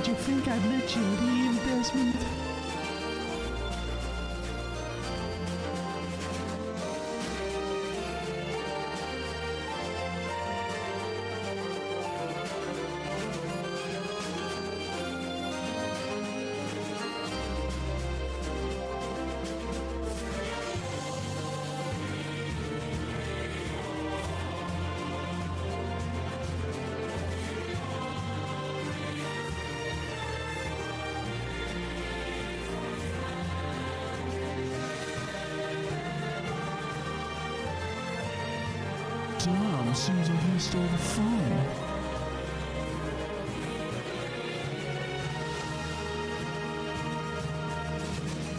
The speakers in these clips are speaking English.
Did you think I'd let you leave, Desmond? Dom, seems like he stole the phone.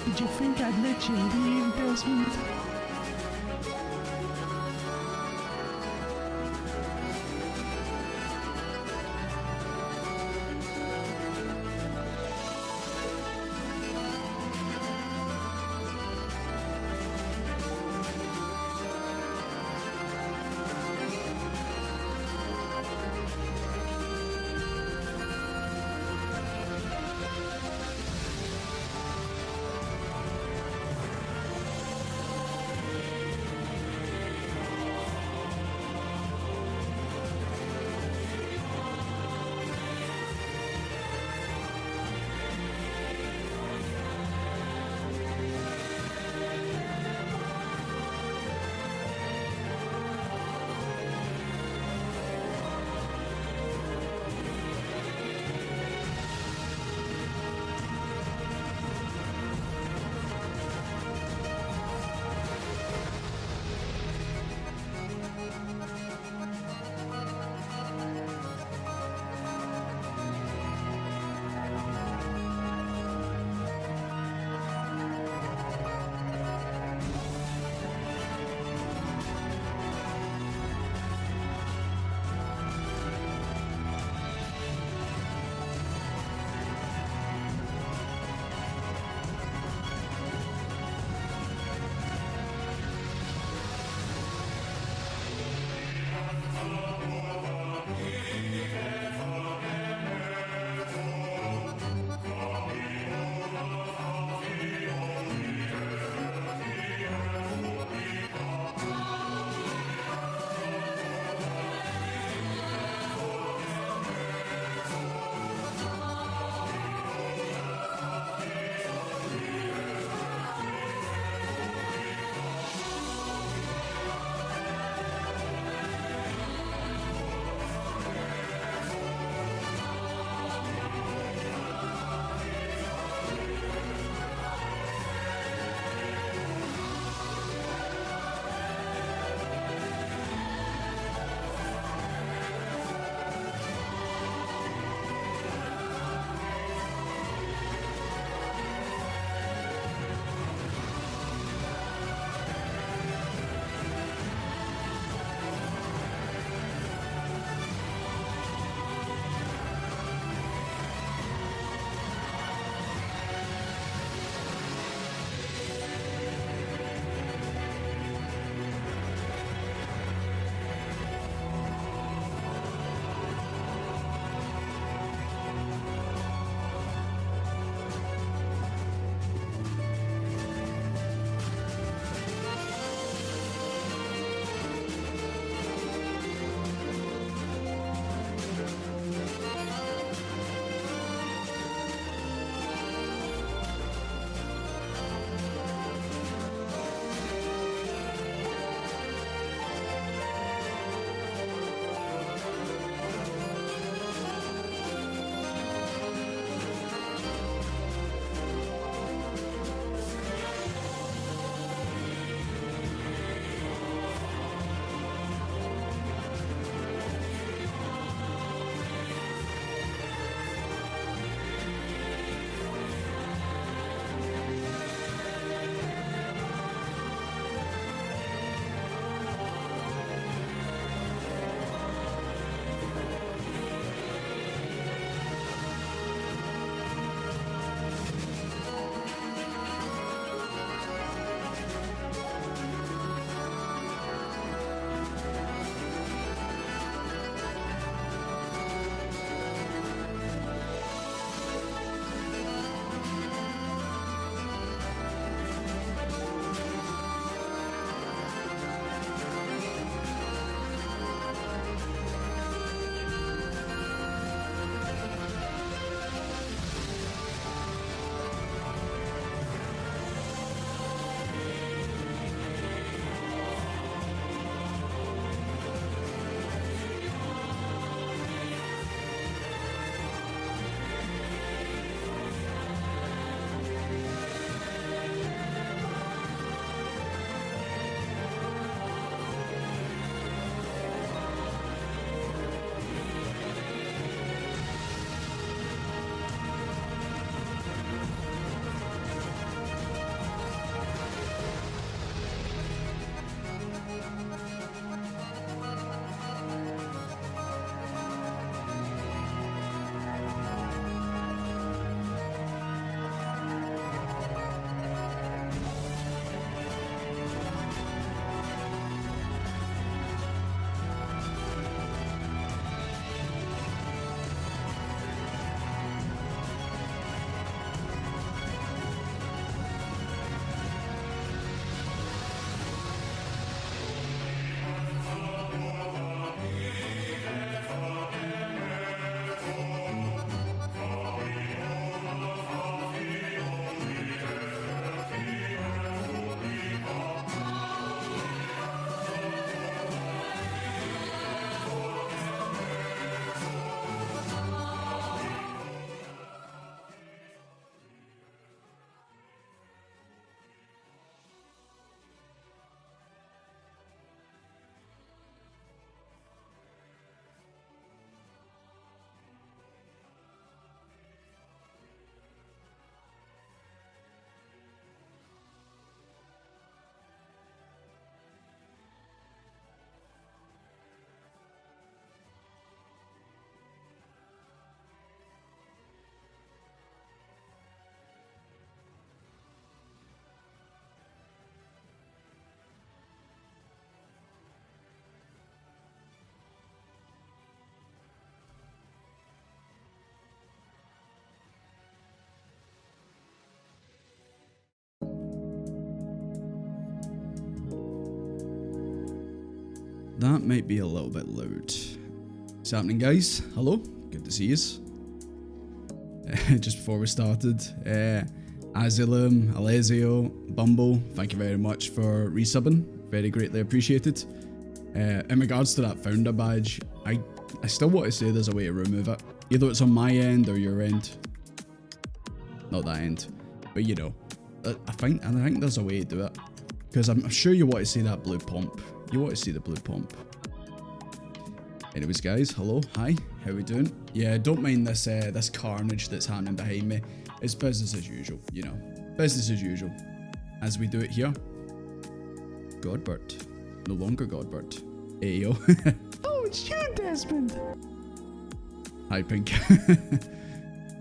Did you think I'd let you leave, Desmond? That might be a little bit loud. What's happening, guys? Hello, good to see you. Just before we started, Azilum, Alessio, Bumble, thank you very much for resubbing. Very greatly appreciated. In regards to that founder badge, I still want to say there's a way to remove it. Either it's on my end or your end. Not that end, but you know, I think there's a way to do it. Because I'm sure you want to see that blue pump. You want to see the blue pump. Anyways, guys, hello, hi, how we doing? Yeah, don't mind this this carnage that's happening behind me. It's business as usual, you know. Business as usual. As we do it here. Godbert. No longer Godbert. Ayo. Oh, it's you, Desmond. Hi, Pink.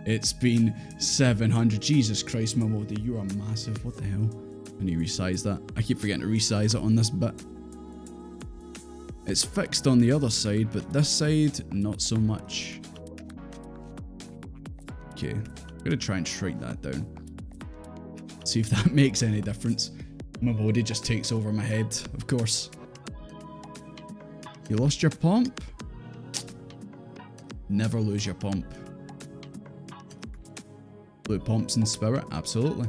It's been 700. Jesus Christ, Mamodi, you are massive. What the hell? I need to resize that. I keep forgetting to resize it on this bit. It's fixed on the other side, but this side, not so much. Okay, I'm gonna try and shrink that down. See if that makes any difference. My body just takes over my head, of course. You lost your pump? Never lose your pump. Blue pumps in spirit, absolutely.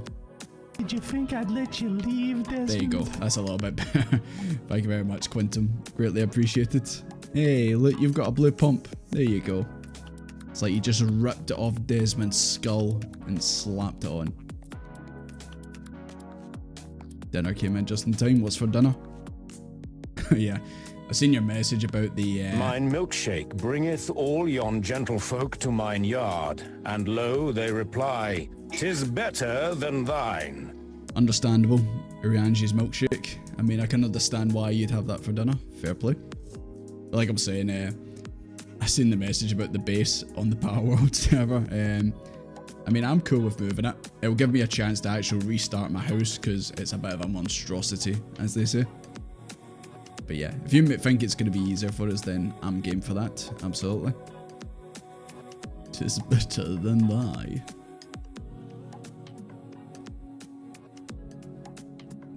Did you think I'd let you leave, Desmond? There you go. That's a little bit better. Thank you very much, Quintum. Greatly appreciated. Hey, look, you've got a blue pump. There you go. It's like you just ripped it off Desmond's skull and slapped it on. Dinner came in just in time. What's for dinner? Yeah, I seen your message about the... Mine milkshake bringeth all yon gentlefolk to mine yard, and lo, they reply, "'Tis better than thine." Understandable. Urianji's milkshake. I mean, I can understand why you'd have that for dinner. Fair play. But like I'm saying, I seen the message about the base on the Power World server. I mean, I'm cool with moving it. It'll give me a chance to actually restart my house because it's a bit of a monstrosity, as they say. But yeah, if you think it's going to be easier for us, then I'm game for that. Absolutely. 'Tis better than thy.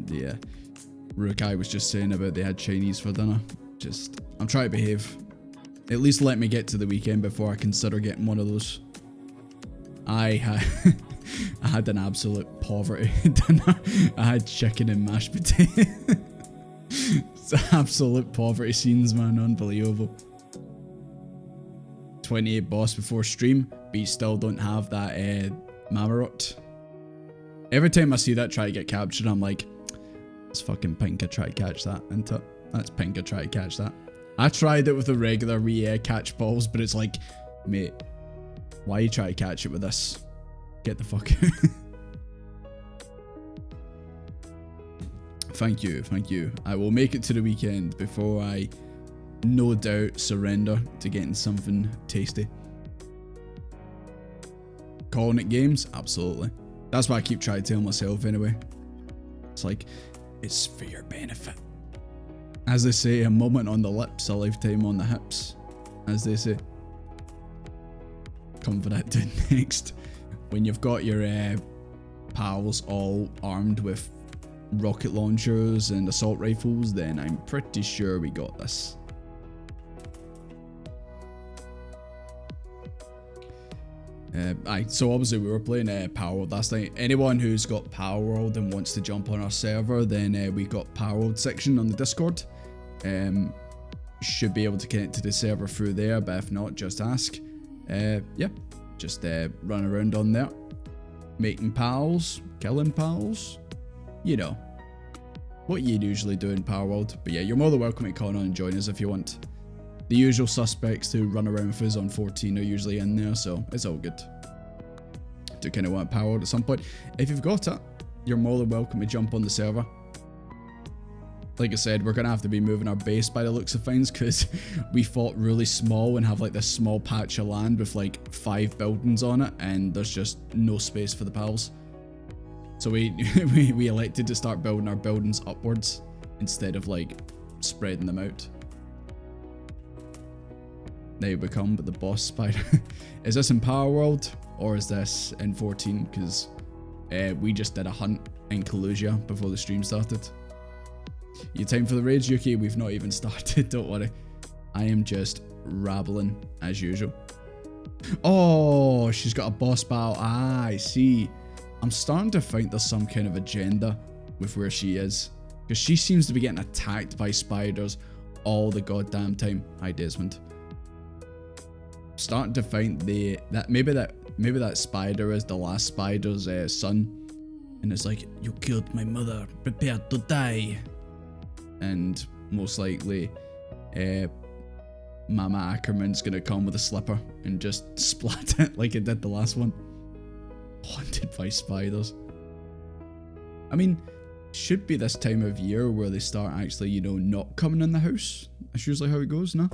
Yeah, Rukai was just saying about they had Chinese for dinner. Just, I'm trying to behave. At least let me get to the weekend before I consider getting one of those. I had an absolute poverty dinner. I had chicken and mashed potatoes. It's absolute poverty scenes, man. Unbelievable. 28 boss before stream, but you still don't have that Mamarot. Every time I see that try to get captured, I'm like, it's fucking Pinka try to catch that, isn't it? That's Pinka try to catch that. I tried it with the regular catch balls, but it's like, mate, why you try to catch it with this? Get the fuck out. Thank you, thank you. I will make it to the weekend before I, no doubt, surrender to getting something tasty. Calling it games? Absolutely. That's what I keep trying to tell myself anyway. It's like, it's for your benefit. As they say, a moment on the lips, a lifetime on the hips. As they say. Come for that dude next. When you've got your pals all armed with rocket launchers and assault rifles, then I'm pretty sure we got this. So obviously we were playing Power World last night. Anyone who's got Power World and wants to jump on our server, then we got Power World section on the Discord. Should be able to connect to the server through there, but if not, just ask. Yeah, just run around on there, making pals, killing pals, you know, what you usually do in Power World. But yeah, you're more than welcome to come on and join us if you want. The usual suspects who run around with us on 14 are usually in there, so it's all good. Do kind of want Power World at some point. If you've got it, you're more than welcome to jump on the server. Like I said, we're going to have to be moving our base by the looks of things because we fought really small and have like this small patch of land with like 5 buildings on it, and there's just no space for the pals. So we elected to start building our buildings upwards instead of like spreading them out. Now we come, but the boss spider. Is this in Power World or is this in 14? Because we just did a hunt in Kalusia before the stream started. You time for the raids, Yuki? We've not even started, don't worry. I am just rabbling as usual. Oh, she's got a boss battle. Ah, I see. I'm starting to think there's some kind of agenda with where she is. Because she seems to be getting attacked by spiders all the goddamn time. Hi, Desmond. Starting to think that maybe that spider is the last spider's son. And it's like, you killed my mother, prepare to die. And most likely, Mama Ackerman's gonna come with a slipper and just splat it like it did the last one. Haunted by spiders. I mean, should be this time of year where they start actually, you know, not coming in the house. That's usually how it goes, no?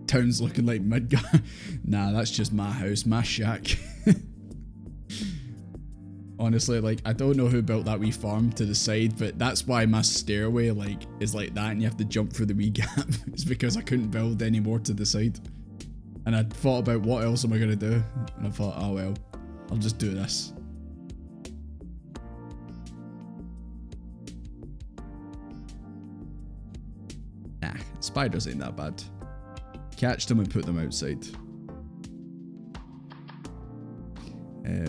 Town's looking like Midgar. Nah, that's just my house, my shack. Honestly, like, I don't know who built that wee farm to the side, but that's why my stairway, like, is like that and you have to jump through the wee gap. It's because I couldn't build any more to the side. And I thought about what else am I gonna do? And I thought, oh well, I'll just do this. Nah, spiders ain't that bad. Catch them and put them outside.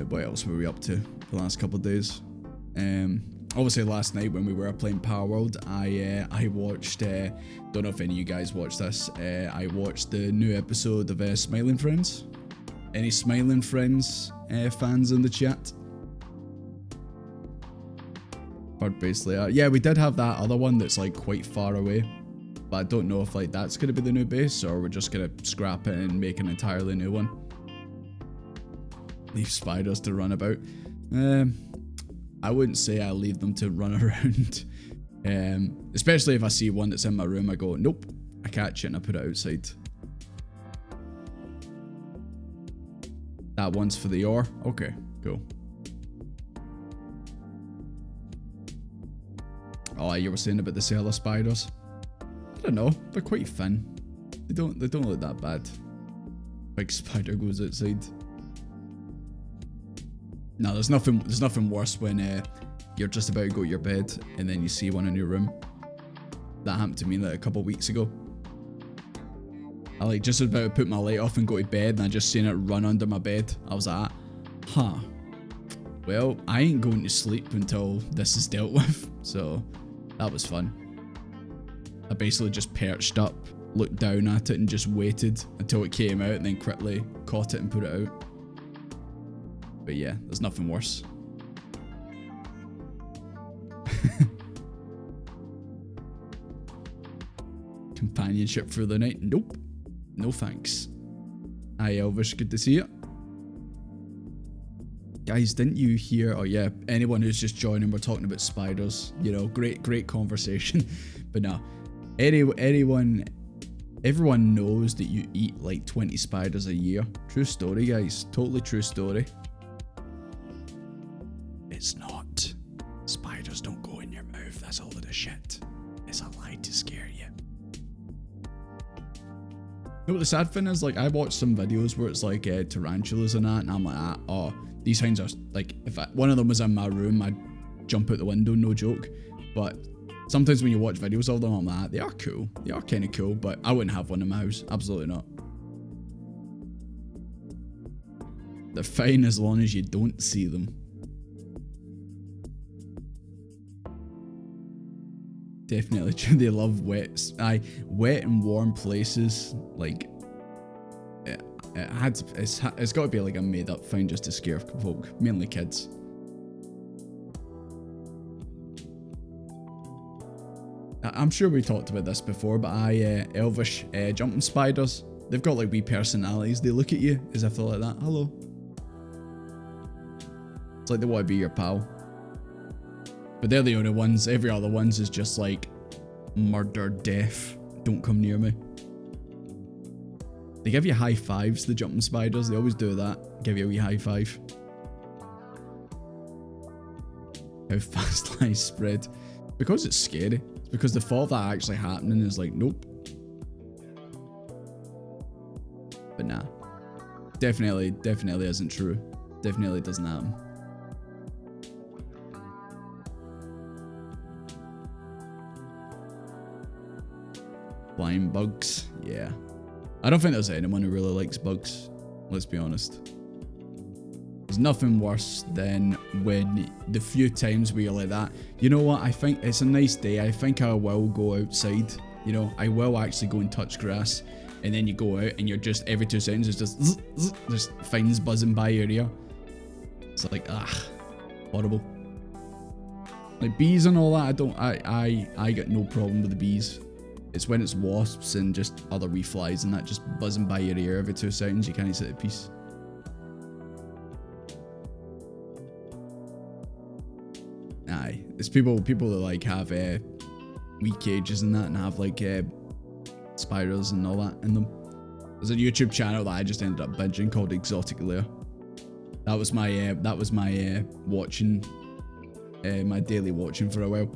What else were we up to for the last couple of days? Obviously last night when we were playing Power World, I watched, don't know if any of you guys watched this, I watched the new episode of Smiling Friends. Any Smiling Friends fans in the chat? But basically, yeah, we did have that other one that's like quite far away, but I don't know if like that's going to be the new base or we're just going to scrap it and make an entirely new one. Leave spiders to run about. I wouldn't say I leave them to run around. Especially if I see one that's in my room, I go, nope. I catch it and I put it outside. That one's for the ore. Okay, cool. Oh, you were saying about the cellar spiders? I don't know. They're quite thin. They don't look that bad. Big spider goes outside. No, there's nothing worse when you're just about to go to your bed and then you see one in your room. That happened to me like a couple of weeks ago. I like just about to put my light off and go to bed and I just seen it run under my bed. I was like, huh. Well, I ain't going to sleep until this is dealt with. So that was fun. I basically just perched up, looked down at it and just waited until it came out and then quickly caught it and put it out. But yeah, there's nothing worse. Companionship for the night? Nope. No thanks. Hi Elvish, good to see you. Guys, didn't you hear? Oh yeah, anyone who's just joining, we're talking about spiders. You know, great conversation. But no, everyone knows that you eat like 20 spiders a year. True story, guys. Totally true story. It's not. Spiders don't go in your mouth. That's all of the shit. It's a lie to scare you. You know what the sad thing is? Like, I watched some videos where it's like tarantulas and that, and I'm like, oh, these things are like, if one of them was in my room, I'd jump out the window, no joke. But sometimes when you watch videos of them, I'm like, they are cool. They are kind of cool, but I wouldn't have one in my house. Absolutely not. They're fine as long as you don't see them. Definitely, they love wet and warm places. Like, it's got to be like a made up thing just to scare folk, mainly kids. I'm sure we talked about this before, but Elvish jumping spiders, they've got like wee personalities. They look at you as if they're like that. Hello. It's like they want to be your pal. But they're the only ones. Every other ones is just like murder, death. Don't come near me. They give you high fives, the jumping spiders. They always do that. Give you a wee high five. How fast lies spread. Because it's scary. It's because the thought of that actually happening is like, nope. But nah. Definitely isn't true. Definitely doesn't happen. Flying bugs, yeah. I don't think there's anyone who really likes bugs, let's be honest. There's nothing worse than when the few times where you're like that, you know what, I think it's a nice day, I think I will go outside, you know, I will actually go and touch grass, and then you go out and you're just, every 2 seconds, it's just, zzz, zzz, there's fines buzzing by your ear. It's like, horrible. Like bees and all that, I got no problem with the bees. It's when it's wasps and just other wee flies and that just buzzing by your ear every 2 seconds, you can't sit at peace. Aye, it's people that like have wee cages and that and have like spiders and all that in them. There's a YouTube channel that I just ended up binging called Exotic Lair. That was my watching, my daily watching for a while.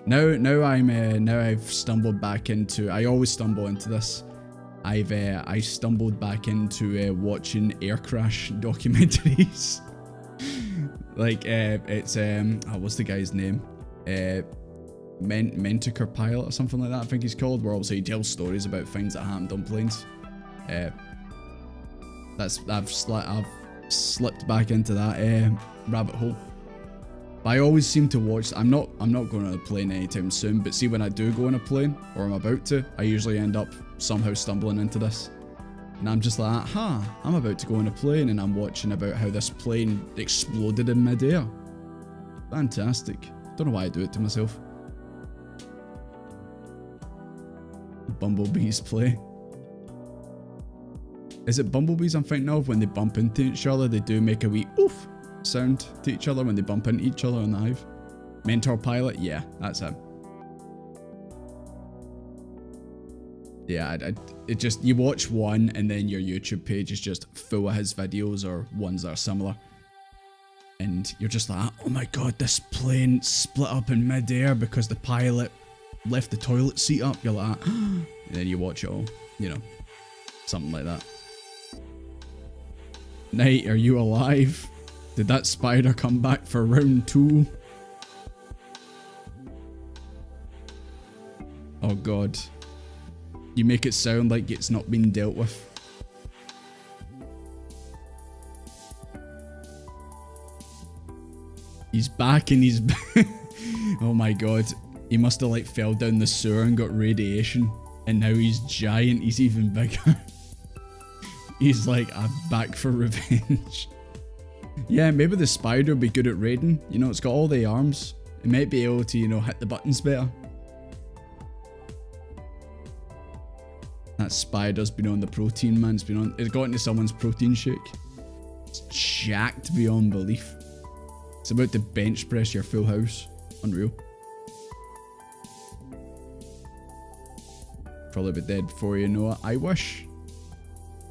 Now I've stumbled back into. I always stumble into this. I stumbled back into watching air crash documentaries. Like it's what's the guy's name? Mentiker Pilot or something like that, I think he's called. Where obviously he tells stories about things that happened on planes. I've slipped back into that rabbit hole. But I always seem to watch. I'm not going on a plane anytime soon. But see, when I do go on a plane, or I'm about to, I usually end up somehow stumbling into this. And I'm just like, I'm about to go on a plane, and I'm watching about how this plane exploded in midair. Fantastic. Don't know why I do it to myself. Bumblebees play. Is it bumblebees I'm thinking of? When they bump into each other, they do make a wee oof sound to each other when they bump into each other in the hive. Mentor Pilot, yeah, that's him. Yeah, it just, you watch one and then your YouTube page is just full of his videos or ones that are similar. And you're just like, oh my god, this plane split up in midair because the pilot left the toilet seat up. You're like, and then you watch it all, you know, something like that. Knight, are you alive? Did that spider come back for round 2? Oh god. You make it sound like it's not been dealt with. He's back and he's oh my god. He must have like fell down the sewer and got radiation. And now he's giant, he's even bigger. He's like, I'm back for revenge. Yeah, maybe the spider will be good at raiding. You know, it's got all the arms. It might be able to, you know, hit the buttons better. That spider's been on the protein, man. It's got into someone's protein shake. It's jacked beyond belief. It's about to bench press your full house. Unreal. Probably be dead before you know it. I wish.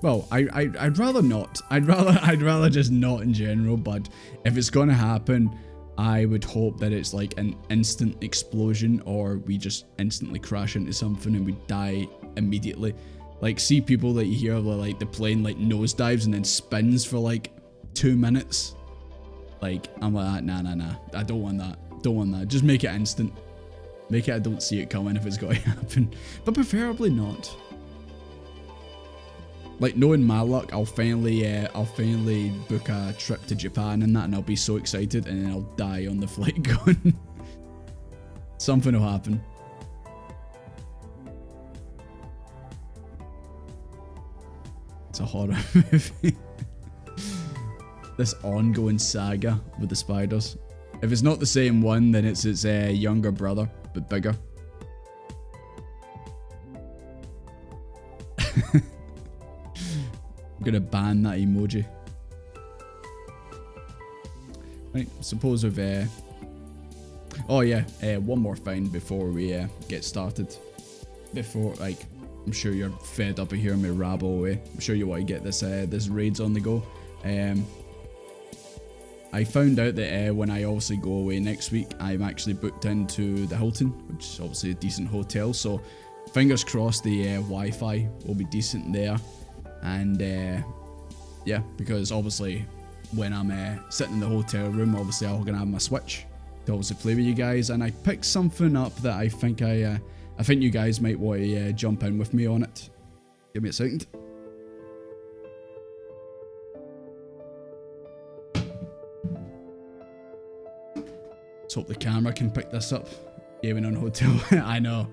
Well, I'd rather not. I'd rather just not in general, but if it's gonna happen, I would hope that it's like an instant explosion, or we just instantly crash into something and we die immediately. Like, see people that you hear like the plane like nosedives and then spins for like 2 minutes. Like, I'm like, nah. I don't want that. Don't want that. Just make it instant. Make it I don't see it coming if it's going to happen. But preferably not. Like, knowing my luck, I'll finally book a trip to Japan and that, and I'll be so excited, and then I'll die on the flight going. Something will happen. It's a horror movie. This ongoing saga with the spiders. If it's not the same one, then it's its younger brother, but bigger. I'm gonna ban that emoji. Right, suppose we've oh yeah, one more thing before we get started. Before, like, I'm sure you're fed up of hearing me rabble away. I'm sure you want to get this this raids on the go. I found out that when I obviously go away next week, I'm actually booked into the Hilton, which is obviously a decent hotel. So fingers crossed the Wi-Fi will be decent there. And yeah, because obviously when I'm sitting in the hotel room, obviously I'm gonna have my Switch to obviously play with you guys. And I picked something up that I think I I think you guys might want to jump in with me on it. Give me a second. Let's hope the camera can pick this up. Gaming on hotel. I know.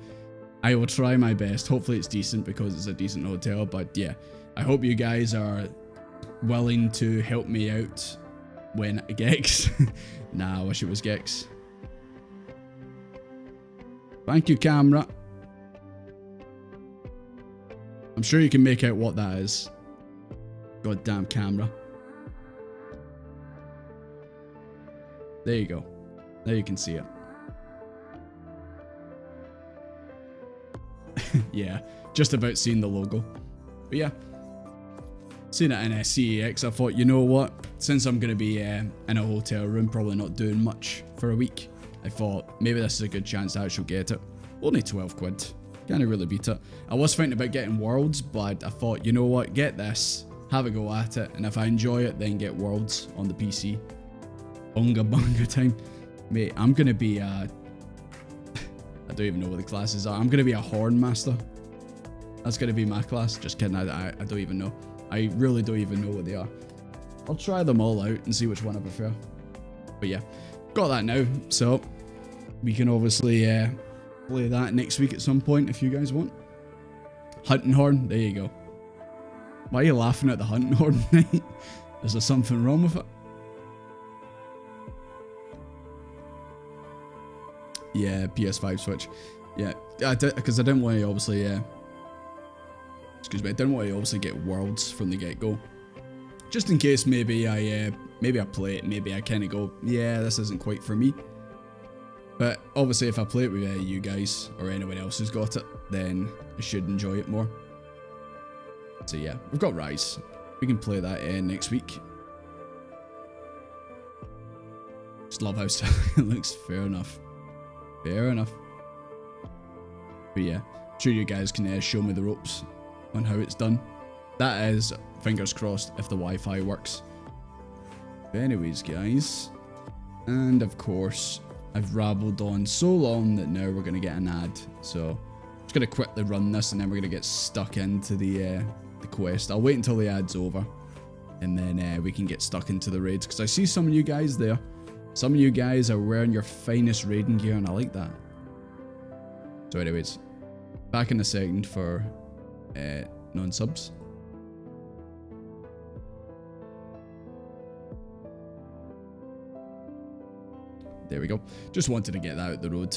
I will try my best. Hopefully it's decent because it's a decent hotel. But yeah, I hope you guys are willing to help me out when Gex. Nah, I wish it was Gex. Thank you, camera. I'm sure you can make out what that is. Goddamn camera. There you go. There you can see it. Yeah, just about seeing the logo. But yeah, seeing it in CEX, I thought, you know what? Since I'm going to be in a hotel room, probably not doing much for a week, I thought maybe this is a good chance to actually get it. Only 12 quid. Can't really beat it. I was thinking about getting Worlds, but I thought, you know what? Get this, have a go at it, and if I enjoy it, then get Worlds on the PC. Bunga bunga time. Mate, I'm going to be I don't even know what the classes are. I'm going to be a Horn Master. That's going to be my class. Just kidding, I don't even know. I really don't even know what they are. I'll try them all out and see which one I prefer. But yeah, got that now. So we can obviously play that next week at some point if you guys want. Hunting Horn, there you go. Why are you laughing at the Hunting Horn? Is there something wrong with it? Yeah, PS5 Switch. Yeah, because I didn't want to obviously, excuse me, I didn't want to obviously get Worlds from the get-go. Just in case maybe I play it, maybe I kind of go, yeah, this isn't quite for me. But obviously if I play it with you guys or anyone else who's got it, then I should enjoy it more. So yeah, we've got Rise. We can play that next week. Just love how it looks. Fair enough. Fair enough. But yeah, I'm sure you guys can show me the ropes on how it's done. That is, fingers crossed, if the Wi-Fi works. But anyways, guys, and of course, I've rabbled on so long that now we're going to get an ad. So I'm just going to quickly run this and then we're going to get stuck into the quest. I'll wait until the ad's over and then we can get stuck into the raids because I see some of you guys there. Some of you guys are wearing your finest raiding gear and I like that. So anyways, back in a second for non-subs. There we go. Just wanted to get that out the road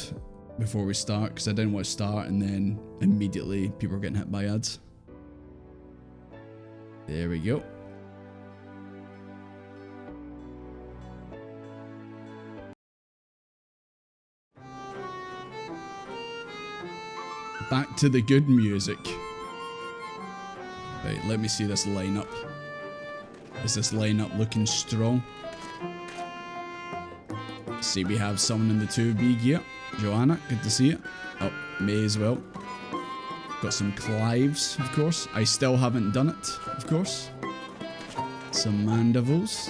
before we start because I didn't want to start and then immediately people are getting hit by ads. There we go. Back to the good music. Right, let me see this lineup. Is this lineup looking strong? See, we have someone in the 2B gear. Joanna, good to see you. Oh, May as well. Got some Clives, of course. I still haven't done it, of course. Some Mandevils.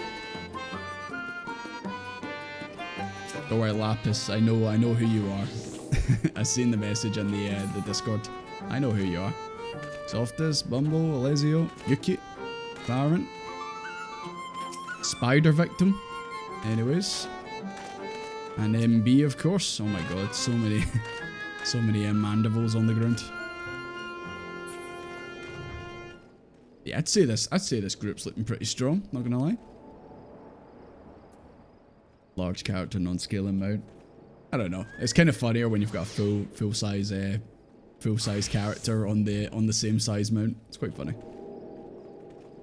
Don't worry, Lapis. I know who you are. I've seen the message on the Discord. I know who you are. Softus, Bumble, Alessio, Yuki, Farron, Spider Victim. Anyways. And MB, of course. Oh my god, so many Mandevils on the ground. Yeah, I'd say this group's looking pretty strong, not gonna lie. Large character, non-scaling mount. I don't know. It's kind of funnier when you've got a full size character on the same size mount. It's quite funny.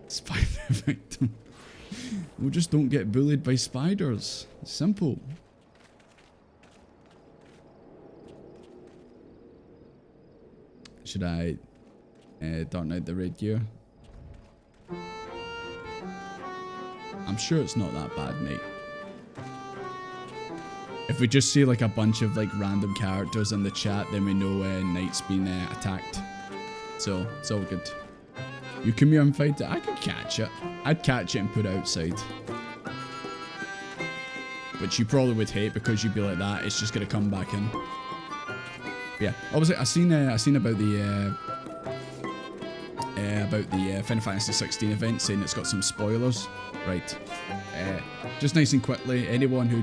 Spider victim. We just don't get bullied by spiders. Simple. Should I Dark Knight the raid gear? I'm sure it's not that bad, mate. If we just see like a bunch of like random characters in the chat, then we know Knight's been attacked. So it's all good. You can be unfighted. I could catch it. I'd catch it and put it outside. Which you probably would hate because you'd be like that. It's just gonna come back in. Yeah, obviously I seen about the Final Fantasy 16 event, saying it's got some spoilers. Right. Just nice and quickly, anyone who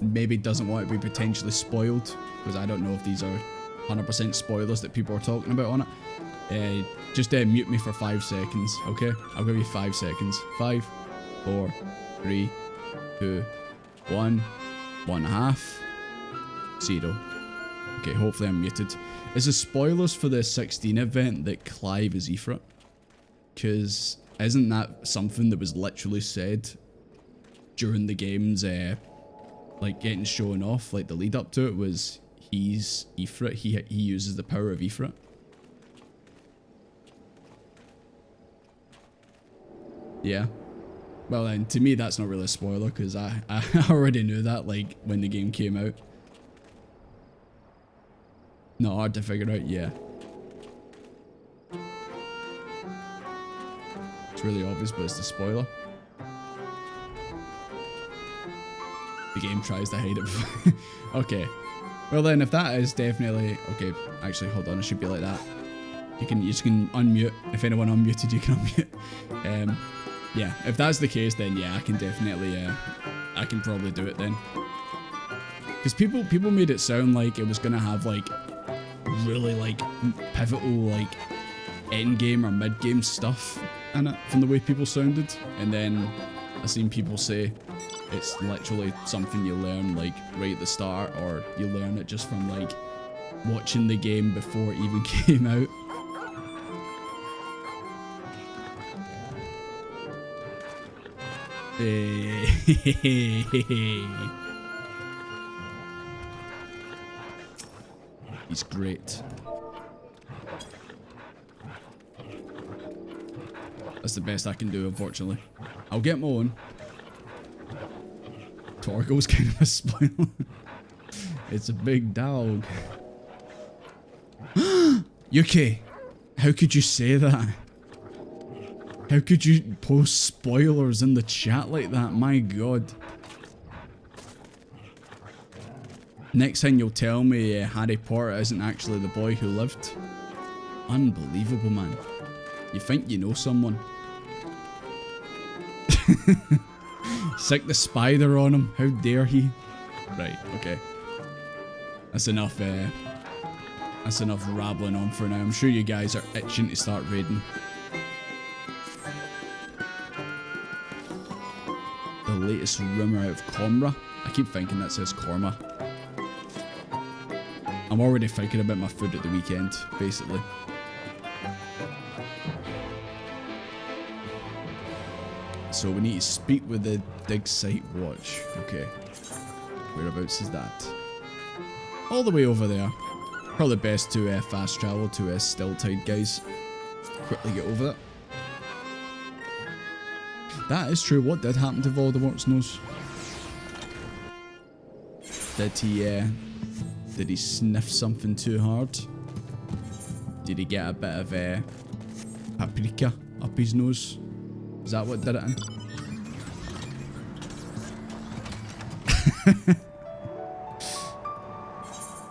maybe doesn't want to be potentially spoiled, because I don't know if these are 100% spoilers that people are talking about on it, just mute me for 5 seconds, okay? I'll give you 5 seconds. 5, 4, 3, 2, 1, 1.5, 0. Okay, hopefully I'm muted. Is the spoilers for the 16 event that Clive is Ifrit? Because isn't that something that was literally said during the game's like getting shown off, like the lead up to it was he's Ifrit, he uses the power of Ifrit. Yeah. Well then, to me that's not really a spoiler, because I already knew that, like, when the game came out. Not hard to figure out, yeah. It's really obvious, but it's the spoiler. The game tries to hide it. Okay. Well then, if that is definitely... Okay, actually, hold on, it should be like that. You can unmute. If anyone unmuted, you can unmute. Yeah, if that's the case, then yeah, I can definitely... I can probably do it then. Because people made it sound like it was going to have, like, really, like, pivotal, like, end game or mid game stuff in it, from the way people sounded. And then I've seen people say it's literally something you learn, like, right at the start, or you learn it just from, like, watching the game before it even came out. He's great. That's the best I can do, unfortunately. I'll get my own. Torgo's kind of a spoiler. It's a big dog. Yuki, how could you say that? How could you post spoilers in the chat like that? My god. Next thing you'll tell me Harry Potter isn't actually the boy who lived. Unbelievable, man. You think you know someone. Sick the spider on him. How dare he? Right, okay. That's enough rambling on for now. I'm sure you guys are itching to start raiding. The latest rumour out of Comra. I keep thinking that says Korma. I'm already thinking about my food at the weekend, basically. So we need to speak with the dig site watch. Okay. Whereabouts is that? All the way over there. Probably best to fast travel to Stilltide, guys. Quickly get over that. That is true. What did happen to Voldemort's nose? Did he sniff something too hard? Did he get a bit of paprika up his nose? Is that what did it in?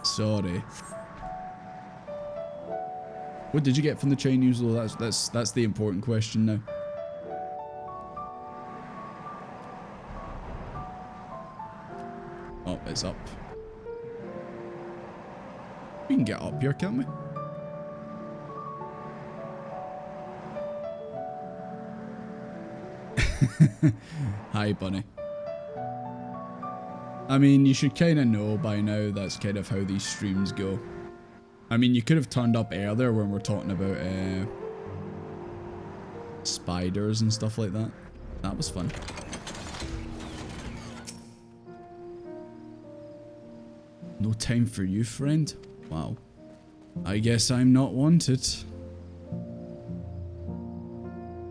Sorry. What did you get from the Chinese though? That's the important question now. Oh, it's up. We can get up here, can't we? Hi, bunny. I mean, you should kind of know by now that's kind of how these streams go. I mean, you could have turned up earlier when we're talking about spiders and stuff like that. That was fun. No time for you, friend? Wow. I guess I'm not wanted.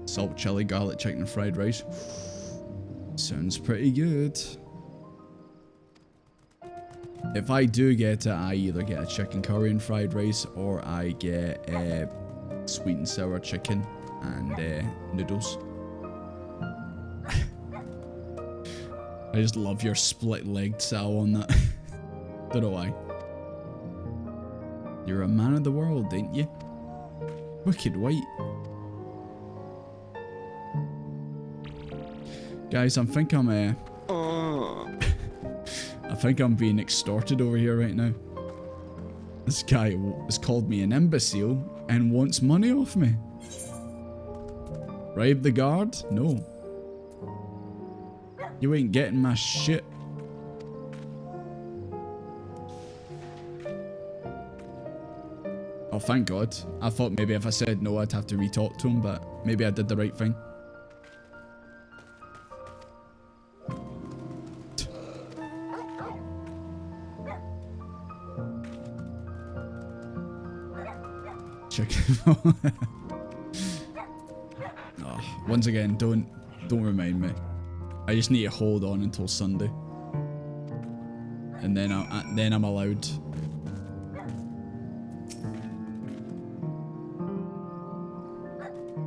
Salt, chili, garlic, chicken, and fried rice. Sounds pretty good. If I do get it, I either get a chicken curry and fried rice, or I get sweet and sour chicken and noodles. I just love your split-legged Sal on that. Don't know why. You're a man of the world, ain't you? Wicked white. Guys, I think I'm I think I'm being extorted over here right now. This guy has called me an imbecile and wants money off me. Bribe the guard? No. You ain't getting my shit. Oh, thank God. I thought maybe if I said no, I'd have to re-talk to him, but maybe I did the right thing. Chicken. Oh, once again, don't remind me. I just need to hold on until Sunday, and then I'm allowed.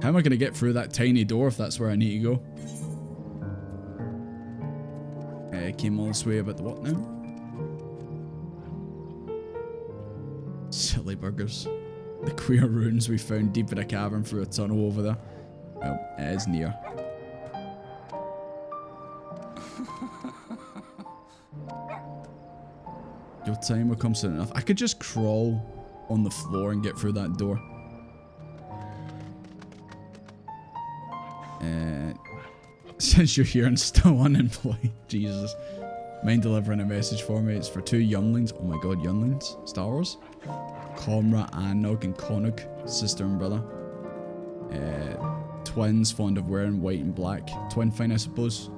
How am I gonna get through that tiny door if that's where I need to go? Came all this way about the what now? Silly buggers. The queer ruins we found deep in a cavern through a tunnel over there. Well, it is NieR. Your time will come soon enough. I could just crawl on the floor and get through that door. Since you're here and still unemployed. Jesus. Mind delivering a message for me? It's for two younglings. Oh my god, younglings? Star Wars? Comrade Anog and Connog, sister and brother. Twins fond of wearing white and black. Twin thing, I suppose.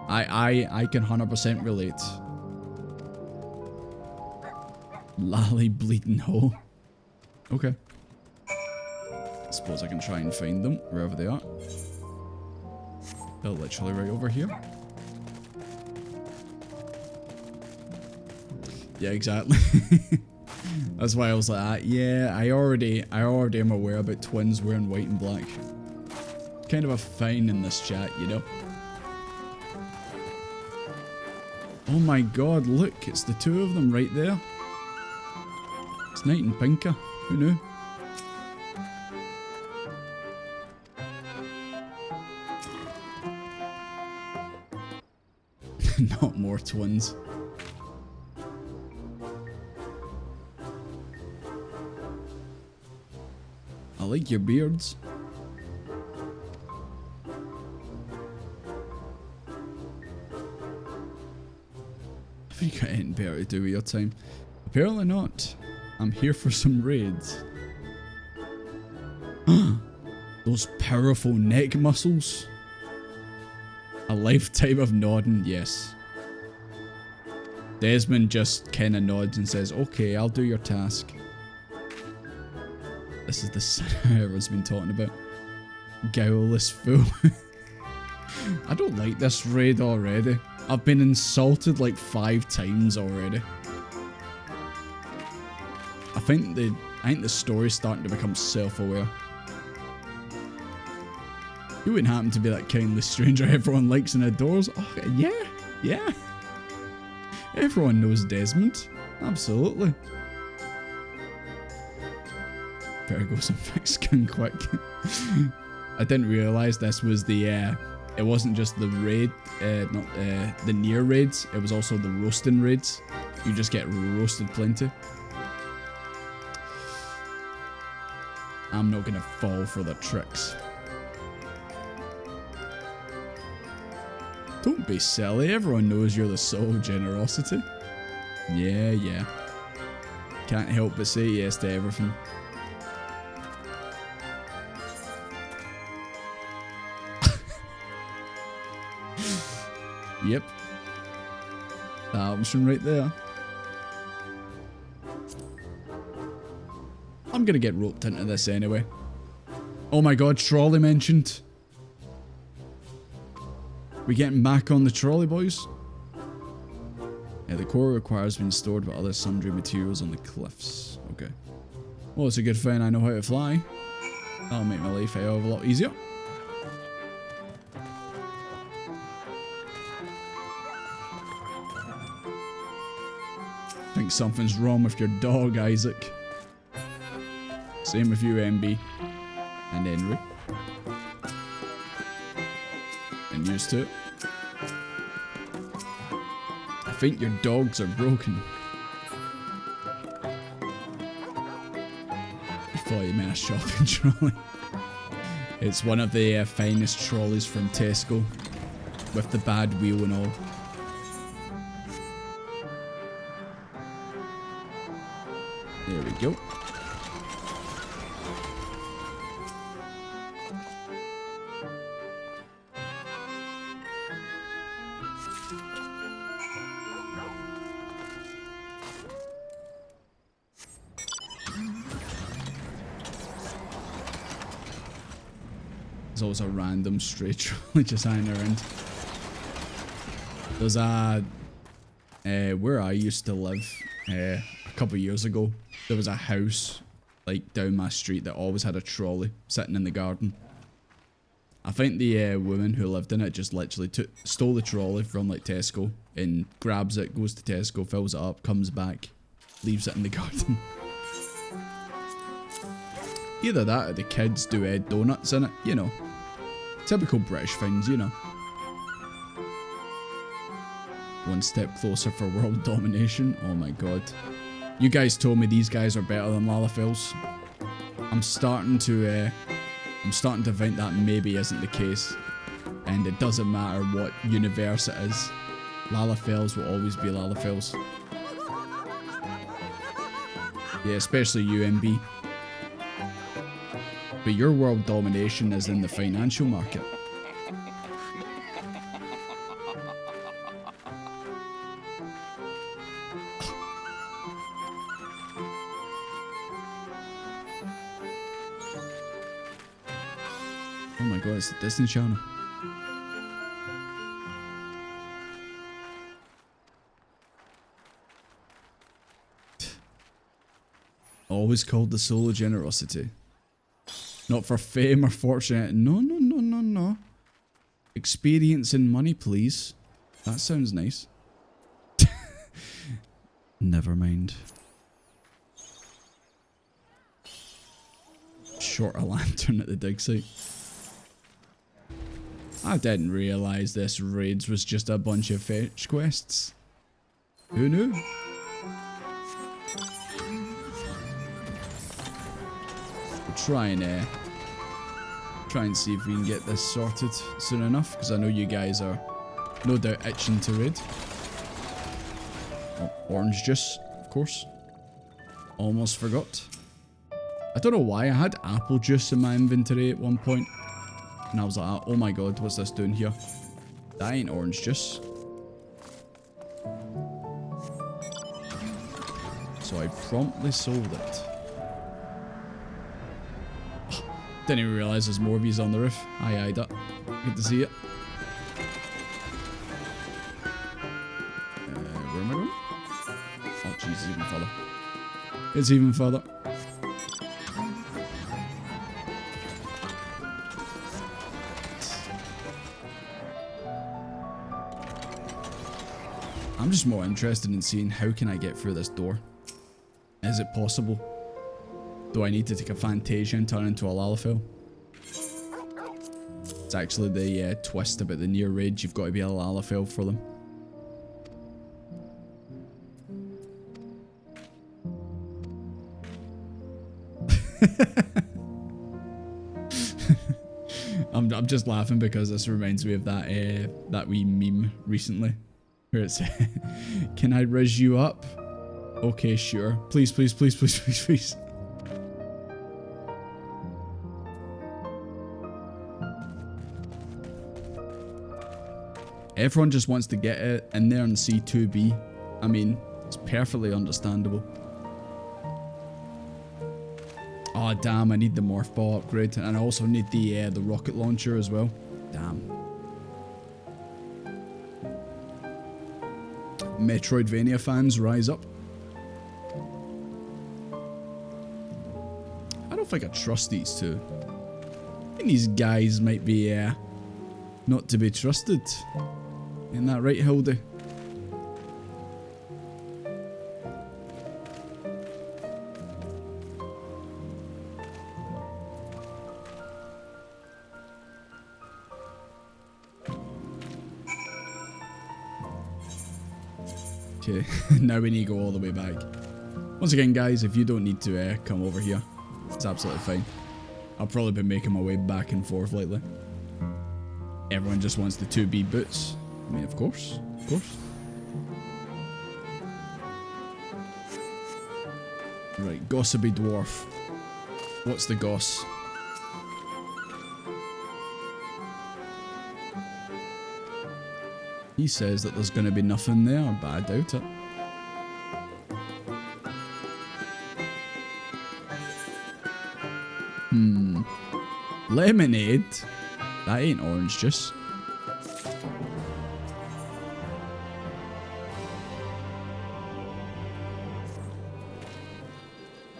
I can 100% relate. Lally bleeding hole. Okay. I suppose I can try and find them wherever they are. They're literally right over here. Yeah, exactly. That's why I was like, yeah, I already am aware about twins wearing white and black. Kind of a fine in this chat, you know. Oh my god, look, it's the two of them right there. It's Knight and Pinker. Who knew? Not more twins. I like your beards. I think I ain't better to do with your time. Apparently not. I'm here for some raids. Those powerful neck muscles. A lifetime of nodding, yes. Desmond just kinda nods and says, okay, I'll do your task. This is the son everyone's been talking about. Guileless fool. I don't like this raid already. I've been insulted like 5 times already. I think the story's starting to become self-aware. You wouldn't happen to be that kindly stranger everyone likes and adores. Oh, yeah. Everyone knows Desmond. Absolutely. Better go some Mexican quick. I didn't realise this was the, it wasn't just the raid, not the NieR raids, it was also the roasting raids. You just get roasted plenty. I'm not gonna fall for the tricks. Don't be silly, everyone knows you're the soul of generosity. Yeah. Can't help but say yes to everything. Yep. That option right there. I'm gonna get roped into this anyway. Oh my god, trolley mentioned. We getting back on the trolley, boys? Yeah, the core requires being stored with other sundry materials on the cliffs. Okay. Well, it's a good thing I know how to fly. That'll make my life a hell of a lot easier. I think think something's wrong with your dog, Isaac. Same with you, MB. And Henry. And used to. I think your dogs are broken. I thought you meant a shopping trolley. It's one of the finest trolleys from Tesco. With the bad wheel and all. There we go. There's always a random stray trolley just hanging around. There's a... where I used to live a couple of years ago, there was a house like down my street that always had a trolley sitting in the garden. I think the woman who lived in it just literally stole the trolley from like Tesco and grabs it, goes to Tesco, fills it up, comes back, leaves it in the garden. Either that or the kids do donuts in it, you know. Typical British things, you know. One step closer for world domination. Oh my god. You guys told me these guys are better than Lalafels. I'm starting to think that maybe isn't the case. And it doesn't matter what universe it is. Lalafels will always be Lalafels. Yeah, especially UMB. But your world domination is in the financial market. Oh my god, it's the Disney Channel. Always called the soul of generosity. Not for fame or fortune. No, no, no, no, no. Experience and money, please. That sounds nice. Never mind. Short a lantern at the dig site. I didn't realise this raids was just a bunch of fetch quests. Who knew? We'll try and see if we can get this sorted soon enough, because I know you guys are no doubt itching to raid. Oh, orange juice, of course. Almost forgot. I don't know why, I had apple juice in my inventory at one point. And I was like, oh my god, what's this doing here? That ain't orange juice. So I promptly sold it. Didn't even realise there's more of these on the roof. Aye, that. Good to see it. Where am I going? Oh jeez, it's even further. It's even further. I'm just more interested in seeing how can I get through this door. Is it possible? Do I need to take a Fantasia and turn into a Lalafell? It's actually the twist about the NieR raids. You've got to be a Lalafell for them. I'm just laughing because this reminds me of that wee meme recently. Where it's, can I rizz you up? Okay, sure. Please, please, please, please, please, please. Everyone just wants to get it in there and see 2B. I mean, it's perfectly understandable. Oh damn, I need the morph ball upgrade, and I also need the rocket launcher as well. Damn. Metroidvania fans, rise up. I don't think I trust these two. I think these guys might be not to be trusted. Isn't that right, Hildy? Okay, now we need to go all the way back. Once again, guys, if you don't need to come over here, it's absolutely fine. I'll probably be making my way back and forth lately. Everyone just wants the 2B boots. I mean, of course, of course. Right, gossipy dwarf. What's the goss? He says that there's going to be nothing there, but I doubt it. Lemonade? That ain't orange juice.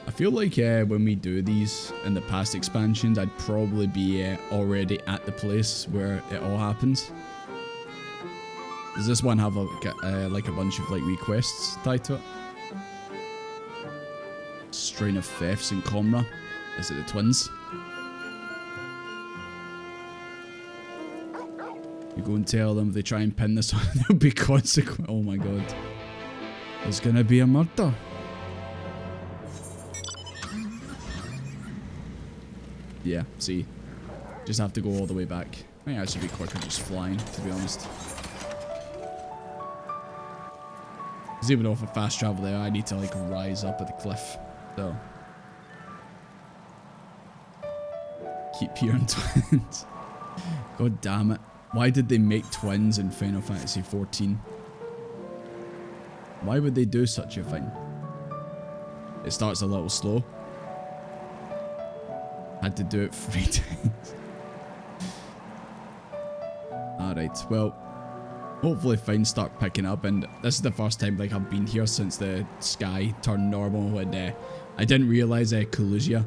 I feel like when we do these in the past expansions, I'd probably be already at the place where it all happens. Does this one have like a bunch of like requests tied to it? Strain of thefts in Comra. Is it the twins? You go and tell them if they try and pin this on, there'll be consequence. Oh my god. There's gonna be a murder. Yeah, see. Just have to go all the way back. I think that should be quicker just flying, to be honest. Because even though if I fast travel there, I need to like rise up at the cliff. So. Keep hearing twins. God damn it. Why did they make twins in Final Fantasy XIV? Why would they do such a thing? It starts a little slow. Had to do it 3 times. Alright, well, hopefully things start picking up, and this is the first time like I've been here since the sky turned normal, and I didn't realise Kalusia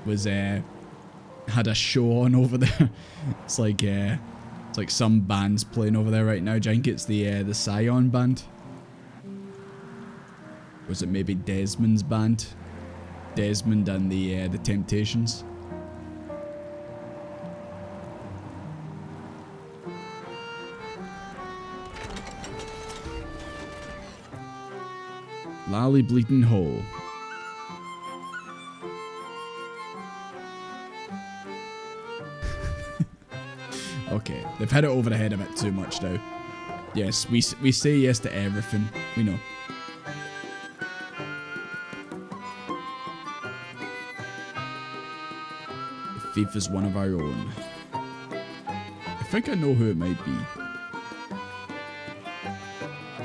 was had a show on over there. It's like some band's playing over there right now. I think it's the Scion band. Was it maybe Desmond's band? Desmond and the Temptations. Lally Bleeding Hole. Okay, they've hit it over the head a bit too much now. Yes, we say yes to everything. We know. The thief is one of our own. I think I know who it might be.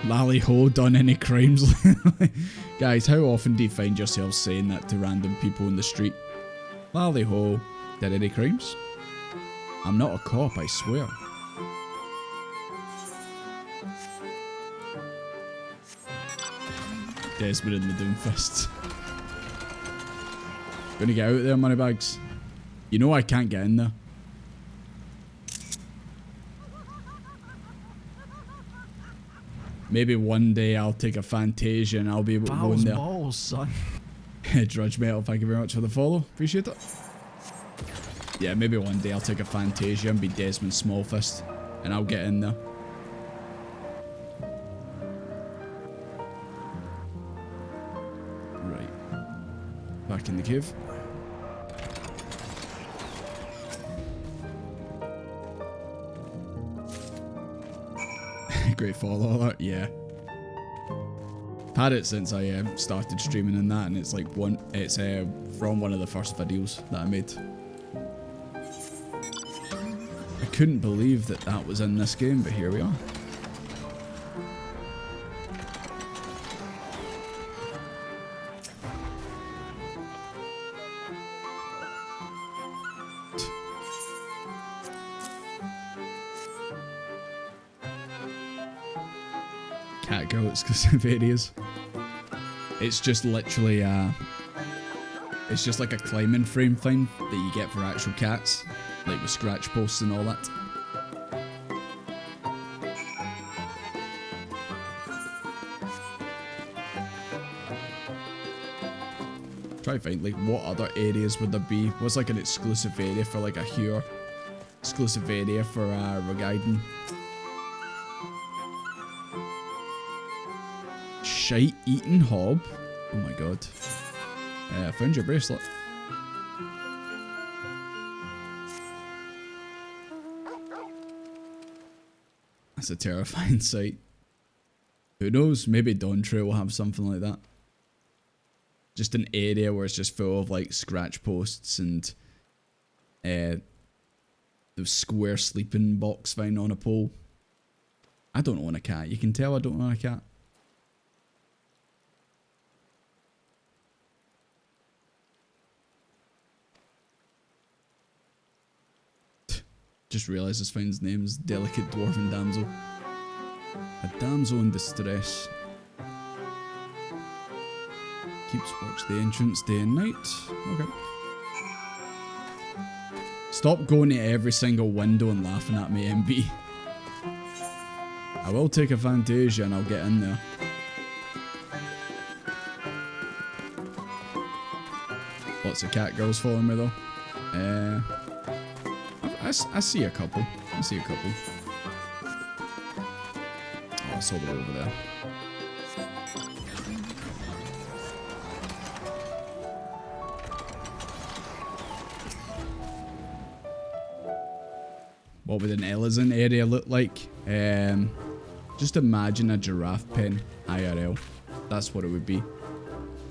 Lally Ho done any crimes? Guys, how often do you find yourself saying that to random people in the street? Lally Ho did any crimes? I'm not a cop, I swear. Desmond in the Doomfist. Gonna get out there, moneybags. You know I can't get in there. Maybe one day I'll take a Fantasia and I'll be able to go in there. Balls, son. Drudge Metal, thank you very much for the follow. Appreciate it. Yeah, maybe one day I'll take a Fantasia and be Desmond Smallfist, and I'll get in there. Right. Back in the cave. Great follow alert, yeah. I've had it since I started streaming in that, and it's like it's from one of the first videos that I made. I couldn't believe that that was in this game, but here we are. Cat girl exclusive areas. It's just literally it's just like a climbing frame thing that you get for actual cats, like with scratch posts and all that. Try to find like what other areas would there be. What's like an exclusive area for like a Hure? Exclusive area for Regaiden. shite eating hob. Oh my god. I found your bracelet. That's a terrifying sight. Who knows? Maybe Dawntrail will have something like that. Just an area where it's just full of like scratch posts and the square sleeping box found on a pole. I don't own a cat. You can tell I don't own a cat. Just realised this finds names. Delicate dwarven damsel. A damsel in distress. Keeps watch the entrance day and night. Okay. Stop going to every single window and laughing at me, MB. I will take advantage and I'll get in there. Lots of cat girls following me though. I see a couple. I see a couple. Oh, I saw them over there. What would an Ellison area look like? Just imagine a giraffe pen IRL. That's what it would be.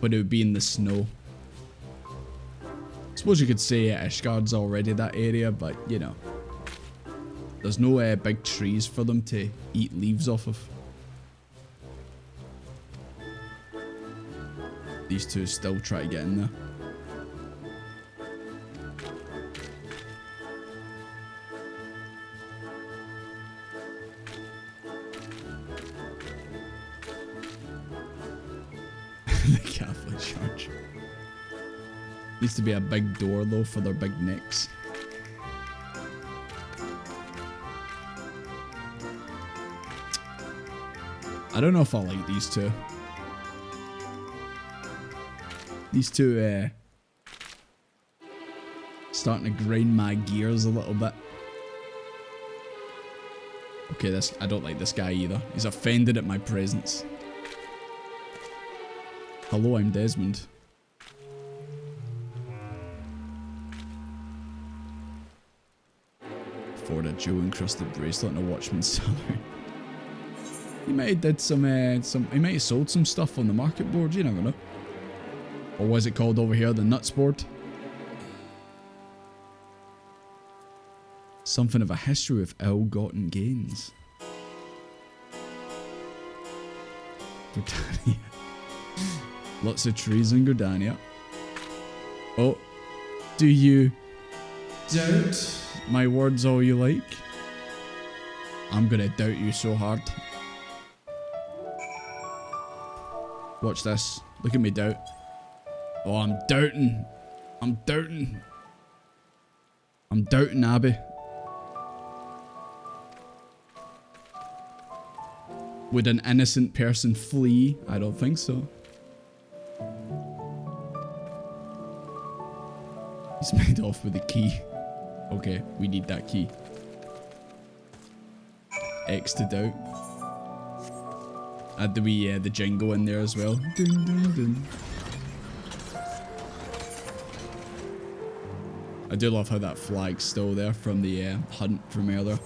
But it would be in the snow. I suppose you could say Ishgard's already that area, but you know. There's no big trees for them to eat leaves off of. These two still try to get in there. The Catholic Church. Needs to be a big door though for their big necks. I don't know if I like these two. These two starting to grind my gears a little bit. Okay, I don't like this guy either. He's offended at my presence. Hello, I'm Desmond. Afford a jewel-encrusted bracelet and a watchman's salary. He might have did some. He might have sold some stuff on the market board. You never know. Or was it called over here the nuts board? Something of a history of ill-gotten gains. Gordania. Lots of trees in Gordania. Oh, do you doubt my words all you like? I'm gonna doubt you so hard. Watch this. Look at me doubt. Oh, I'm doubting. I'm doubting. I'm doubting Abby. Would an innocent person flee? I don't think so. He's made off with the key. Okay, we need that key. X to doubt. Add the jingle in there as well. Dun, dun, dun. I do love how that flag's still there from the hunt from earlier.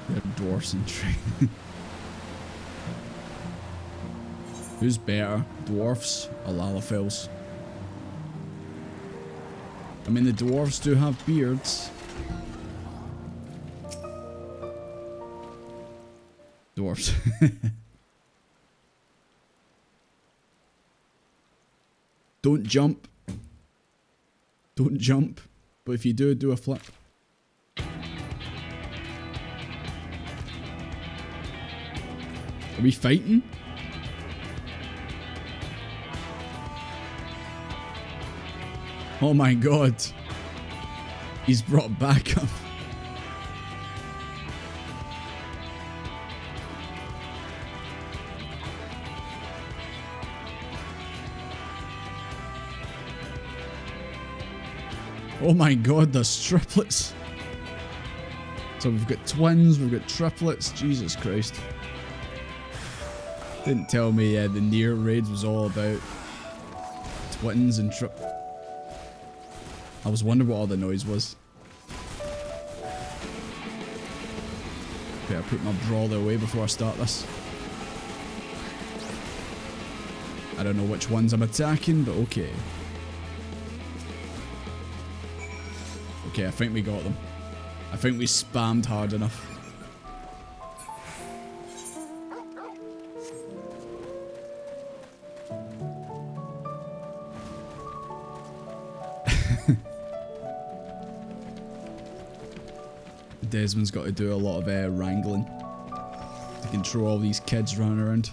They're dwarfs in training. Who's better, dwarfs or Lalafels? I mean, the dwarves do have beards. Dwarves. Don't jump. Don't jump. But if you do, do a flip. Are we fighting? Oh my god. He's brought back up. Oh my god, there's triplets. So we've got twins, we've got triplets. Jesus Christ. Didn't tell me the NieR raids was all about twins and I was wondering what all the noise was. Okay, I'll put my brawler away before I start this. I don't know which ones I'm attacking, but okay. Okay, I think we got them. I think we spammed hard enough. Desmond's got to do a lot of wrangling to control all these kids running around.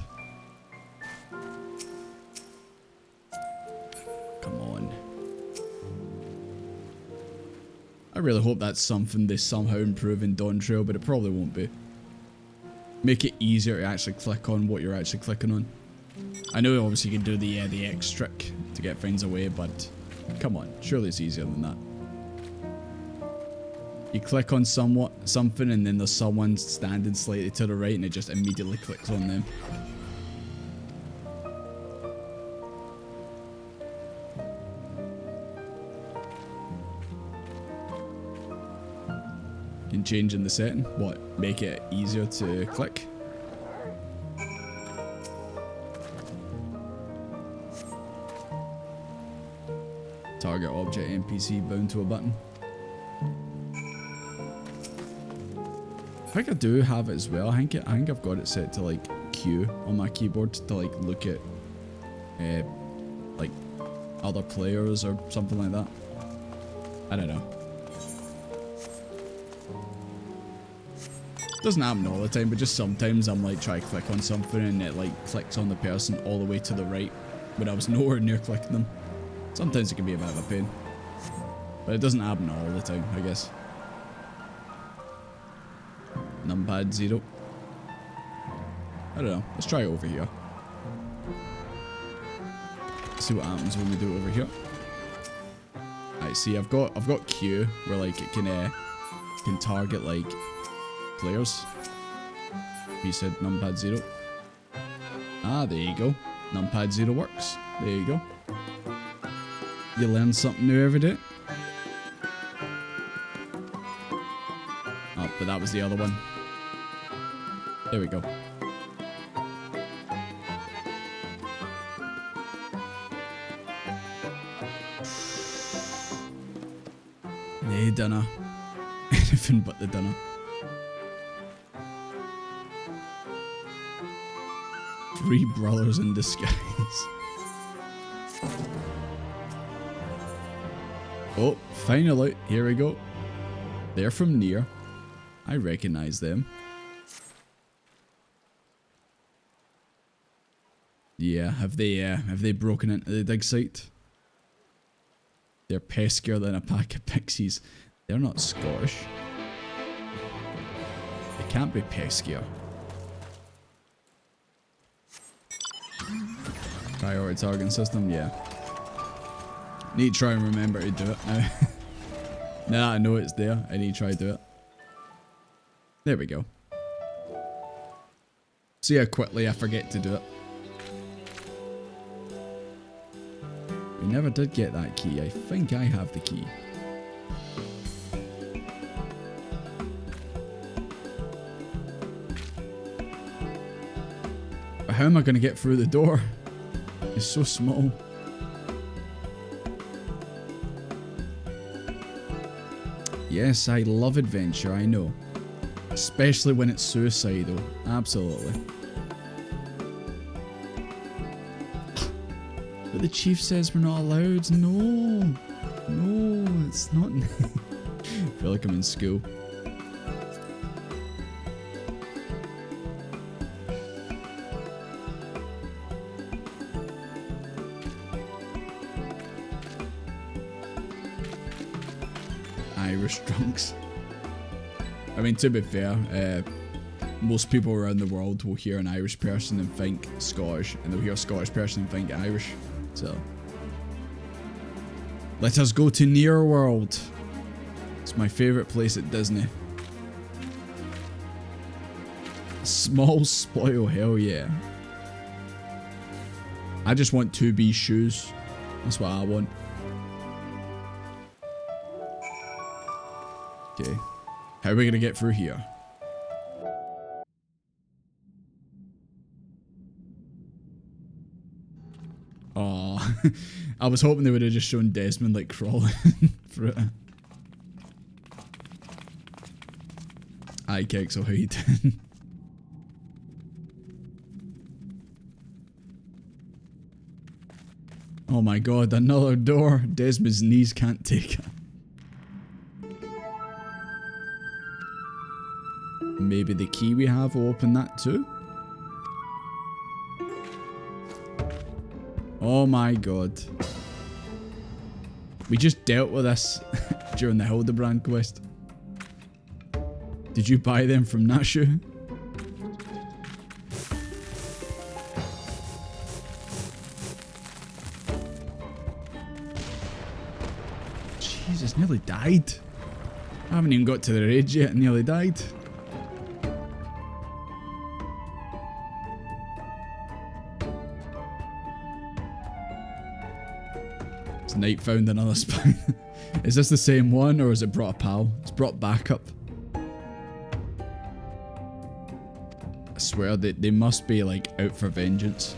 Come on. I really hope that's something they somehow improve in Dawn Trail, but it probably won't be. Make it easier to actually click on what you're actually clicking on. I know obviously you can do the X trick to get things away, but come on, surely it's easier than that. You click on something and then there's someone standing slightly to the right and it just immediately clicks on them. You can change in the setting. What? Make it easier to click? Target object NPC bound to a button. I think I do have it as well. I think I've got it set to like Q on my keyboard to like look at like other players or something like that. I don't know. Doesn't happen all the time, but just sometimes I'm like trying to click on something and it like clicks on the person all the way to the right when I was nowhere near clicking them. Sometimes it can be a bit of a pain, but it doesn't happen all the time, I guess. Numpad 0. I don't know. Let's try it over here. See what happens when we do it over here. I see. I've got Q where like it can target like players. He said numpad 0. Ah, there you go. Numpad 0 works. There you go. You learn something new every day. Oh, but that was the other one. There we go. Nay, dunno. Anything but the dunno. Three brothers in disguise. Oh, finally. Here we go. They're from NieR. I recognize them. Yeah, have they broken into the dig site? They're peskier than a pack of pixies. They're not Scottish. They can't be peskier. Priority targeting system, yeah. Need to try and remember to do it now. Now I know it's there, I need to try to do it. There we go. See how quickly I forget to do it. We never did get that key. I think I have the key. But how am I going to get through the door? It's so small. Yes, I love adventure, I know. Especially when it's suicidal. Absolutely. But the chief says we're not allowed. No. No, it's not. I feel like I'm in school. Irish drunks. I mean, to be fair, most people around the world will hear an Irish person and think Scottish, and they'll hear a Scottish person and think Irish. So, let us go to NieR World. It's my favourite place at Disney. Small spoil, hell yeah. I just want 2B shoes. That's what I want. Okay. How are we gonna get through here? Oh, I was hoping they would have just shown Desmond like crawling through it. Aye, Kexel, how you doing? Oh my god, another door. Desmond's knees can't take it. Maybe the key we have will open that too? Oh my god. We just dealt with this during the Hildebrand quest. Did you buy them from Nashu? Jesus, nearly died. I haven't even got to the rage yet and nearly died. Night found another spine. Is this the same one or has it brought a pal? It's brought backup. I swear they must be like out for vengeance.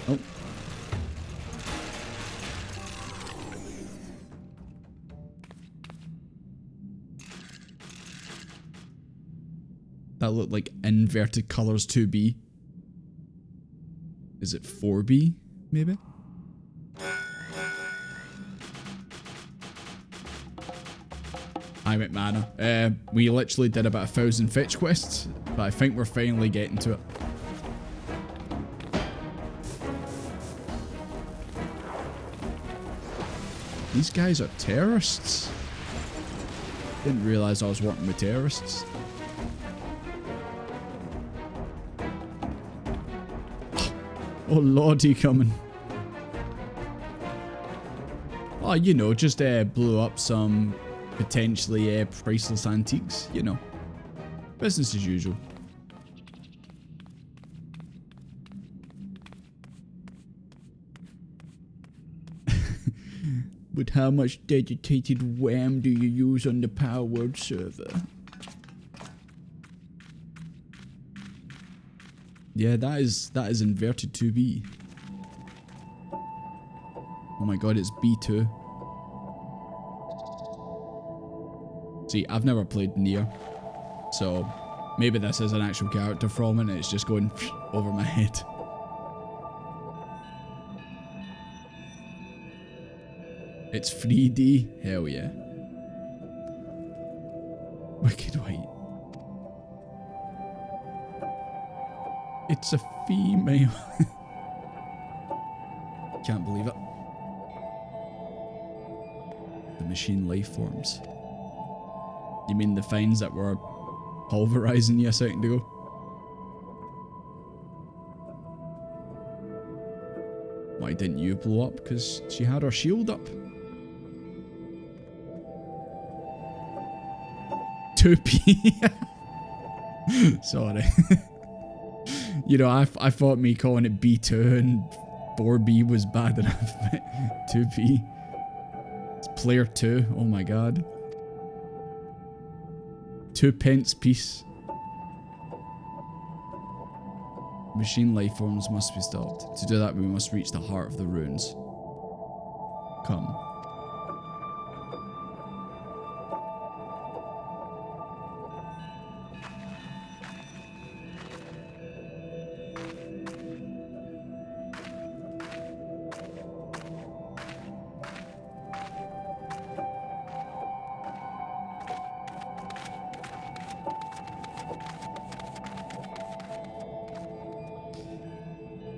Oh. That looked like inverted colors 2B. Is it 4B maybe? I went mana. We literally did about 1,000 fetch quests, but I think we're finally getting to it. These guys are terrorists. Didn't realize I was working with terrorists. Oh lordy, coming. Oh, you know, just blew up some potentially priceless antiques, you know. Business as usual. But how much dedicated RAM do you use on the Power Word server? Yeah, that is inverted 2B. Oh my god, it's B2. See, I've never played NieR, so maybe this is an actual character from it and it's just going over my head. It's 3D? Hell yeah. Wicked White. It's a female. Can't believe it. The machine life forms. You mean the finds that were pulverizing you a second ago? Why didn't you blow up? Because she had her shield up. 2P. Sorry. You know, I thought me calling it B2 and 4B was bad enough. 2P. It's player 2. Oh my god. 2 pence piece. Machine life forms must be stopped. To do that, we must reach the heart of the ruins. Come.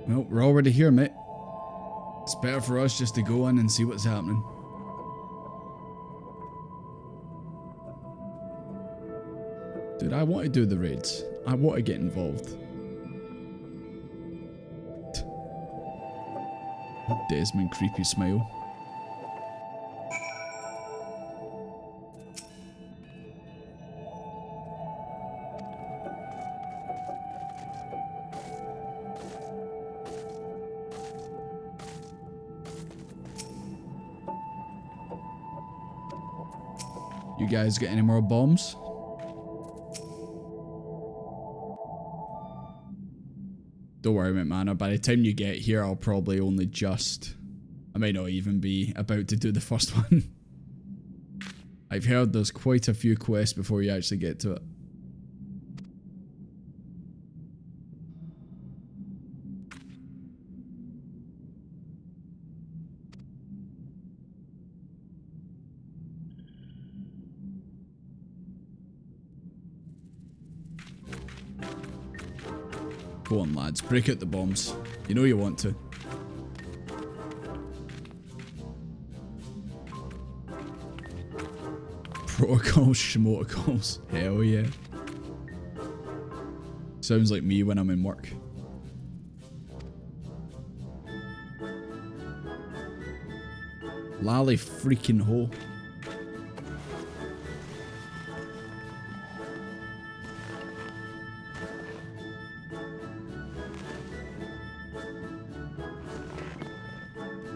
Well, we're already here, mate. It's better for us just to go in and see what's happening. Dude, I want to do the raids. I want to get involved. Desmond, creepy smile. You guys got any more bombs? Don't worry, McMahon. By the time you get here, I'll probably only just... I might not even be about to do the first one. I've heard there's quite a few quests before you actually get to it. Go on, lads. Break out the bombs. You know you want to. Protocols, schmotocols. Hell yeah. Sounds like me when I'm in work. Lally freaking ho.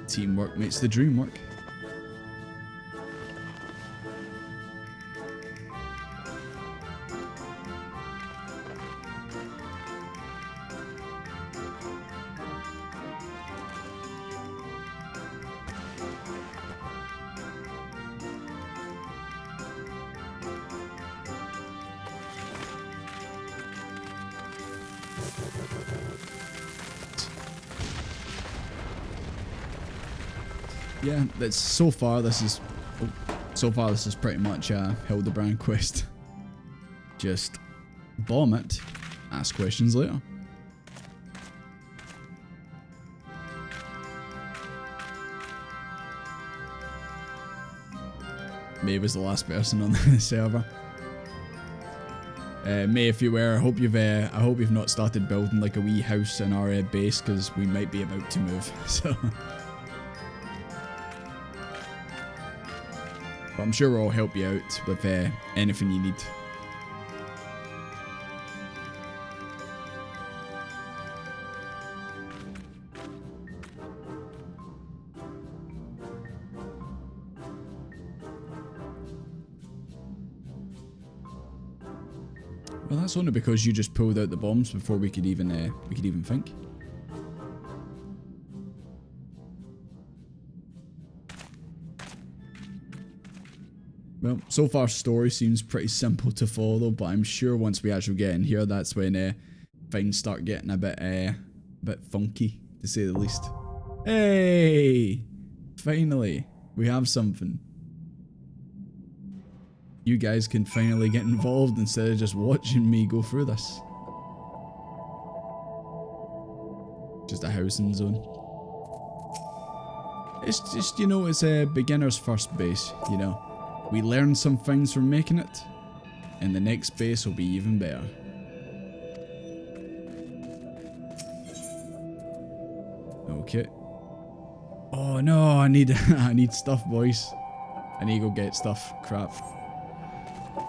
Teamwork makes the dream work. Yeah, that's so far this is pretty much a Hildebrand quest. Just bomb it, ask questions later. May was the last person on the server. May, if you were, I hope you've not started building like a wee house in our base, because we might be about to move. So. But I'm sure we'll help you out with anything you need. Well, that's only because you just pulled out the bombs before we could even think. Well, so far story seems pretty simple to follow, but I'm sure once we actually get in here, that's when things start getting a bit funky, to say the least. Hey! Finally, we have something. You guys can finally get involved instead of just watching me go through this. Just a housing zone. It's just, you know, it's a beginner's first base, you know. We learned some things from making it, and the next base will be even better. Okay. Oh no, I need stuff, boys. I need to go get stuff. Crap.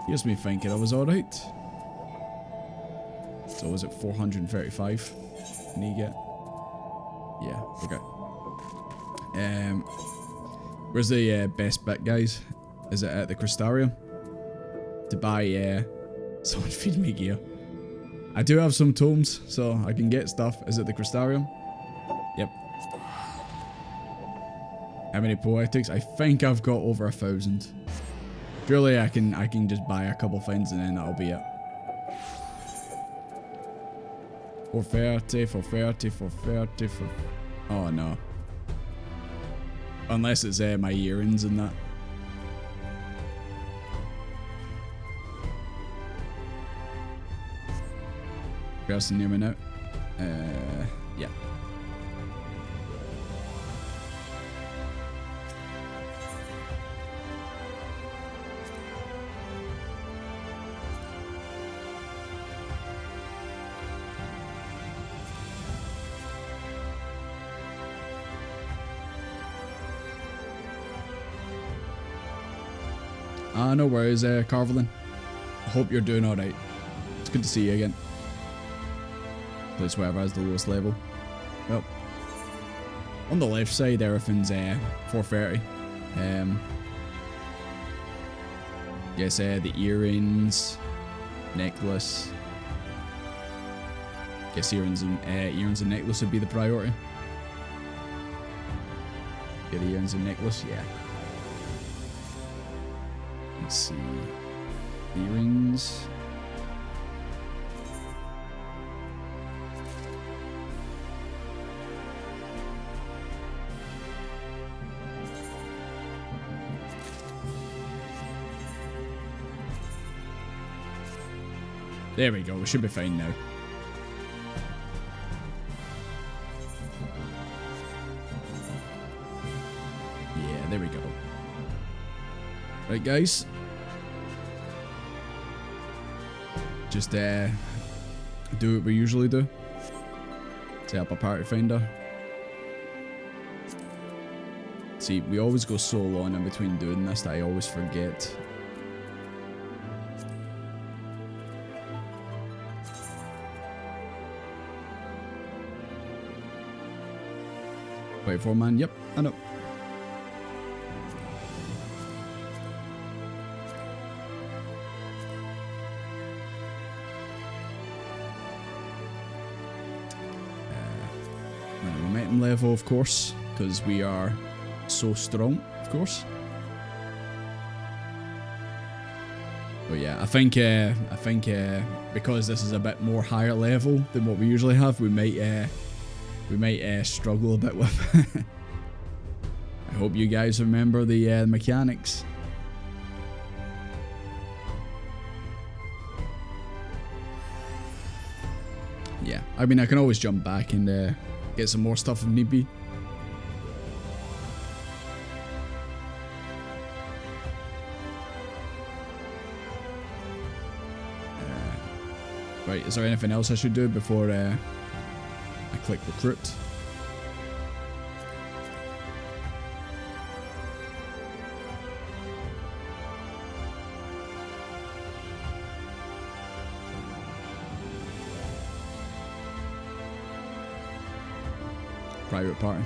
Here's me thinking I was alright. So was it 435? Need to get? Yeah, okay. Where's the best bit, guys? Is it at the Crystarium? To buy, someone feed me gear. I do have some tomes, so I can get stuff. Is it the Crystarium? Yep. How many poetics? I think I've got over 1,000. Surely I can just buy a couple things and then that'll be it. 430, 430, 430, oh no. Unless it's my earrings and that. Person near me now. Yeah. No worries, Carvelin. I hope you're doing alright. It's good to see you again. Place wherever has the lowest level. Well, on the left side, everything's 430. Guess the earrings, necklace. Guess earrings and necklace would be the priority. Yeah, the earrings and necklace, yeah. Let's see. Earrings. There we go, we should be fine now. Yeah, there we go. Right, guys. Just do what we usually do. Set up a party finder. See, we always go so long in between doing this that I always forget. Wait for man, yep, I know. Momentum level, of course, because we are so strong, of course. But yeah, I think because this is a bit more higher level than what we usually have, we might struggle a bit with. I hope you guys remember the mechanics. Yeah, I mean, I can always jump back and get some more stuff if need be. Right, is there anything else I should do before I click recruit? Private party.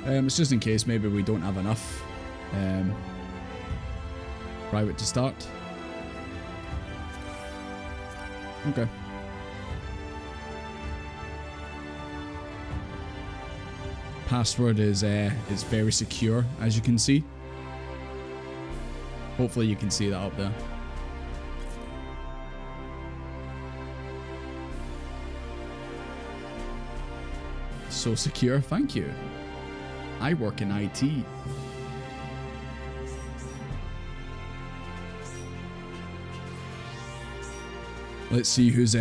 It's just in case maybe we don't have enough private to start. Okay. Password is very secure, as you can see. Hopefully you can see that up there. So secure, thank you. I work in IT. Let's see who's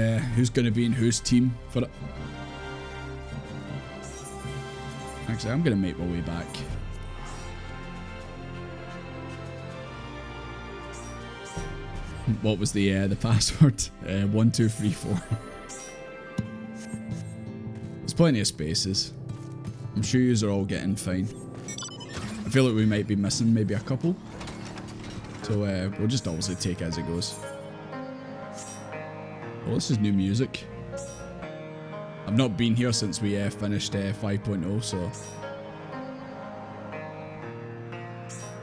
gonna be in whose team for it. Actually, I'm gonna make my way back. What was the password? 1234. There's plenty of spaces. I'm sure yous are all getting fine. I feel like we might be missing maybe a couple. So we'll just obviously take it as it goes. Well, this is new music. I've not been here since we finished 5.0, so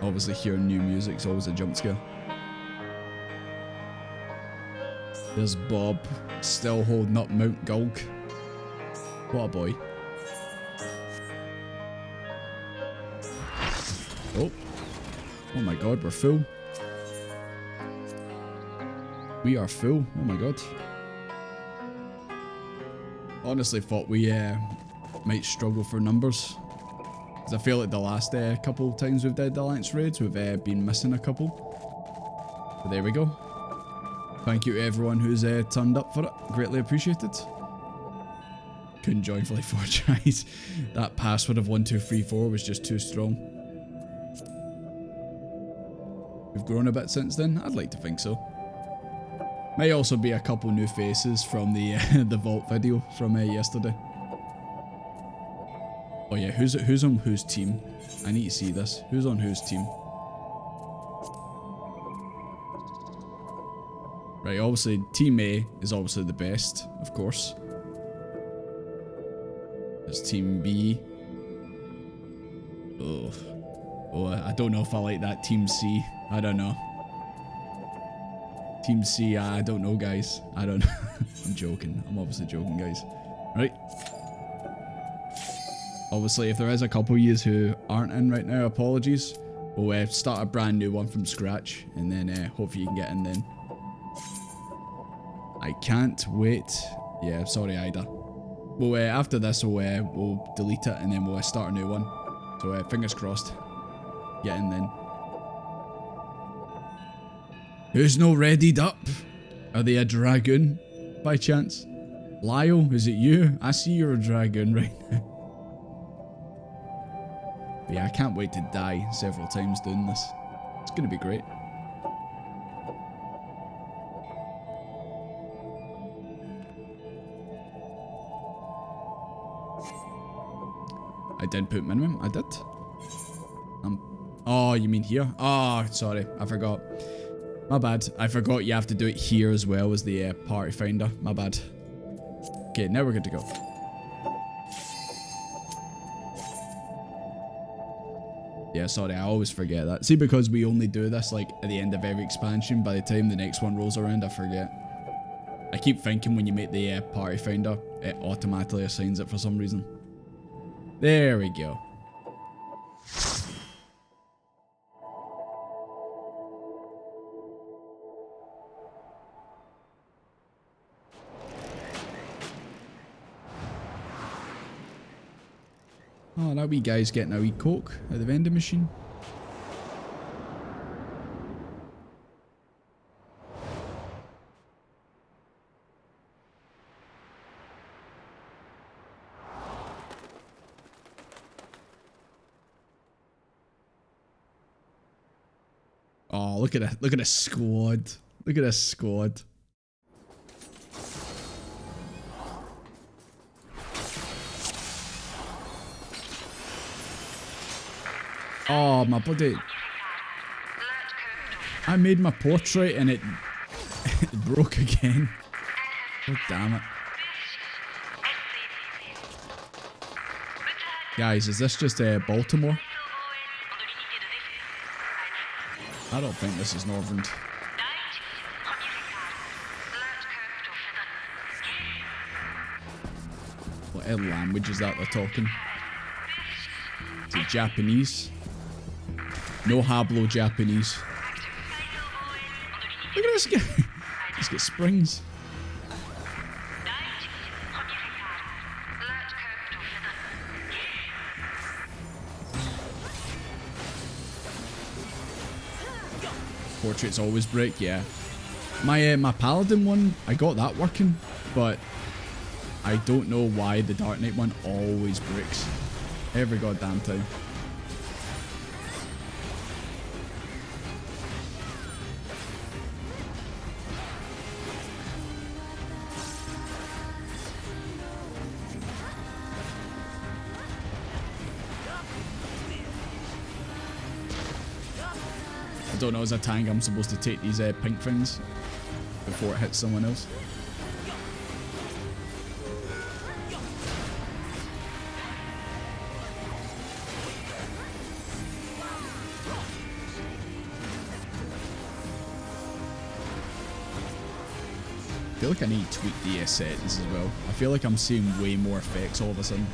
obviously hearing new music is always a jump scare. There's Bob, still holding up Mount Gulg. What a boy. Oh. Oh my god, we're full. We are full. Oh my god. Honestly thought we might struggle for numbers. Because I feel like the last couple times we've did Alliance raids, we've been missing a couple. But there we go. Thank you to everyone who's turned up for it. Greatly appreciated. Couldn't join for like 4 tries. That password of 1234 was just too strong. We've grown a bit since then. I'd like to think so. May also be a couple new faces from the the vault video from yesterday. Oh yeah, who's on whose team? I need to see this. Who's on whose team? Right, obviously Team A is obviously the best, of course. There's Team B. Oh, Oh, I don't know if I like that. Team C. I don't know. Team C, I don't know, guys. I don't know. I'm joking. I'm obviously joking, guys. Right. Obviously, if there is a couple of yous who aren't in right now, apologies. We'll start a brand new one from scratch, and then hopefully you can get in then. I can't wait. Yeah, sorry, Ida. Well, after this, we'll delete it, and then we'll start a new one. So, fingers crossed. Get in then. Who's no readied up? Are they a dragoon, by chance? Lyle, is it you? I see you're a dragoon right now. Yeah, I can't wait to die several times doing this. It's gonna be great. I did put minimum, I did. Oh, you mean here? Oh, sorry, I forgot. My bad. I forgot you have to do it here as well as the party finder. My bad. Okay, now we're good to go. Yeah, sorry, I always forget that. See, because we only do this like at the end of every expansion, by the time the next one rolls around, I forget. I keep thinking when you make the party finder, it automatically assigns it for some reason. There we go. Oh, that wee guy's getting a wee coke at the vending machine. Oh, look at a squad. Look at this squad. Oh, my bloody... I made my portrait and it broke again. God damn it. Guys, is this just Baltimore? I don't think this is Northern. What language is that they're talking? Is it Japanese? No hablo Japanese. Look at this guy. He's got springs. Portraits always break, yeah. My paladin one, I got that working, but I don't know why the Dark Knight one always breaks. Every goddamn time. I don't know, as a tank I'm supposed to take these pink things before it hits someone else. I feel like I need to tweak the settings as well. I feel like I'm seeing way more effects all of a sudden.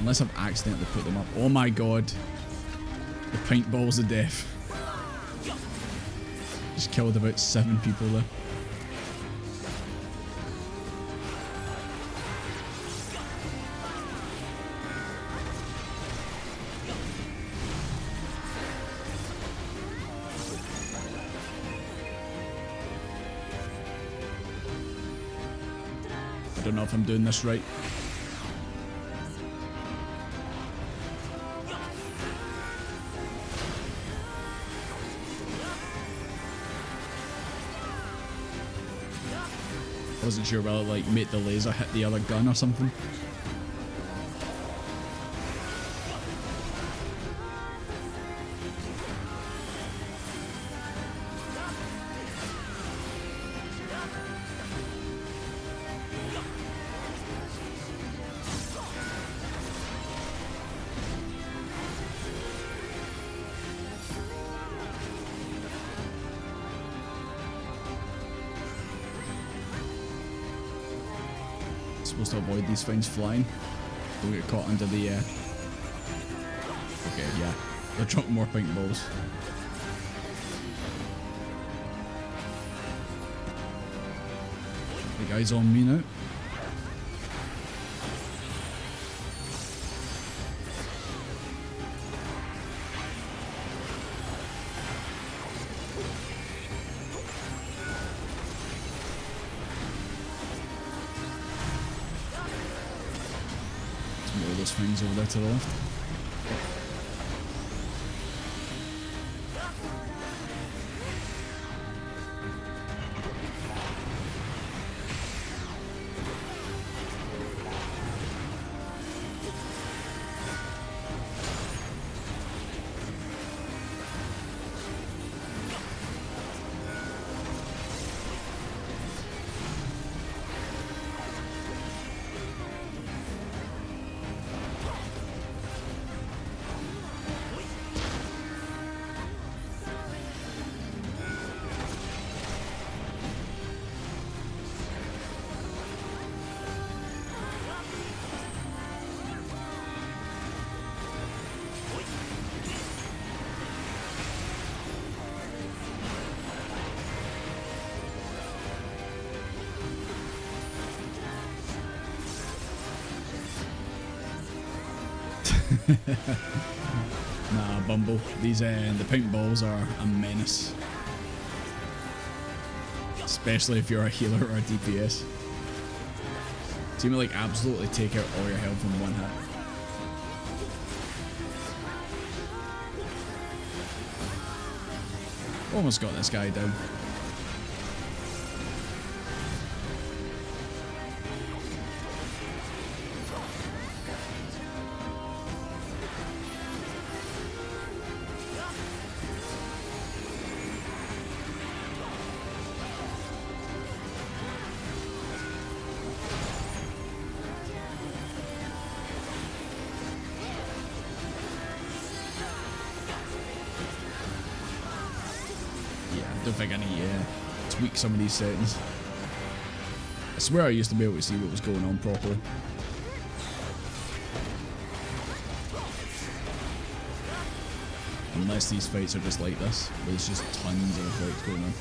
Unless I've accidentally put them up. Oh my god. The paintballs of death. Just killed about 7 people there. I don't know if I'm doing this right. I wasn't sure whether like make the laser hit the other gun or something. Supposed to avoid these things flying. Don't get caught under the okay, yeah. They're dropping more pink balls. The guy's on me now. More of those things over there to the left. Nah, Bumble. These the pink balls are a menace. Especially if you're a healer or a DPS. Seem to like absolutely take out all your health in one hit. Almost got this guy down. I don't think I need to tweak some of these settings. I swear I used to be able to see what was going on properly. Unless these fights are just like this, where there's just tons of fights going on.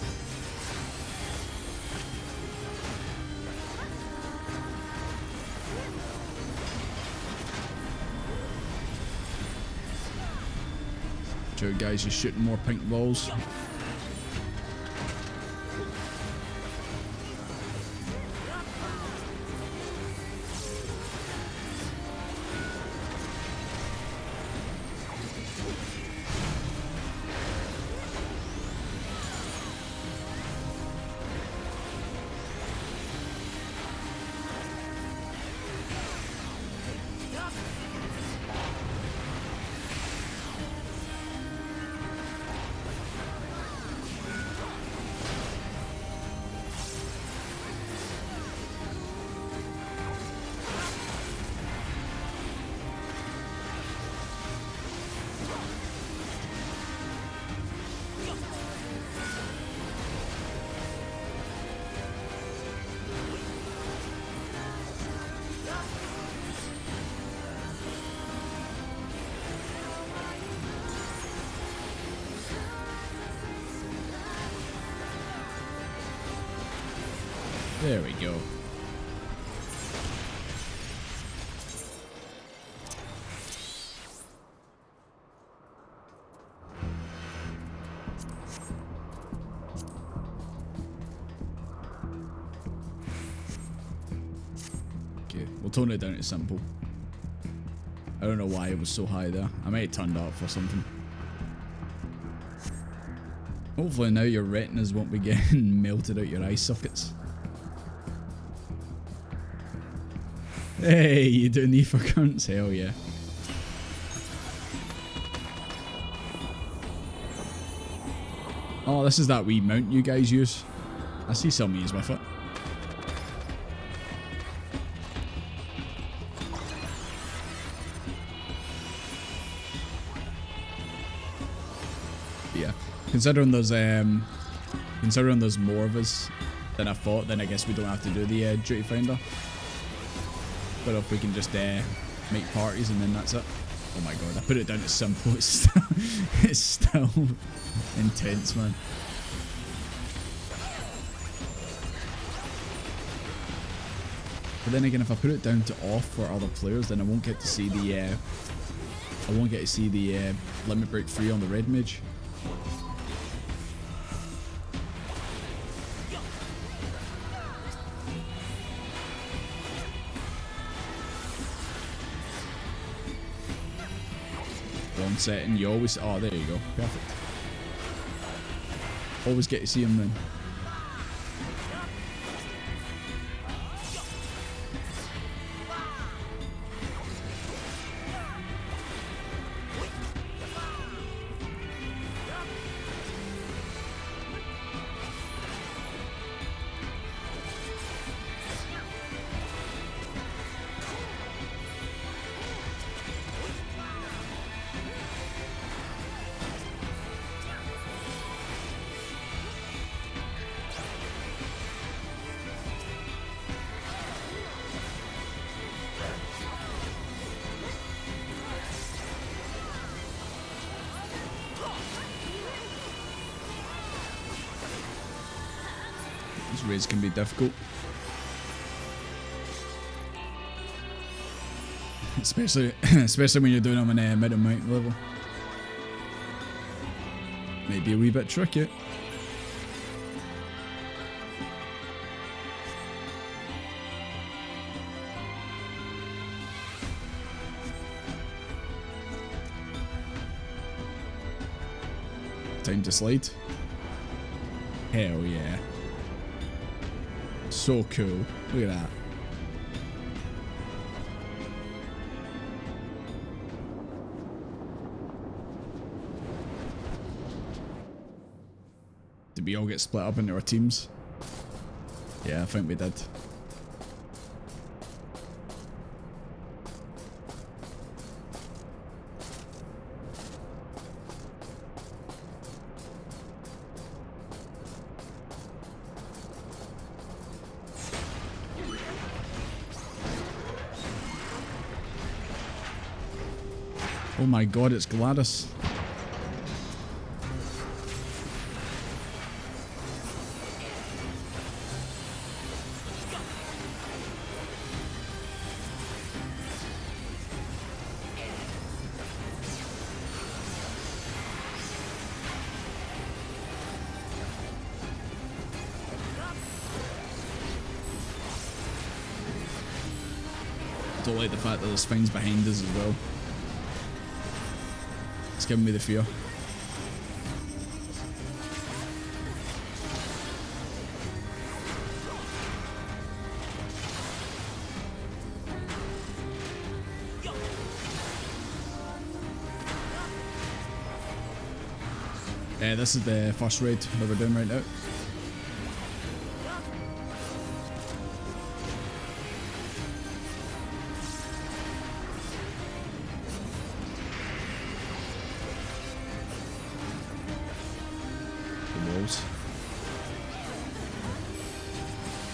Sure, guys, just shooting more pink balls. There we go. Okay, we'll tone it down to simple. I don't know why it was so high there. I might have turned up for something. Hopefully now your retinas won't be getting melted out your eye sockets. Hey, you doing NieR for cunts? Hell yeah. Oh, this is that wee mount you guys use. I see some of yous with it. But yeah, considering there's more of us than I thought, then I guess we don't have to do the duty finder. But if we can just make parties and then that's it. Oh my god, I put it down to simple. It's still intense, man. But then again, if I put it down to off for other players, then I won't get to see the limit break free on the red mage. Wrong setting. You always. Oh, there you go. Perfect. Always get to see him then. These raids can be difficult. Especially when you're doing them in middle mount level. Maybe a wee bit tricky. Time to slide. Hell yeah. So cool. Look at that. Did we all get split up into our teams? Yeah, I think we did. Oh my god, it's Gladys. I don't like the fact that there's things behind us as well. It's giving me the fear. This is the first raid that we're doing right now.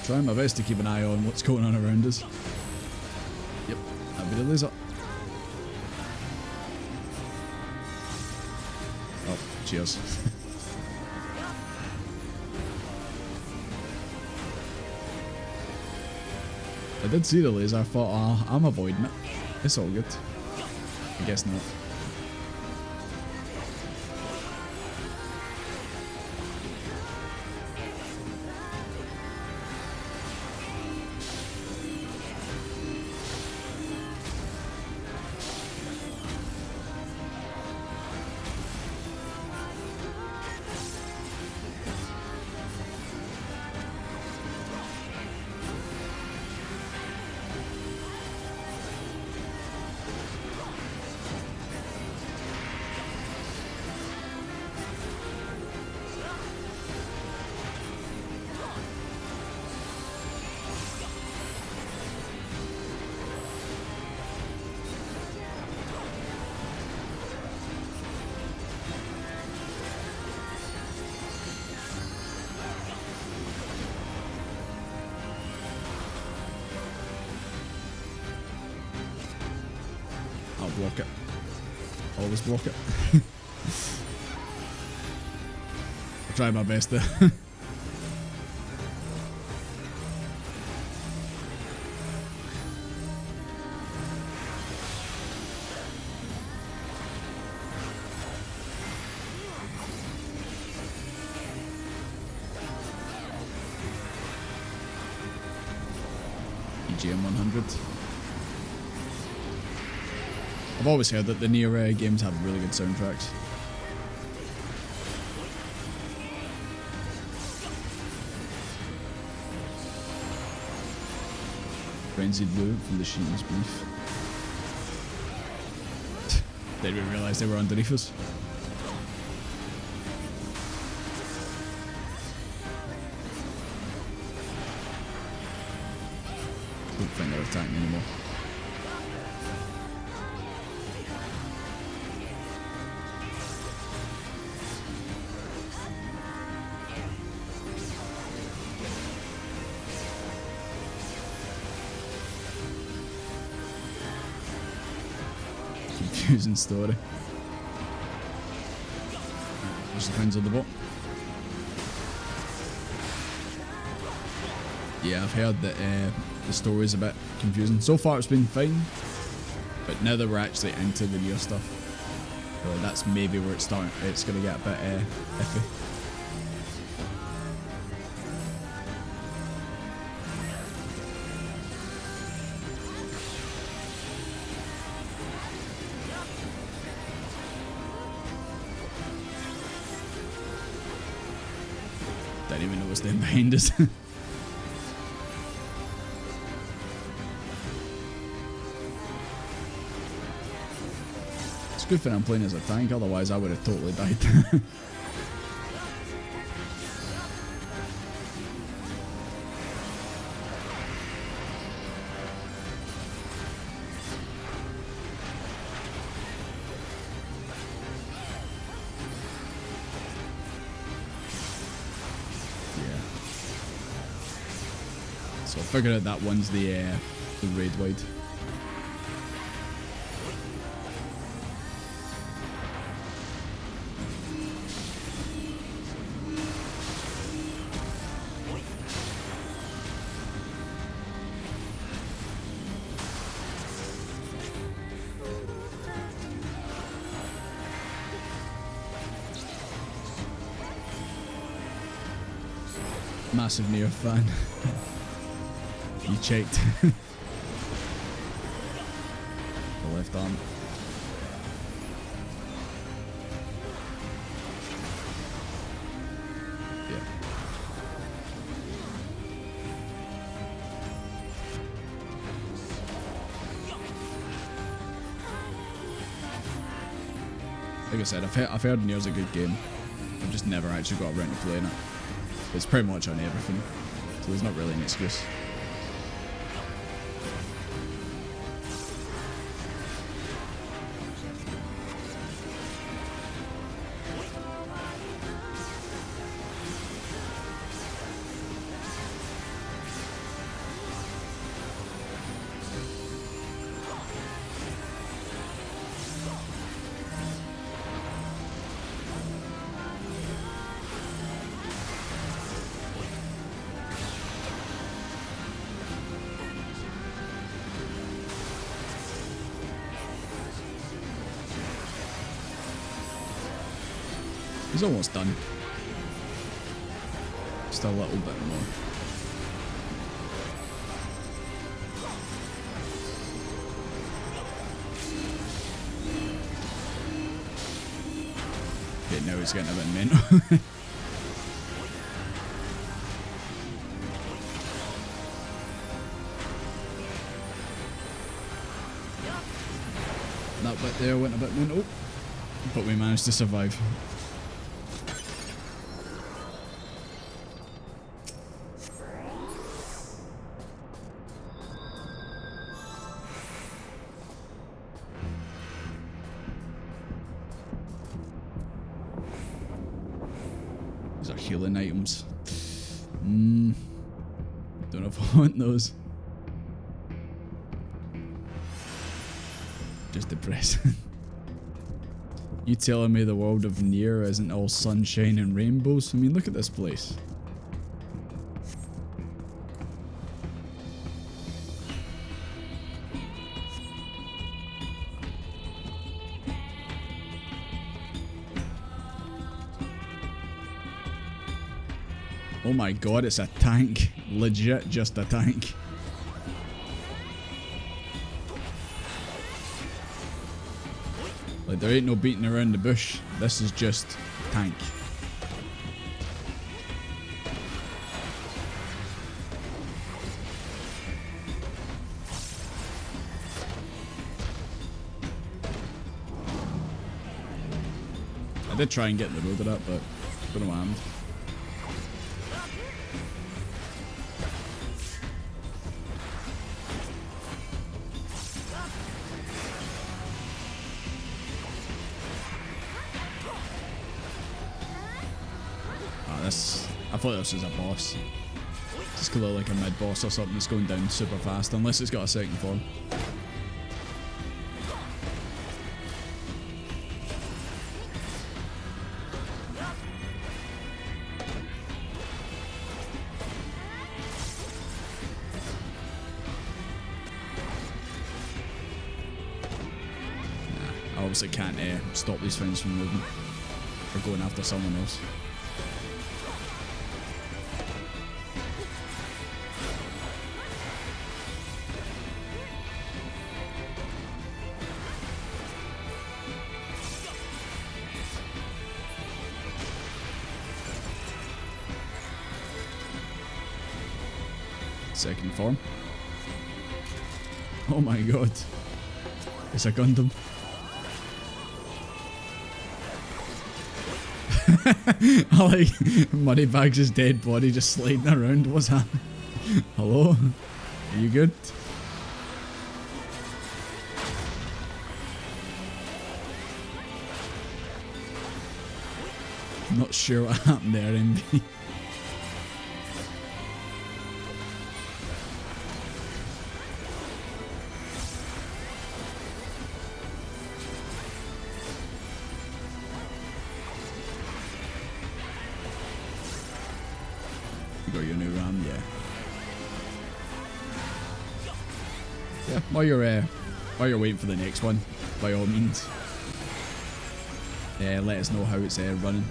Trying my best to keep an eye on what's going on around us. Yep, that'd be the laser. Oh, cheers. I did see the laser, I thought, oh, I'm avoiding it. It's all good. I guess not. block it. Always block it. I'll try my best there. EGM 100. I've always heard that the NieR games have really good soundtracks. Frenzied Blue from the Sheen's Beef. Didn't even realise they were underneath us. Don't think they're attacking anymore. Confusing story. Just depends on the bot. Yeah, I've heard that the story's a bit confusing. So far it's been fine, but now that we're actually into the NieR stuff, that's maybe where it's going to get a bit iffy. Don't even know what's there behind us. It's good thing I'm playing as a tank, otherwise I would have totally died. So I figured out that one's the raid wide. Massive NieR fan. You checked. The left arm. Yeah. Like I said, I've heard NieR's a good game. I've just never actually got around to playing it. It's pretty much on everything, so there's not really an excuse. He's almost done. Just a little bit more. Okay, now he's getting a bit mental. That bit there went a bit mental, but we managed to survive. These are healing items. Don't know if I want those. just depressing. You telling me the world of NieR isn't all sunshine and rainbows? I mean, look at this place. Oh my god, it's a tank. Legit just a tank. Like, there ain't no beating around the bush. This is just tank. I did try and get in the road of that, but don't know what happened. I thought this was a boss. Just could look like a mid-boss or something that's going down super fast, unless it's got a second form. Nah, I obviously can't stop these things from moving or going after someone else. Second form. Oh my god. It's a Gundam. I like Moneybags' dead body just sliding around. What's happening? Hello? Are you good? Not sure what happened there, MB. You got your new RAM, yeah. Yeah, while you're waiting for the next one, by all means, let us know how it's running.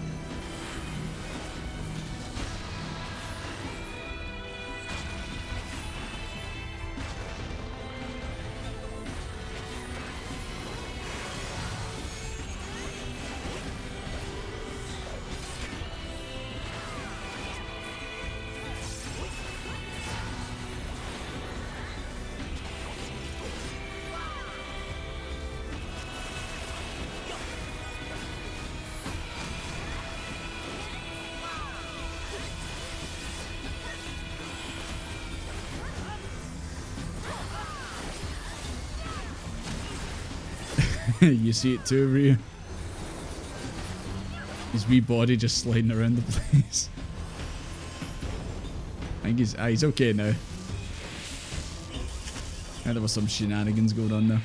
You see it too, Rhea? His wee body just sliding around the place. I think he's okay now. And there was some shenanigans going on there.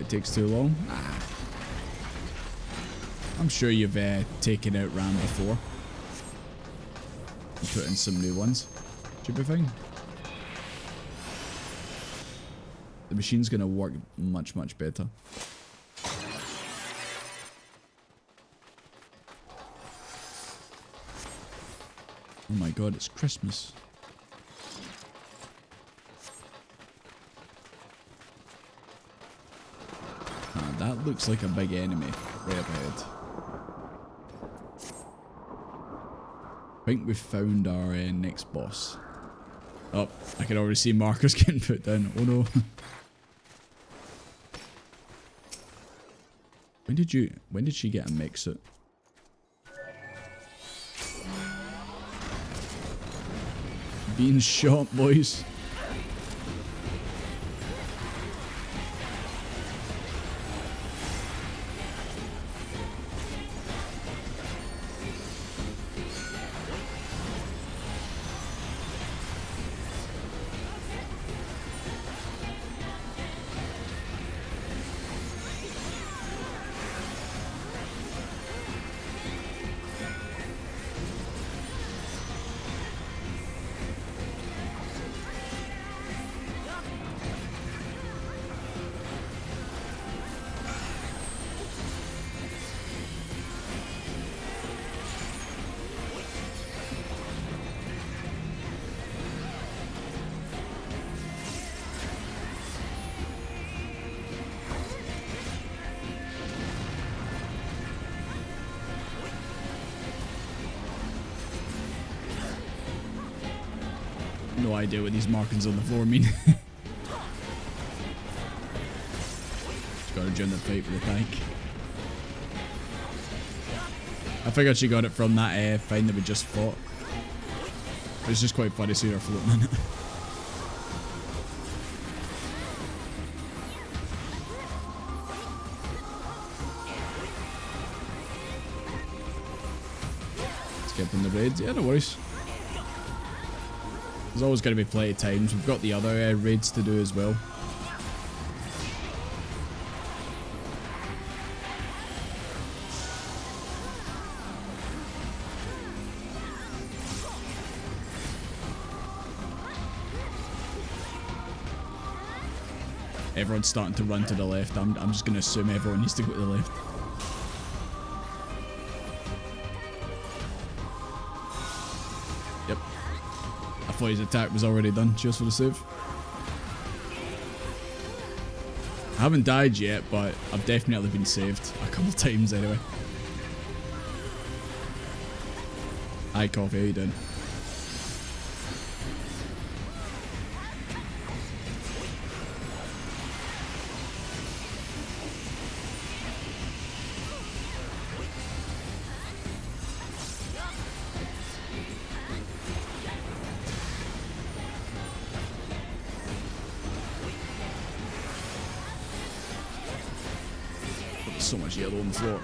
It takes too long. Ah. I'm sure you've taken out RAM before. You put in some new ones. Should be fine. The machine's gonna work much, much better. Oh my god, it's Christmas. Ah, that looks like a big enemy right up ahead. I think we've found our next boss. Oh, I can already see markers getting put down. Oh no. When did she get a mech suit? Being shot, boys. no idea what these markings on the floor mean. Just gotta join the fight with the tank. I figured she got it from that thing that we just fought. It's just quite funny seeing her floating in it. Skipping the raids, yeah, no worries. There's always going to be plenty of times. We've got the other raids to do as well. Everyone's starting to run to the left. I'm just going to assume everyone needs to go to the left. Yep. I thought his attack was already done. Cheers for the save. I haven't died yet, but I've definitely been saved a couple times anyway. Hi, Coffee. How you doing? So much yellow on the floor.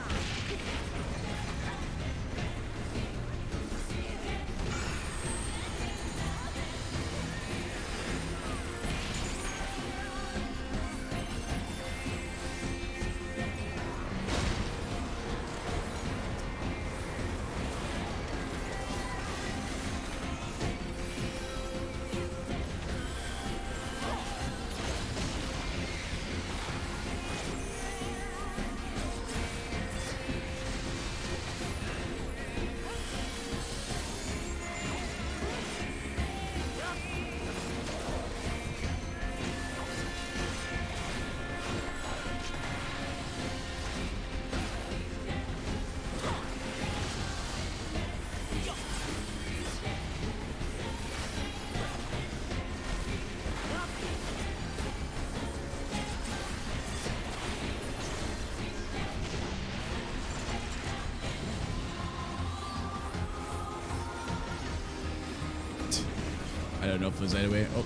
I don't know if there's any way. Oh,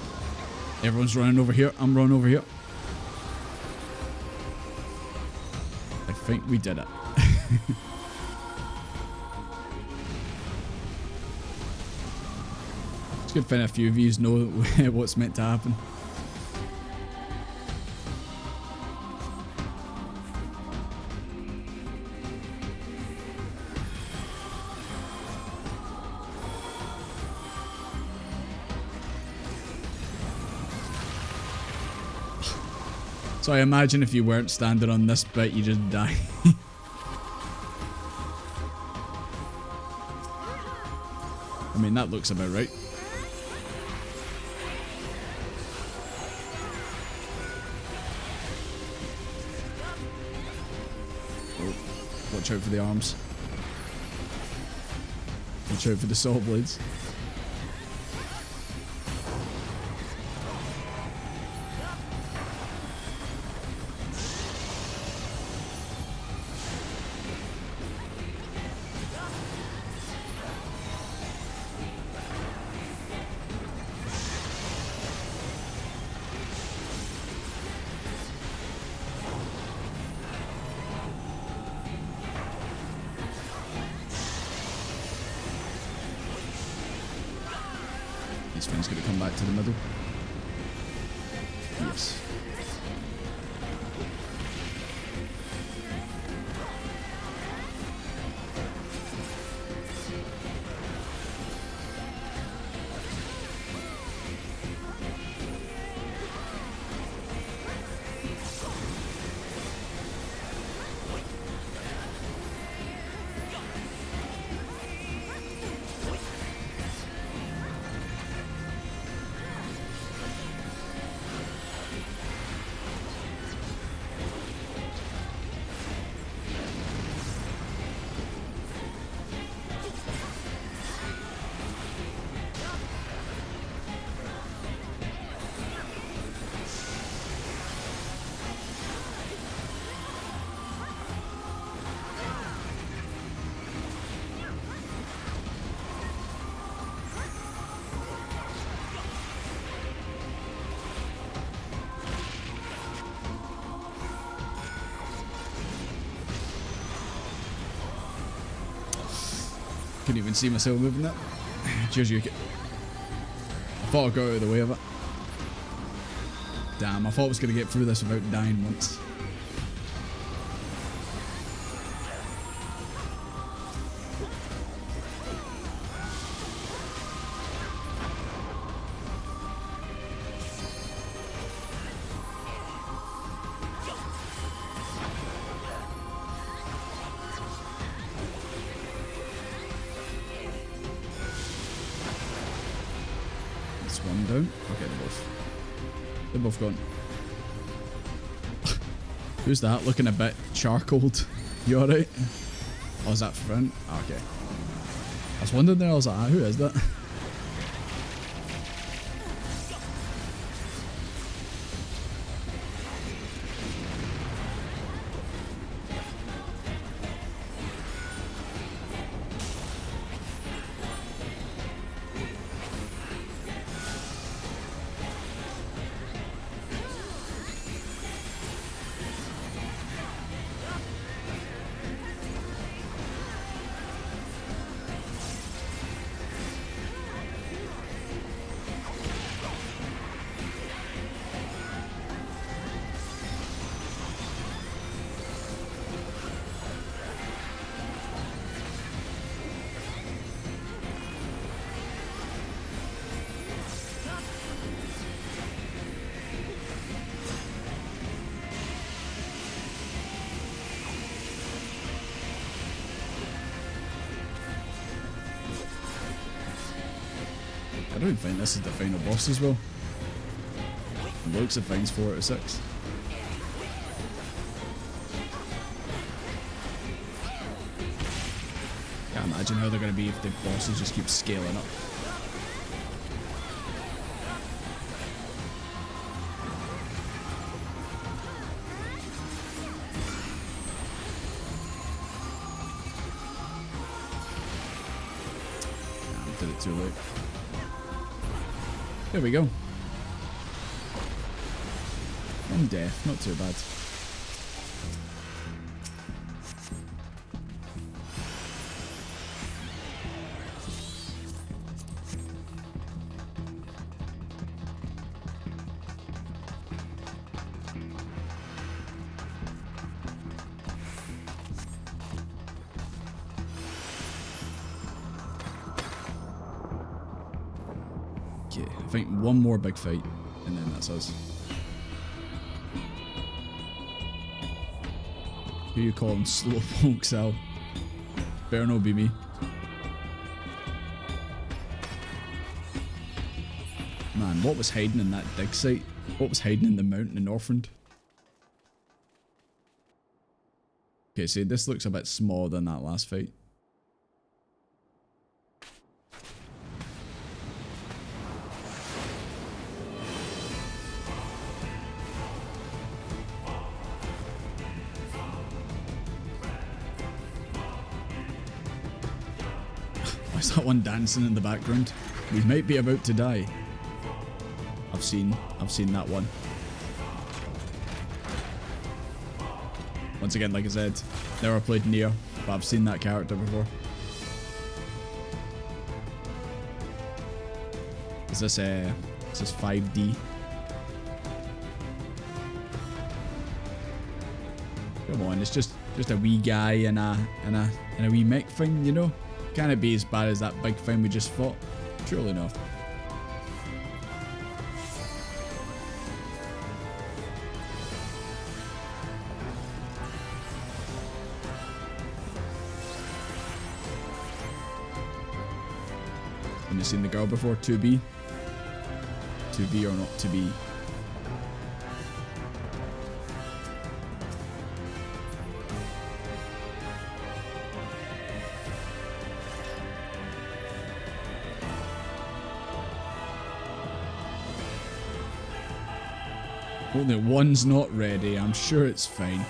everyone's running over here. I'm running over here. I think we did it. It's good to a few of you know what's meant to happen. So I imagine if you weren't standing on this bit, you just die. I mean, that looks about right. Oh, watch out for the arms. Watch out for the saw blades. This one's going to come back to the middle. Yes. Couldn't even see myself moving that. Cheers, you. I thought I'd go out of the way of it. Damn, I thought I was going to get through this without dying once. One down. Okay, they're both gone. Who's that? Looking a bit charcoaled. You alright? Oh, is that front? Okay. I was wondering there, I was like, who is that? I don't think this is the final boss as well. It looks of things 4 out of 6. Can't imagine how they're going to be if the bosses just keep scaling up. Damn, did it too late. There we go. One death, not too bad. Okay, I think one more big fight, and then that's us. Who you calling slowpoke, Sal? Better not be me. Man, what was hiding in that dig site? What was hiding in the mountain in Northland? Okay, see, this looks a bit smaller than that last fight. Why's that one dancing in the background? We might be about to die. I've seen that one. Once again, like I said, never played NieR, but I've seen that character before. Is this 5D? Come on, it's just a wee guy and a wee mech thing, you know? Can it be as bad as that big thing we just fought? Surely not. Have you seen the girl before? 2B? 2B or not to be? Only one's not ready, I'm sure it's fine.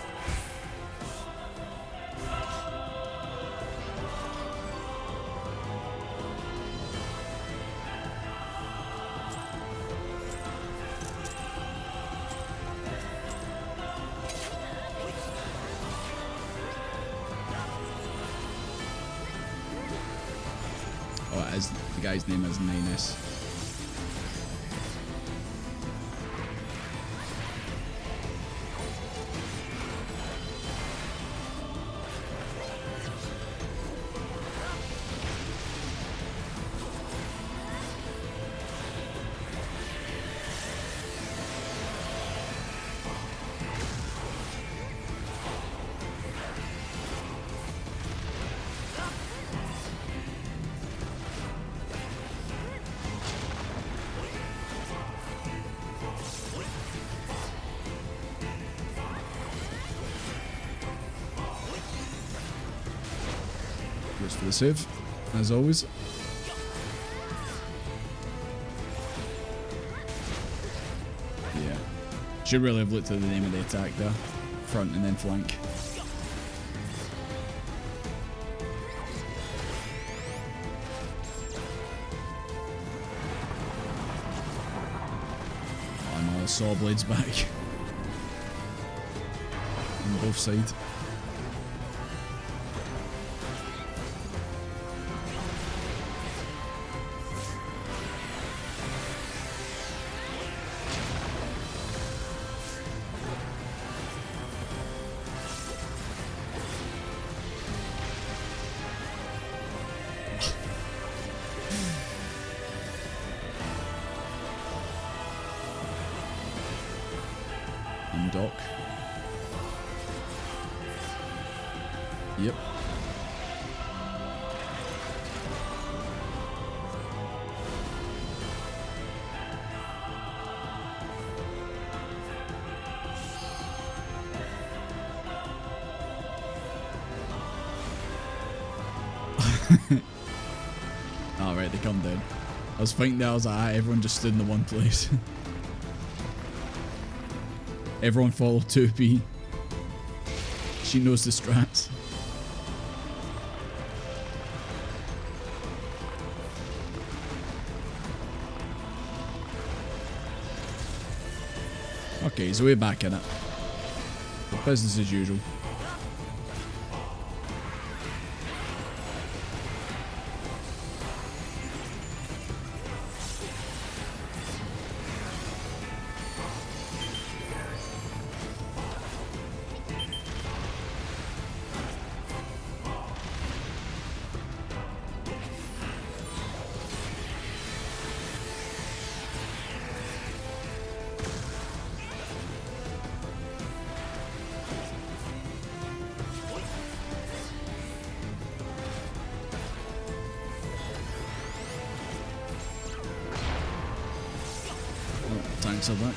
the guy's name is Ninus. Goes for the save, as always. Yeah. Should really have looked at the name of the attack there. Front and then flank. Oh no, Saw Blade's back. On both sides. Dock. Yep. Alright, they come down. I was thinking there, I was like, ah, everyone just stood in the one place. Everyone follow 2P. She knows the strats. Okay, so we're back in it. Business as usual. Tanks are back.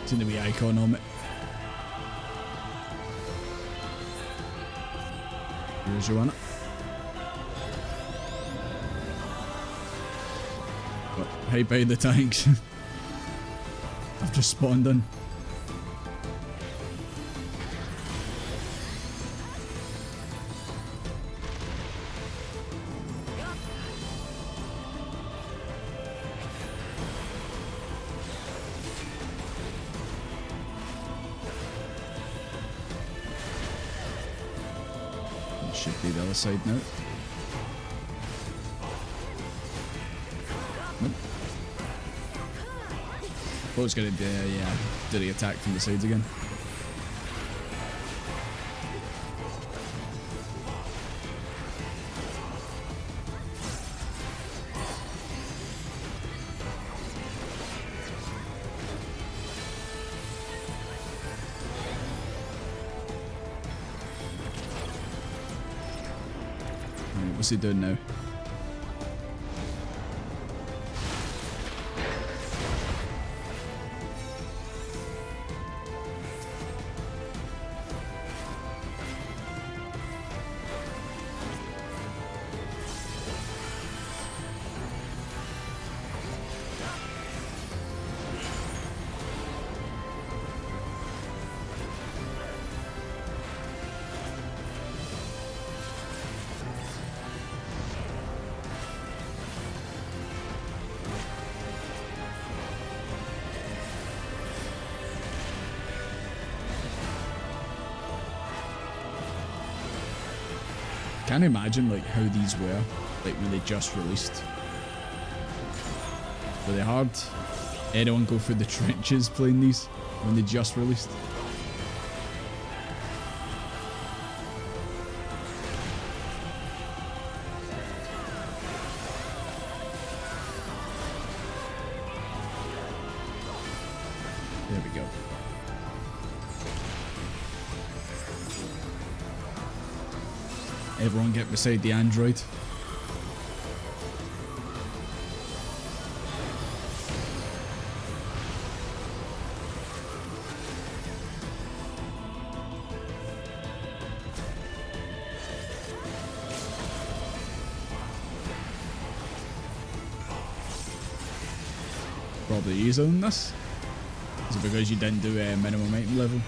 Seen the wee icon on it. Here's your one. But hide behind the tanks. I've just spawned in. Should be the other side now. Nope. Thought it was going to do, yeah, do the attack from the sides again. What's he doing now? Can't imagine like how these were like when they just released. Were they hard? Anyone go through the trenches playing these when they just released? There we go. Everyone get beside the android. Probably easier than this. Is it because you didn't do a minimum item level?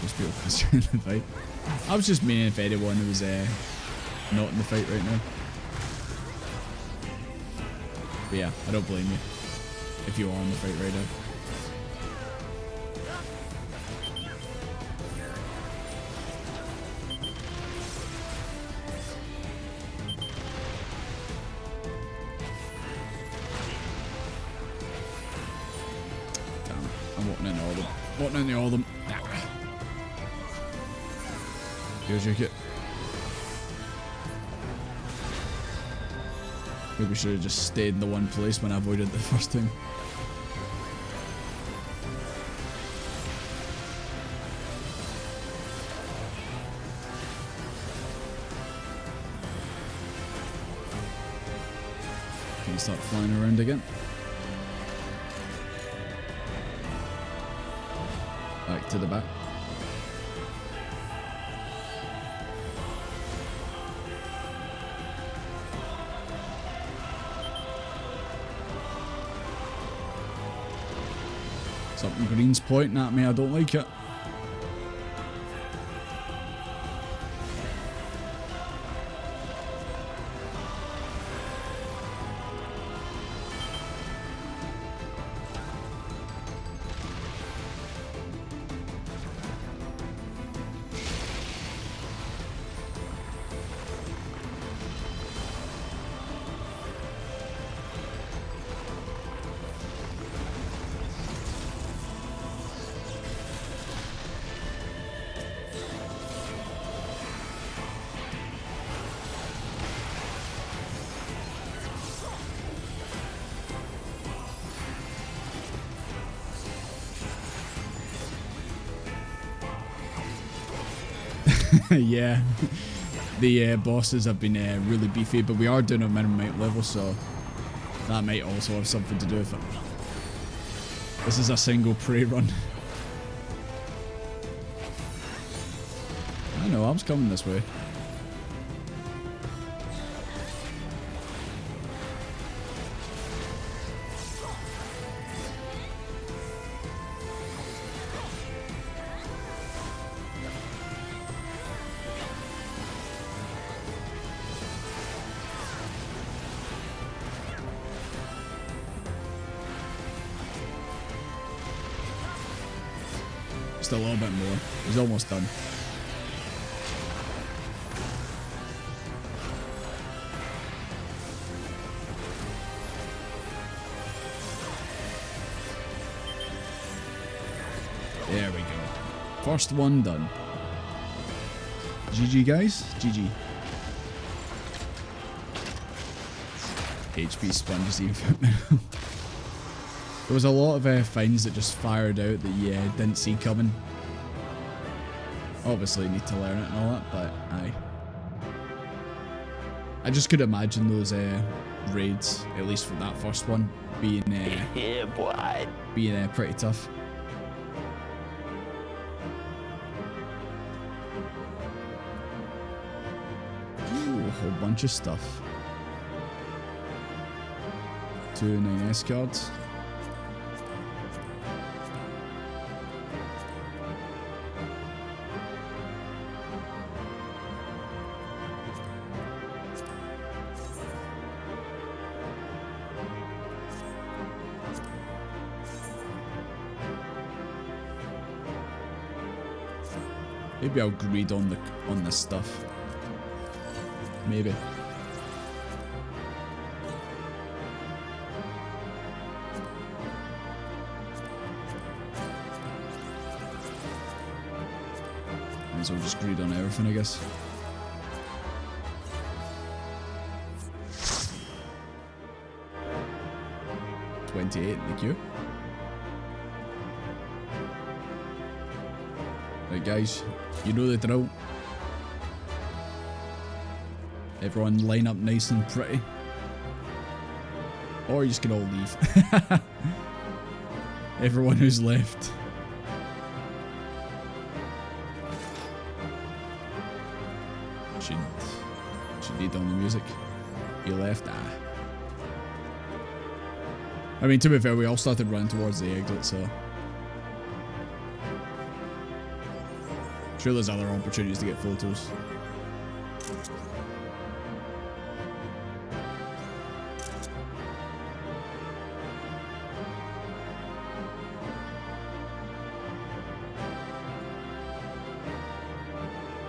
Most people because you're in the fight. I was just meaning if anyone was not in the fight right now. But yeah, I don't blame you if you are in the fight right now. I'm walking into all of them. Walking into all of them. Here's your kit. Maybe we should have just stayed in the one place when I avoided it the first time. Can you start flying around again? Back to the back. Something green's pointing at me, I don't like it. Yeah, the bosses have been really beefy, but we are doing a minimum item level, so that might also have something to do with it. This is a single prey run. I know, I was coming this way. Just a little bit more. He's almost done. There we go. First one done. GG guys. GG. HP sponges even. There was a lot of finds that just fired out that you didn't see coming. Obviously you need to learn it and all that, but aye. I just could imagine those raids, at least for that first one, being yeah, boy. Being pretty tough. Ooh, a whole bunch of stuff. 2 9S cards. Maybe I'll greed on this stuff. Maybe. Might as well just greed on everything, I guess. $28 in the queue. Right, guys, you know the drill. Everyone line up nice and pretty. Or you just can all leave. Everyone who's left. Should need on the music. You left? Ah. I mean, to be fair, we all started running towards the exit, so... Sure there's other opportunities to get photos.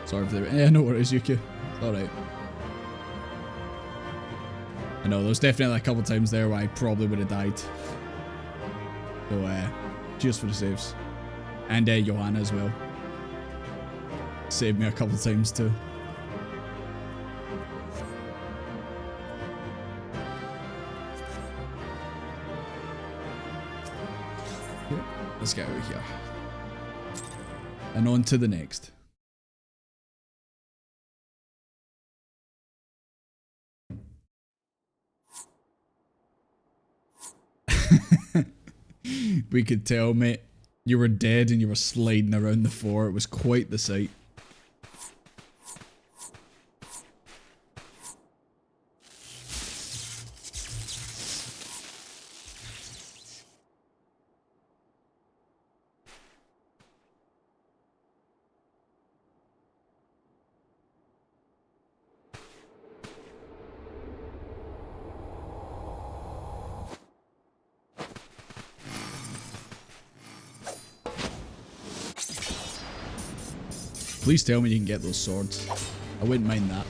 Sorry if they were... Yeah, no worries, Yuki. It's alright. I know, there was definitely a couple times there where I probably would have died. So, cheers for the saves. And Johanna as well. Saved me a couple times too. Okay, let's get out of here. And on to the next. We could tell, mate. You were dead and you were sliding around the floor. It was quite the sight. Please tell me you can get those swords. I wouldn't mind that.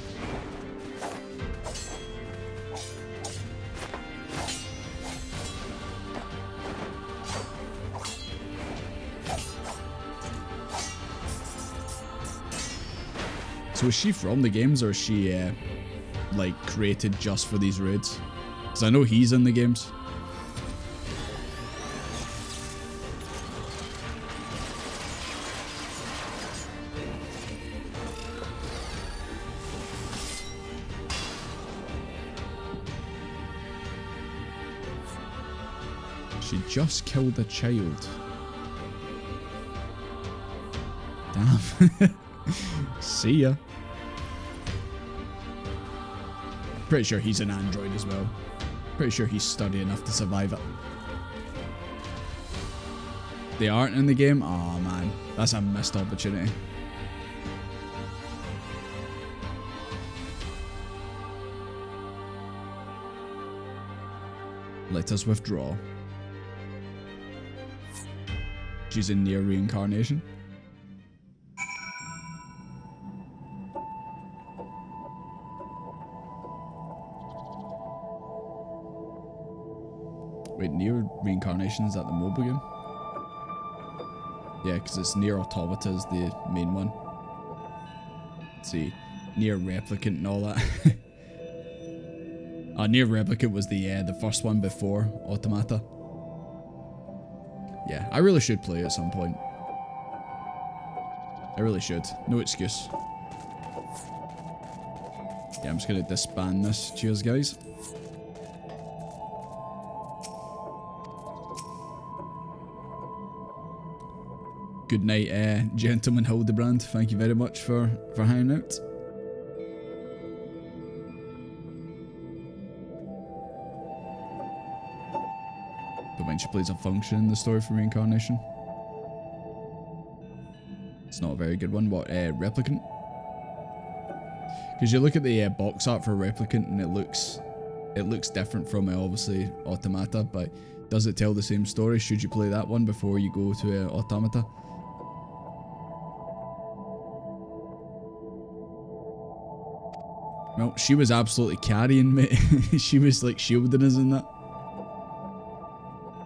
So is she from the games, or is she like created just for these raids? Because I know he's in the games. She just killed a child. Damn. See ya. Pretty sure he's an android as well. Pretty sure he's sturdy enough to survive it. They aren't in the game? Oh man, that's a missed opportunity. Let us withdraw. She's in NieR reincarnation. Wait, NieR reincarnation, is that the mobile game? Yeah, because it's NieR Automata is the main one. Let's see, NieR Replicant and all that. NieR Replicant was the first one before Automata. Yeah, I really should play at some point. I really should. No excuse. Yeah, I'm just gonna disband this. Cheers, guys. Good night, gentleman Hildebrand. Thank you very much for hanging out. But when she plays a function in the story for reincarnation. It's not a very good one. What, Replicant? Because you look at the box art for Replicant and it looks different from obviously Automata, but does it tell the same story? Should you play that one before you go to Automata? Well, she was absolutely carrying me. She was like shielding us in that.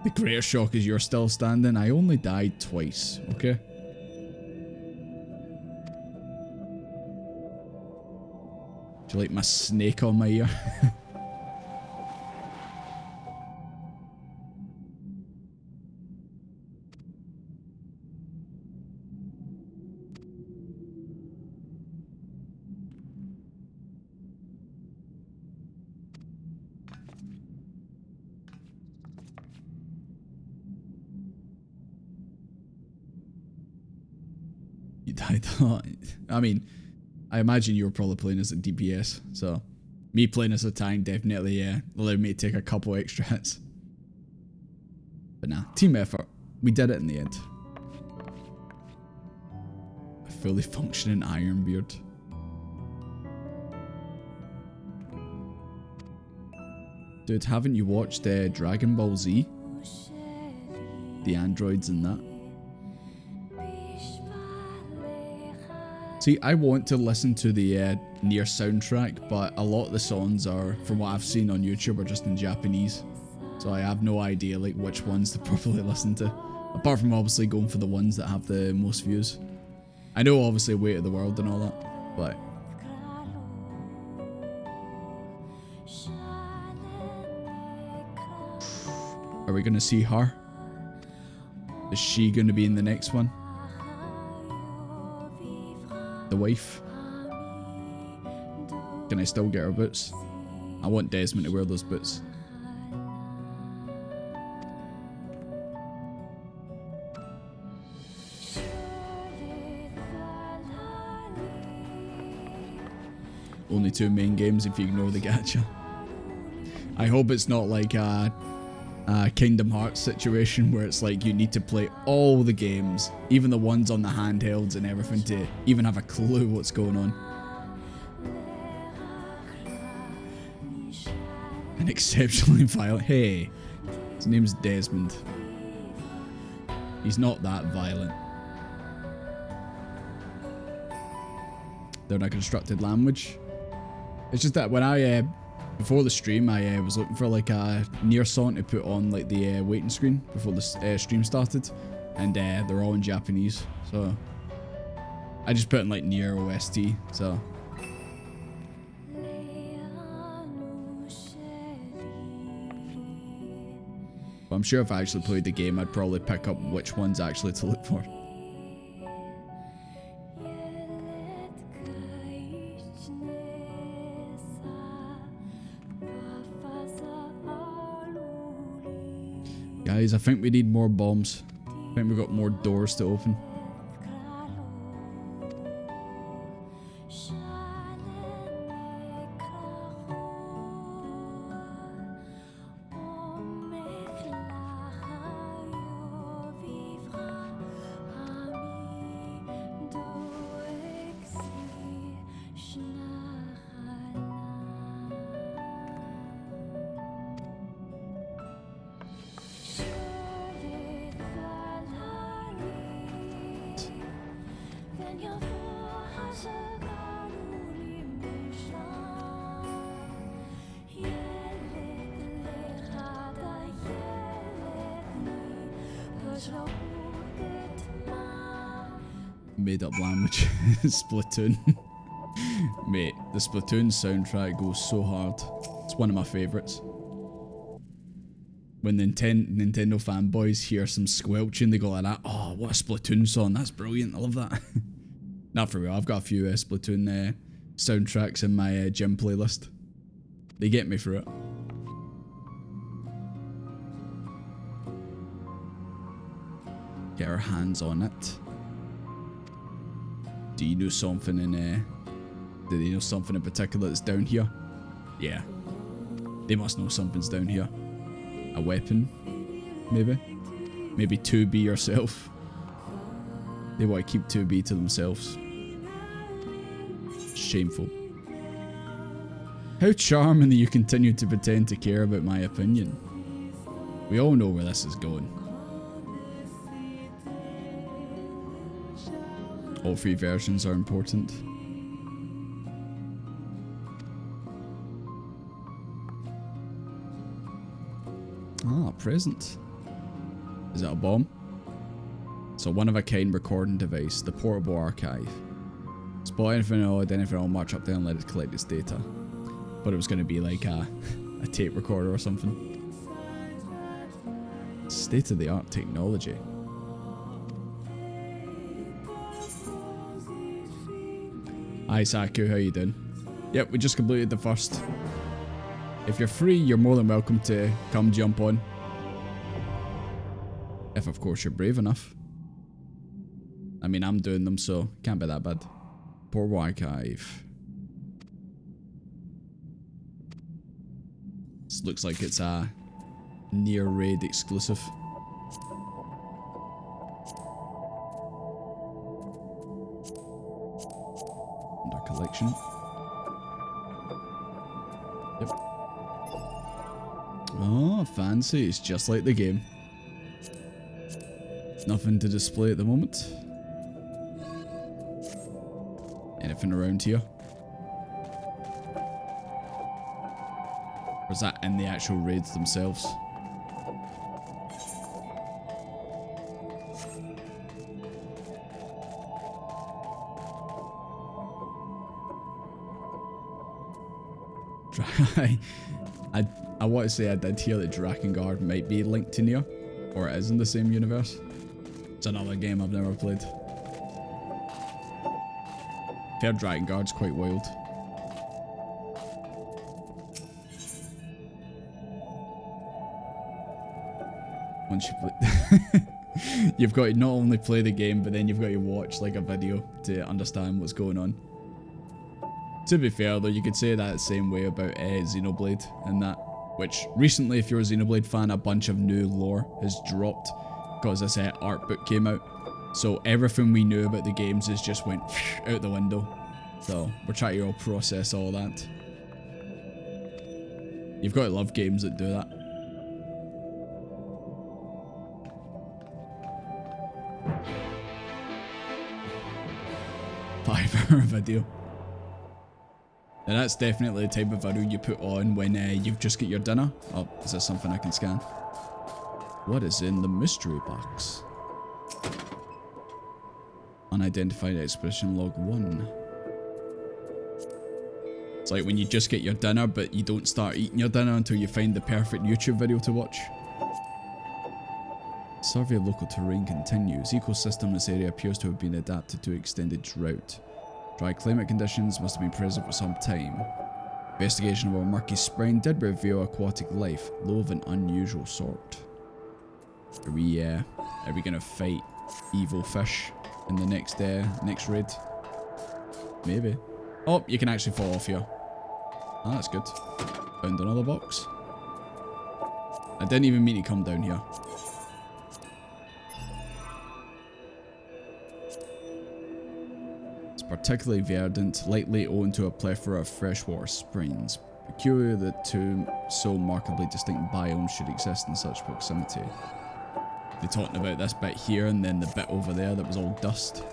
The greatest shock is you're still standing. I only died twice, okay? Do you like my snake on my ear? You died a lot. I mean, I imagine you were probably playing as a DPS, so me playing as a tank definitely allowed me to take a couple extra hits. But nah, team effort. We did it in the end. A fully functioning Ironbeard. Dude, haven't you watched Dragon Ball Z? The androids in that. See, I want to listen to the NieR soundtrack, but a lot of the songs are, from what I've seen on YouTube, are just in Japanese. So I have no idea like which ones to properly listen to. Apart from obviously going for the ones that have the most views. I know obviously Weight of the World and all that, but... Are we going to see her? Is she going to be in the next one? The wife? Can I still get her boots? I want Desmond to wear those boots. Only 2 main games if you ignore the gacha. I hope it's not like a Kingdom Hearts situation where it's like you need to play all the games, even the ones on the handhelds and everything, to even have a clue what's going on. An exceptionally violent... Hey, his name's Desmond. He's not that violent. They're in a constructed language. It's just that when I... before the stream, I was looking for like a NieR song to put on like the waiting screen before the stream started, and they're all in Japanese, so I just put in like NieR OST, so. But I'm sure if I actually played the game, I'd probably pick up which ones actually to look for. Guys, I think we need more bombs. I think we've got more doors to open. Made up language. Splatoon. Mate, the Splatoon soundtrack goes so hard. It's one of my favourites. When Nintendo fanboys hear some squelching, they go like that. Oh, what a Splatoon song. That's brilliant. I love that. Not for real. I've got a few Splatoon soundtracks in my gym playlist. They get me through it. Get our hands on it. Do you know something in do they know something in particular that's down here? Yeah. They must know something's down here. A weapon? Maybe? Maybe 2B yourself. They want to keep 2B to themselves. Shameful. How charming that you continue to pretend to care about my opinion. We all know where this is going. All 3 versions are important. Ah, present. Is it a bomb? So one-of-a-kind recording device, the portable archive. Spot anything odd, anything I'll march up there and let it collect its data. But it was going to be like a tape recorder or something. State-of-the-art technology. Hi Saku, how you doing? Yep, we just completed the first. If you're free, you're more than welcome to come jump on. If of course you're brave enough. I mean, I'm doing them, so can't be that bad. Portable archive. This looks like it's a NieR raid exclusive. Under collection. Yep. Oh, fancy. It's just like the game. Nothing to display at the moment. Anything around here? Or is that in the actual raids themselves? I want to say I did hear that Drakengard might be linked to NieR, or it is in the same universe. It's another game I've never played. I've heard Drakengard's quite wild. Once you play, you've got to not only play the game, but then you've got to watch like a video to understand what's going on. To be fair though, you could say that the same way about Xenoblade and that, which recently, if you're a Xenoblade fan, a bunch of new lore has dropped because this art book came out. So everything we knew about the games has just went out the window. So we're trying to all process all that. You've got to love games that do that. Five-hour video. Now that's definitely the type of video you put on when you've just got your dinner. Oh, is there something I can scan? What is in the mystery box? Unidentified expedition log 1. It's like when you just get your dinner, but you don't start eating your dinner until you find the perfect YouTube video to watch. Survey of local terrain continues. Ecosystem in this area appears to have been adapted to extended drought. Dry climate conditions must have been present for some time. Investigation of a murky spring did reveal aquatic life, though of an unusual sort. Are we gonna fight evil fish in the next raid? Maybe. Oh, you can actually fall off here. Oh, that's good. Found another box. I didn't even mean to come down here. Particularly verdant, likely owing to a plethora of freshwater springs. Peculiar that two so markedly distinct biomes should exist in such proximity. They're talking about this bit here and then the bit over there that was all dust.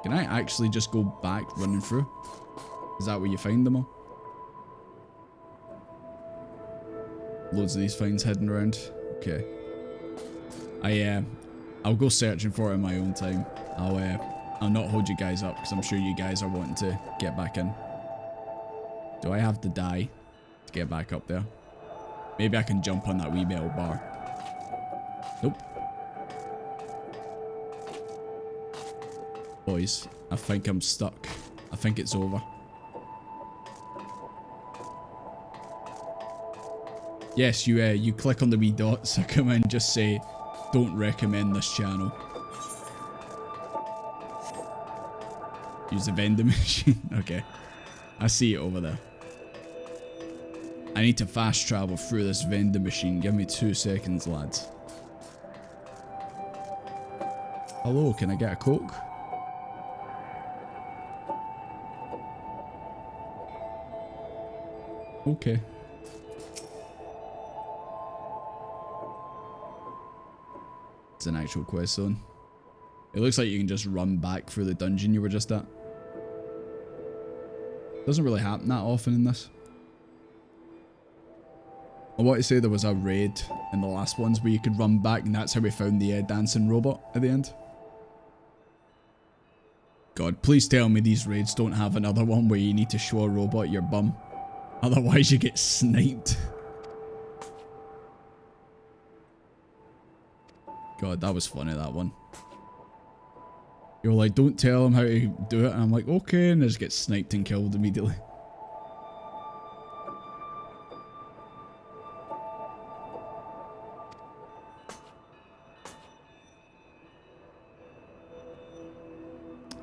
Can I actually just go back running through? Is that where you find them all? Loads of these finds hidden around. Okay. I'll go searching for it in my own time. I'll not hold you guys up because I'm sure you guys are wanting to get back in. Do I have to die to get back up there? Maybe I can jump on that wee metal bar. Nope. Boys, I think I'm stuck. I think it's over. Yes, you click on the wee dots. I come in and just say, don't recommend this channel. Use the vending machine. Okay. I see it over there. I need to fast travel through this vending machine. Give me 2 seconds, lads. Hello, can I get a Coke? Okay. It's an actual quest zone. It looks like you can just run back through the dungeon you were just at. Doesn't really happen that often in this. I want to say there was a raid in the last ones where you could run back, and that's how we found the dancing robot at the end. God, please tell me these raids don't have another one where you need to show a robot your bum. Otherwise you get sniped. God, that was funny, that one. You were like, don't tell him how to do it. And I'm like, okay, and I just get sniped and killed immediately.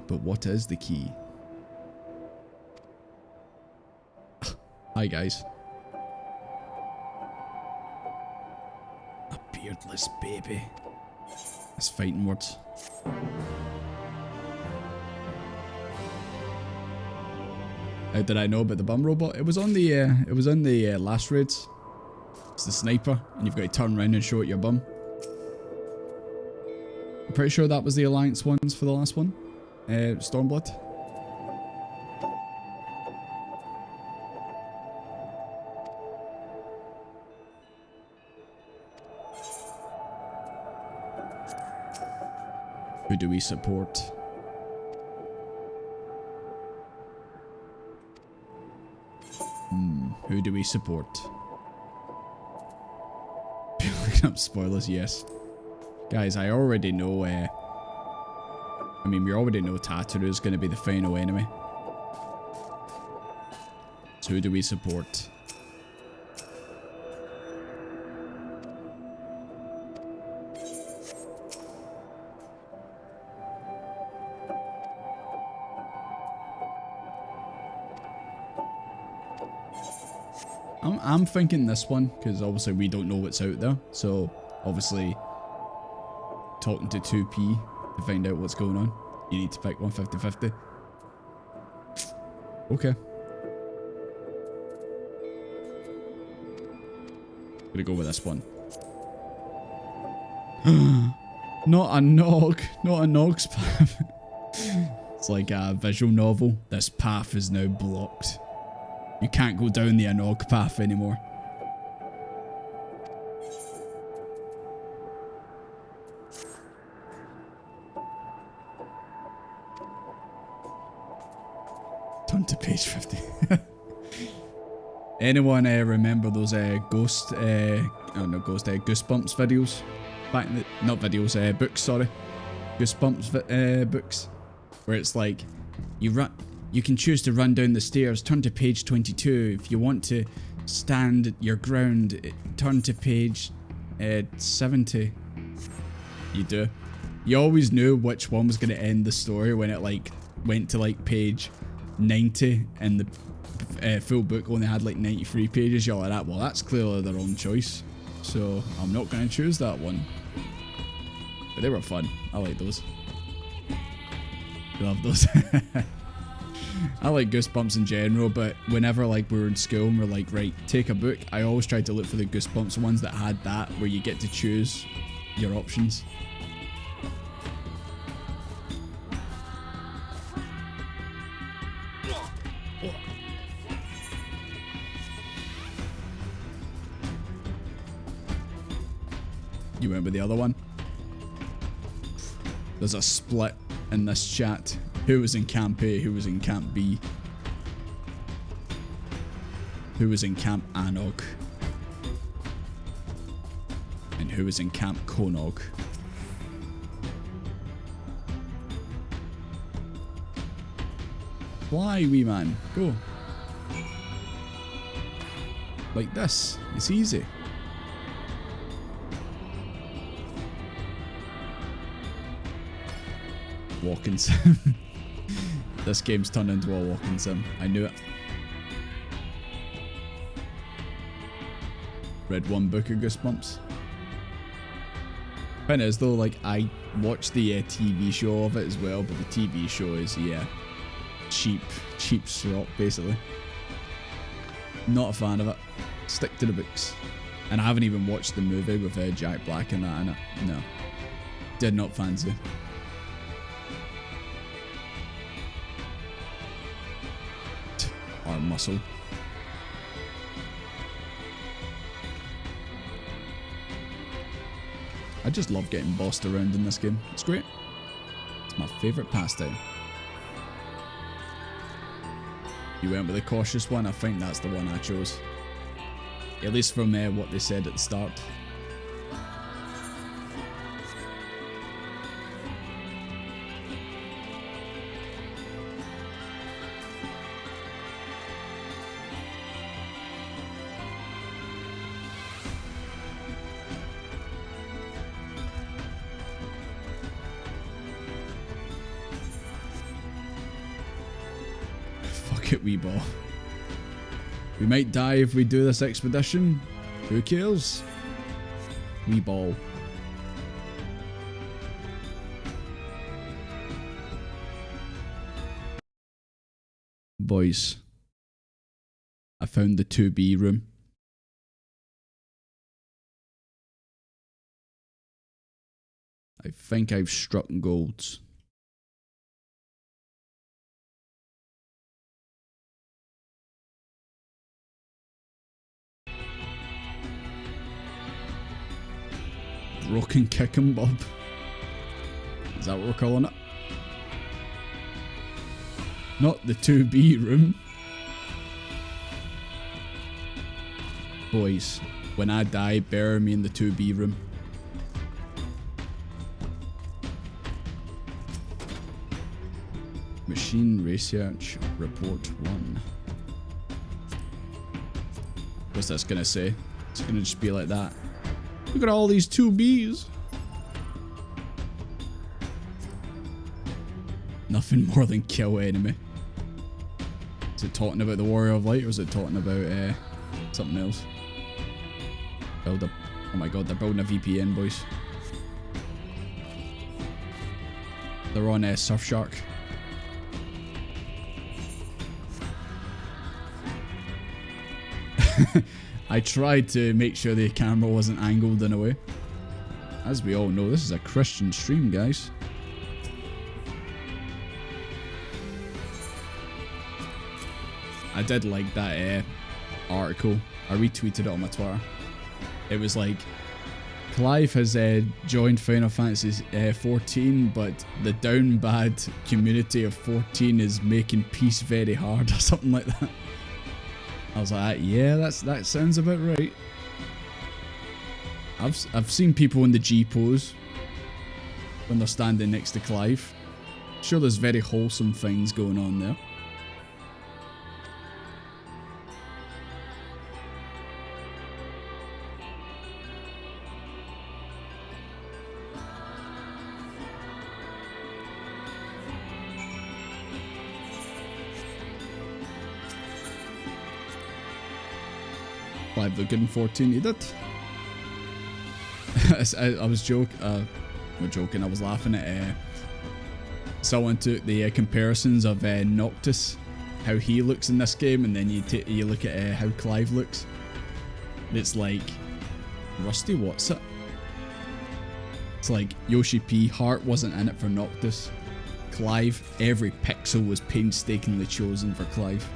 But what is the key? Hi, guys. A beardless baby. That's fighting words. How did I know about the bum robot? It was on the last raids. It's the sniper, and you've got to turn around and show it your bum. I'm pretty sure that was the Alliance ones for the last one. Stormblood. Who do we support? Who do we support? Looking up spoilers, yes. Guys, I already know, I mean, we already know Tataru is going to be the final enemy. So who do we support? I'm thinking this one, because obviously we don't know what's out there. So, obviously, talking to 2P to find out what's going on, you need to pick one 50-50. Okay. Gonna go with this one. Not a nog. Not a nog's path. It's like a visual novel. This path is now blocked. You can't go down the Anog path anymore. Turn to page 50. Anyone remember those Goosebumps videos? Back in the, not videos, books, sorry. Goosebumps books. Where it's like, you can choose to run down the stairs, turn to page 22. If you want to stand your ground, turn to page 70. You do. You always knew which one was going to end the story when it like went to like page 90 and the full book only had like 93 pages. You're like, well, that's clearly the wrong choice. So I'm not going to choose that one. But they were fun. I like those. Love those. I like Goosebumps in general, but whenever like we were in school and we're like, right, take a book, I always tried to look for the Goosebumps ones that had that, where you get to choose your options. You remember the other one? There's a split in this chat. Who was in Camp A? Who was in Camp B? Who was in Camp Anog? And who was in Camp Konog? Fly, wee man. Go. Like this. It's easy. Walking sim. This game's turned into a walking sim. I knew it. Read one book of Goosebumps. Thing is though, like I watched the TV show of it as well, but the TV show is cheap shop basically. Not a fan of it. Stick to the books. And I haven't even watched the movie with Jack Black and that in it. No, did not fancy. Muscle. I just love getting bossed around in this game. It's great. It's my favourite pastime. You went with the cautious one? I think that's the one I chose. At least from what they said at the start. Fuck it, wee ball. We might die if we do this expedition. Who cares? Wee ball. Boys, I found the 2B room. I think I've struck gold. Broken Kickin' Bob. Is that what we're calling it? Not the 2B room. Boys, when I die, bury me in the 2B room. Machine Research Report 1. What's this gonna say? It's gonna just be like that. Look at all these 2Bs. Nothing more than kill enemy. Is it talking about the Warrior of Light or is it talking about something else? Build a... Oh my god, they're building a VPN, boys. They're on Surfshark. I tried to make sure the camera wasn't angled in a way. As we all know, this is a Christian stream, guys. I did like that article. I retweeted it on my Twitter. It was like, Clive has joined Final Fantasy 14, but the down bad community of 14 is making peace very hard, or something like that. I was like, yeah, that sounds about right. I've seen people in the G pose when they're standing next to Clive. Sure, there's very wholesome things going on there. Clive the good in 14, he did. I was joking, I was laughing at someone took the comparisons of Noctis, how he looks in this game, and then you look at how Clive looks. It's like, Rusty, what's it? It's like Yoshi P, heart wasn't in it for Noctis. Clive, every pixel was painstakingly chosen for Clive.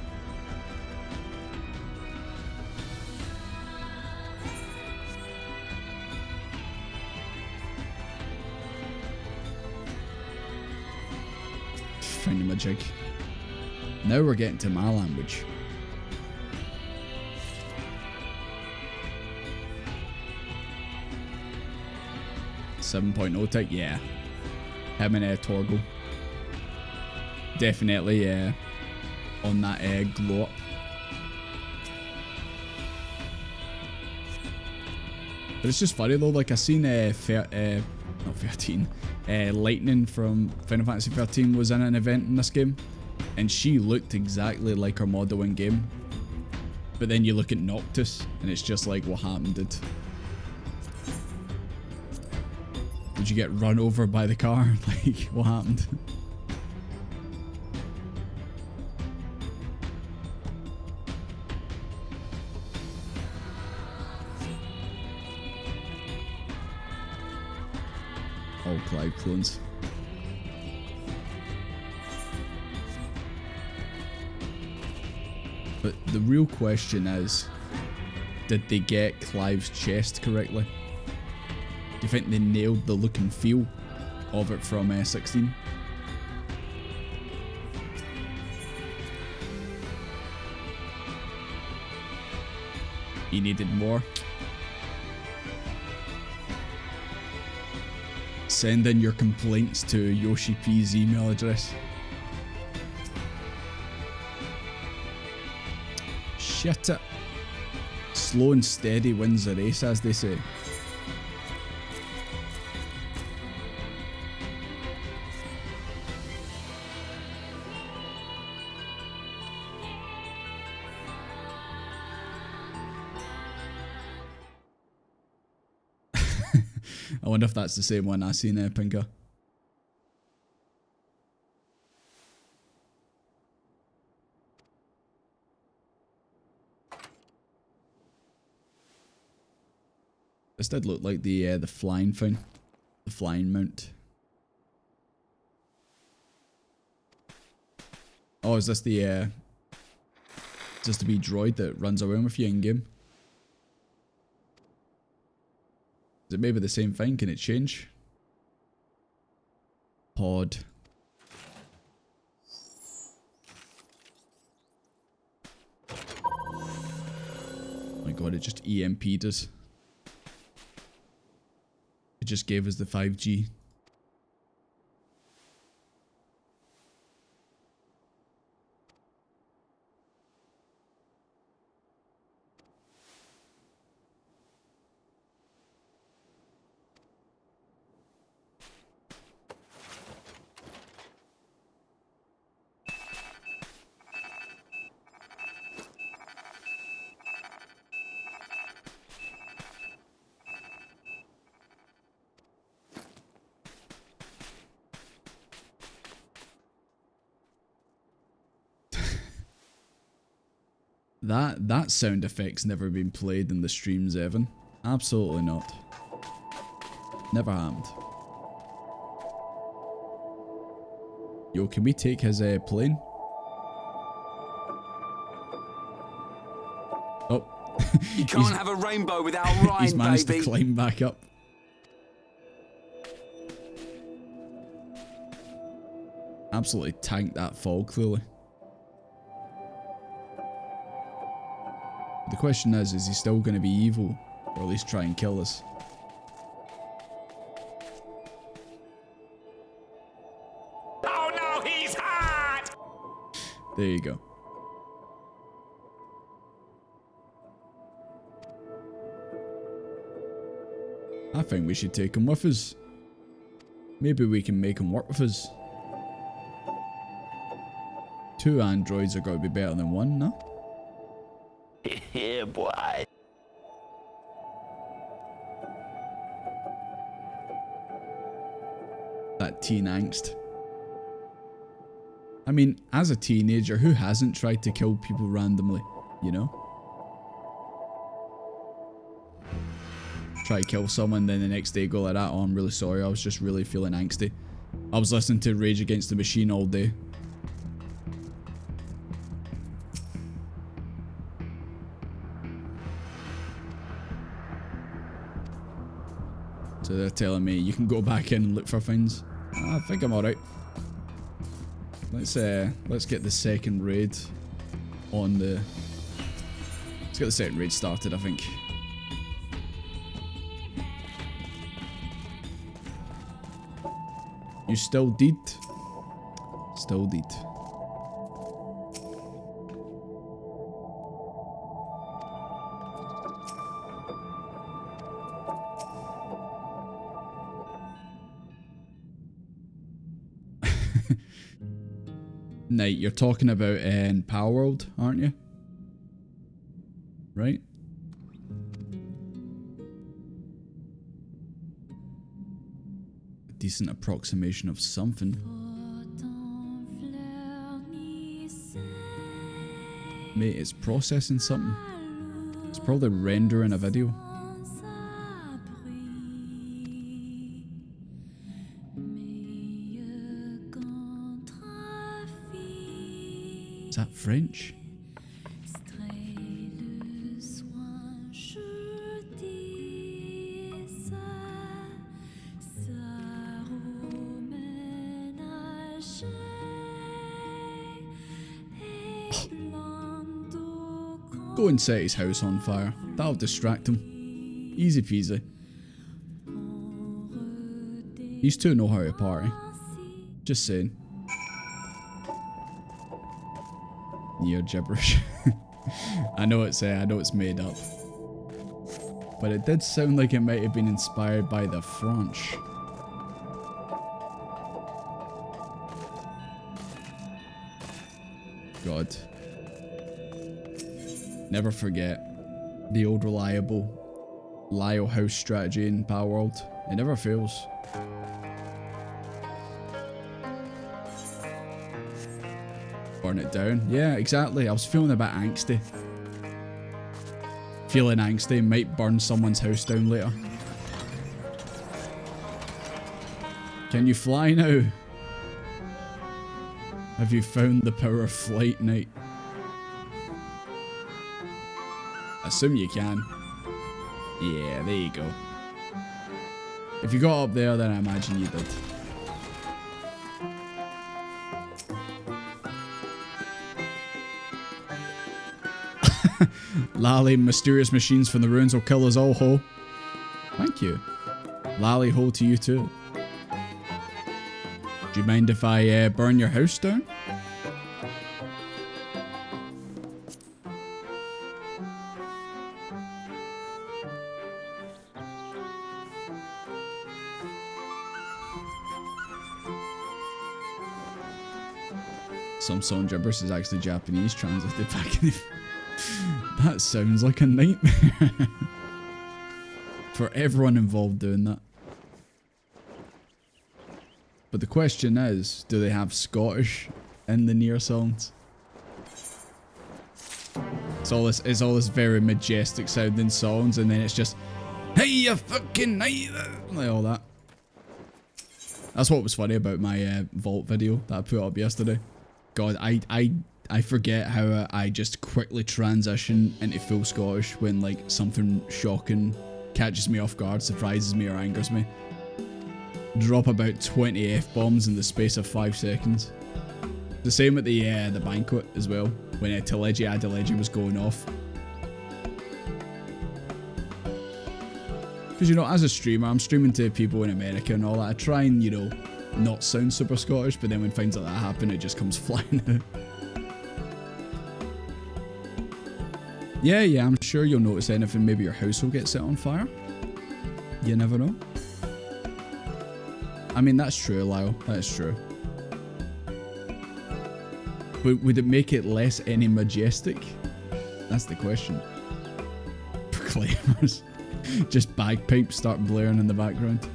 Jig. Now we're getting to my language. .0 tech, yeah. Him and Torgal. Definitely on that glow up. But it's just funny though, like I seen not 13. Lightning from Final Fantasy 13 was in an event in this game, and she looked exactly like her model in game. But then you look at Noctis, and it's just like, what happened? Did you get run over by the car? Like, what happened? All Clive clones. But the real question is, did they get Clive's chest correctly? you think they nailed the look and feel of it from 16? He needed more. Send in your complaints to Yoshi P's email address. Shit it. Slow and steady wins the race, as they say. I wonder if that's the same one I seen, Pinker. This did look like the flying thing, the flying mount. Oh, is this the wee droid that runs around with you in game? Is it maybe the same thing? Can it change? Pod. Oh my god, it just EMP'd us. It just gave us the 5G. That sound effect's never been played in the streams, Evan. Absolutely not. Never happened. Yo, can we take his plane? Oh. You can't have a rainbow without Ryan, he's managed baby. to climb back up. Absolutely tanked that fall, clearly. The question is he still going to be evil? Or at least try and kill us? Oh no, he's hot! There you go. I think we should take him with us. Maybe we can make him work with us. 2 androids are going to be better than 1, no? Yeah, boy. That teen angst. I mean, as a teenager, who hasn't tried to kill people randomly, you know? Try to kill someone, then the next day go like that, oh, I'm really sorry, I was just really feeling angsty. I was listening to Rage Against the Machine all day. So they're telling me you can go back in and look for things. I think I'm alright. Let's get the second raid on the... Let's get the second raid started, I think. You still did? Still did. Knight, you're talking about in Power World, aren't you? Right? A decent approximation of something. Mate, it's processing something. It's probably rendering a video. Is that French? Go and set his house on fire. That'll distract him. Easy peasy. These two know how to party. Just saying. NieR gibberish. I know it's made up. But it did sound like it might have been inspired by the French. God. Never forget the old reliable Lyle house strategy in Power World. It never fails. Burn it down. Yeah, exactly. I was feeling a bit angsty. Feeling angsty, might burn someone's house down later. Can you fly now? Have you found the power of flight, Knight? Assume you can. Yeah, there you go. If you got up there, then I imagine you did. Lally, mysterious machines from the ruins will kill us all, ho. Thank you. Lally, ho to you too. Do you mind if I burn your house down? Some song gibberish is actually Japanese translated back in the... That sounds like a nightmare. For everyone involved doing that. But the question is, do they have Scottish in the NieR songs? It's all this very majestic sounding songs, and then it's just, hey you fucking night, like all that. That's what was funny about my vault video that I put up yesterday. God, I forget how I just quickly transition into full Scottish when like something shocking catches me off guard, surprises me or angers me. Drop about 20 F-bombs in the space of 5 seconds. The same at the banquet as well, when Teleji Adeleji was going off. Because, you know, as a streamer, I'm streaming to people in America and all that. I try and, you know, not sound super Scottish, but then when things like that happen, it just comes flying out. Yeah, I'm sure you'll notice anything. Maybe your house will get set on fire. You never know. I mean, that's true, Lyle. That's true. But would it make it less any majestic? That's the question. Proclaimers. Just bagpipes start blaring in the background.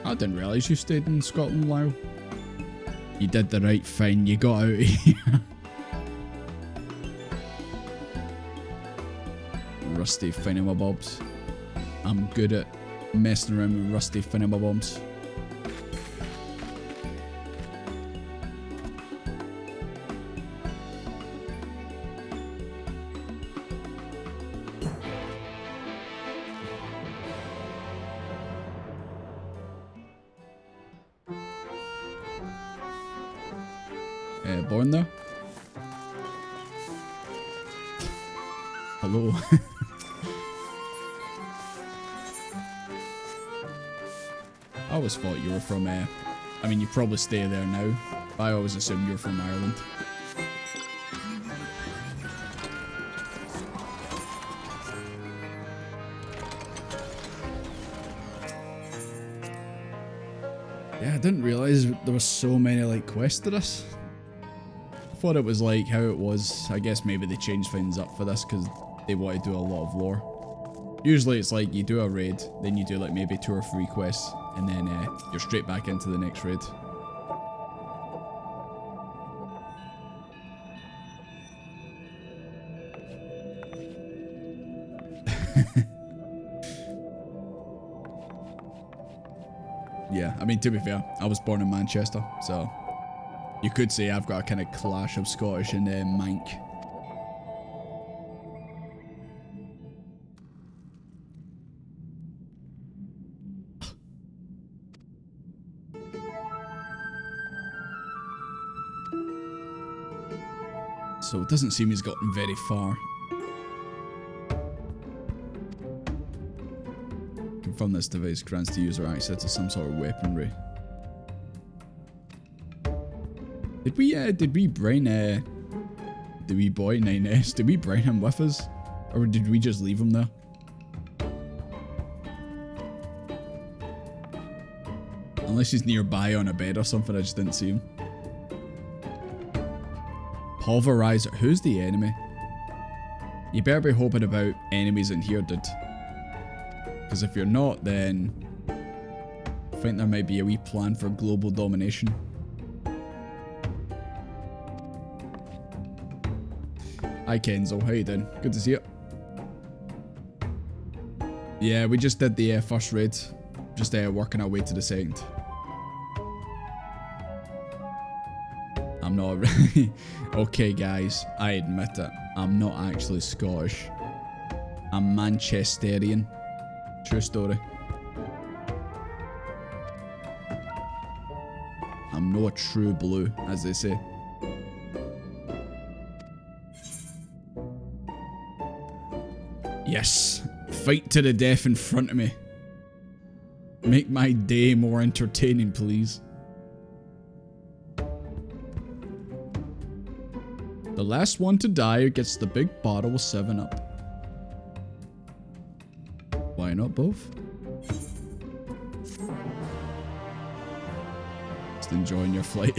I didn't realise you stayed in Scotland, Lyle. You did the right thing, you got out of here. Rusty thingamabobs. I'm good at messing around with rusty thingamabobs. Born there? Hello. I always thought you were from, I mean, you probably stay there now, but I always assumed you were from Ireland. Yeah, I didn't realise there were so many, like, quests to this. I thought it was like how it was. I guess maybe they changed things up for this because they want to do a lot of lore. Usually it's like you do a raid, then you do like maybe 2 or 3 quests, and then you're straight back into the next raid. Yeah, I mean, to be fair, I was born in Manchester, so You could say I've got a kind of clash of Scottish and Manc. So it doesn't seem he's gotten very far. Confirm this device grants the user access to some sort of weaponry. Did we brain the wee boy 9S? Did we brain him with us? Or did we just leave him there? Unless he's nearby on a bed or something, I just didn't see him. Pulverizer. Who's the enemy? You better be hoping about enemies in here, dude. Because if you're not, then I think there might be a wee plan for global domination. Hi Kenzo, how you doing? Good to see you. Yeah, we just did the first raid. Just working our way to the second. I'm not really... Okay guys, I admit it. I'm not actually Scottish. I'm Manchesterian. True story. I'm no true blue, as they say. Yes, fight to the death in front of me. Make my day more entertaining, please. The last one to die gets the big bottle of 7-Up. Why not both? Just enjoying your flight.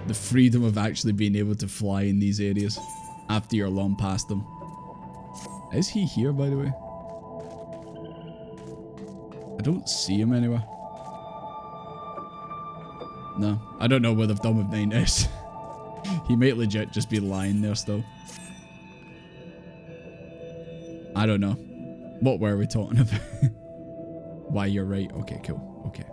The freedom of actually being able to fly in these areas after you're long past them. Is he here, by the way? I don't see him anywhere. No, I don't know what they've done with 9S. He might legit just be lying there still. I don't know. What were we talking about? Why, you're right. Okay, cool. Okay.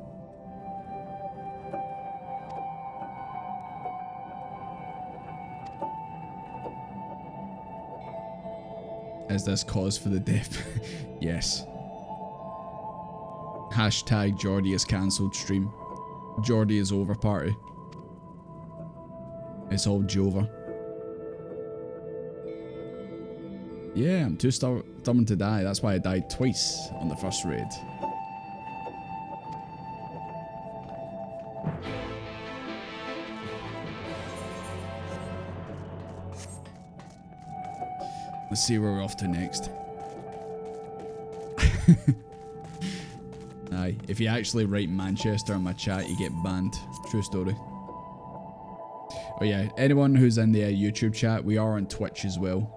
Is this cause for the death? Yes. Hashtag Jordy is cancelled stream. Jordy is over party. It's all Jova. Yeah, I'm too stubborn to die. That's why I died twice on the first raid. Let's see where we're off to next. Aye, if you actually write Manchester in my chat, you get banned. True story. Oh yeah, anyone who's in the YouTube chat, we are on Twitch as well.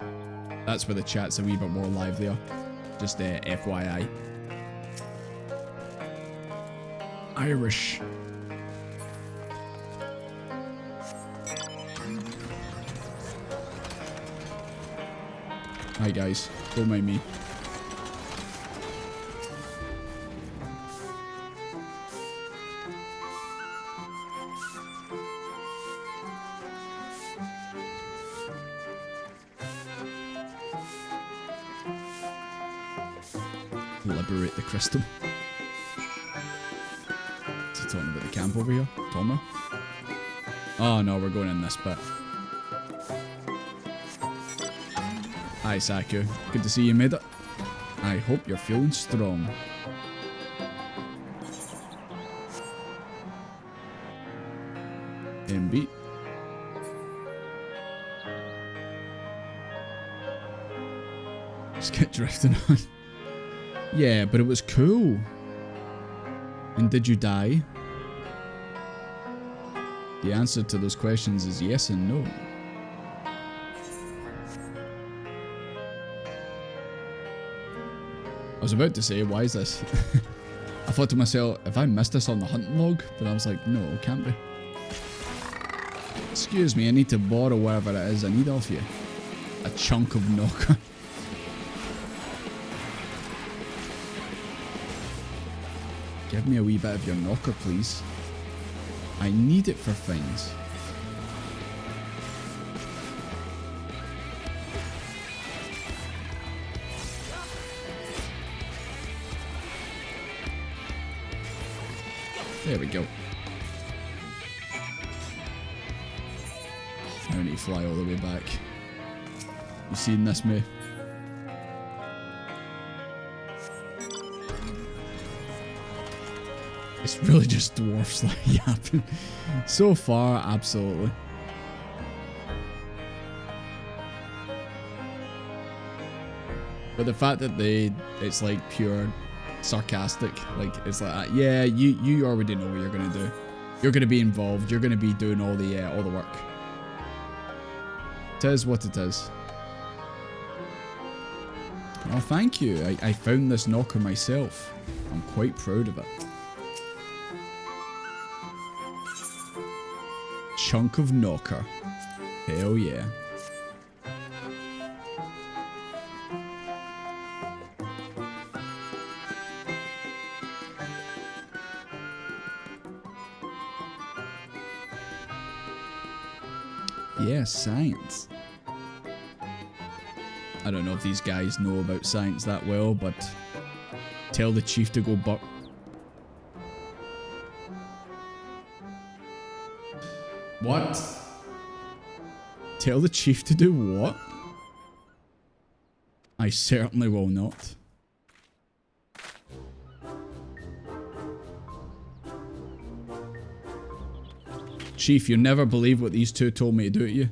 That's where the chat's a wee bit more livelier. Just FYI. Irish. Hi guys, don't mind me. Liberate the crystal. Is he talking about the camp over here? Tomo? Oh no, we're going in this bit. Hi Saku, good to see you made it. I hope you're feeling strong. MB. Just get drifting on. Yeah, but it was cool. And did you die? The answer to those questions is yes and no. I was about to say, why is this? I thought to myself, if I missed this on the hunting log, but I was like, no, it can't be. Excuse me, I need to borrow whatever it is I need off you. A chunk of knocker. Give me a wee bit of your knocker, please. I need it for things. There we go. I don't need to fly all the way back. You seen this, mate? It's really just dwarfs like yapping. So far, absolutely. But the fact that it's like pure sarcastic, like it's like, yeah, you already know what you're gonna do. You're gonna be involved. You're gonna be doing all the work. It is what it is. Oh, thank you. I found this knocker myself. I'm quite proud of it. Chunk of knocker. Hell yeah. Yeah, science. I don't know if these guys know about science that well, but tell the chief to go buck. What? Tell the chief to do what? I certainly will not. Chief, you never believe what these two told me to do to you.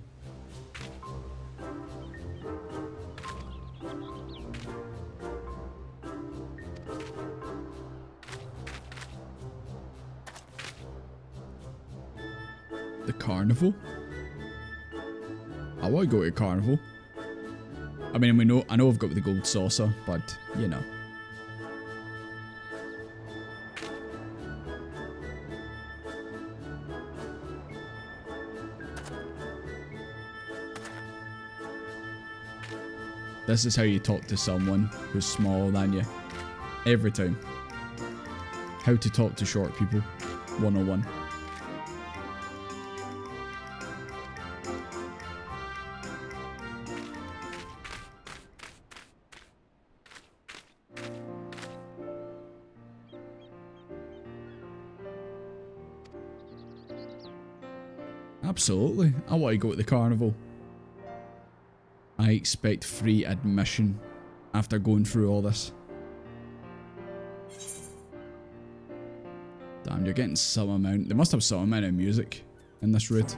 The carnival? I want to go to a carnival. I mean, I know I've got the gold saucer, but you know. This is how you talk to someone who's smaller than you. Every time. How to talk to short people. 101. Absolutely. I want to go to the carnival. I expect free admission after going through all this. Damn, you're getting some amount. They must have some amount of music in this route.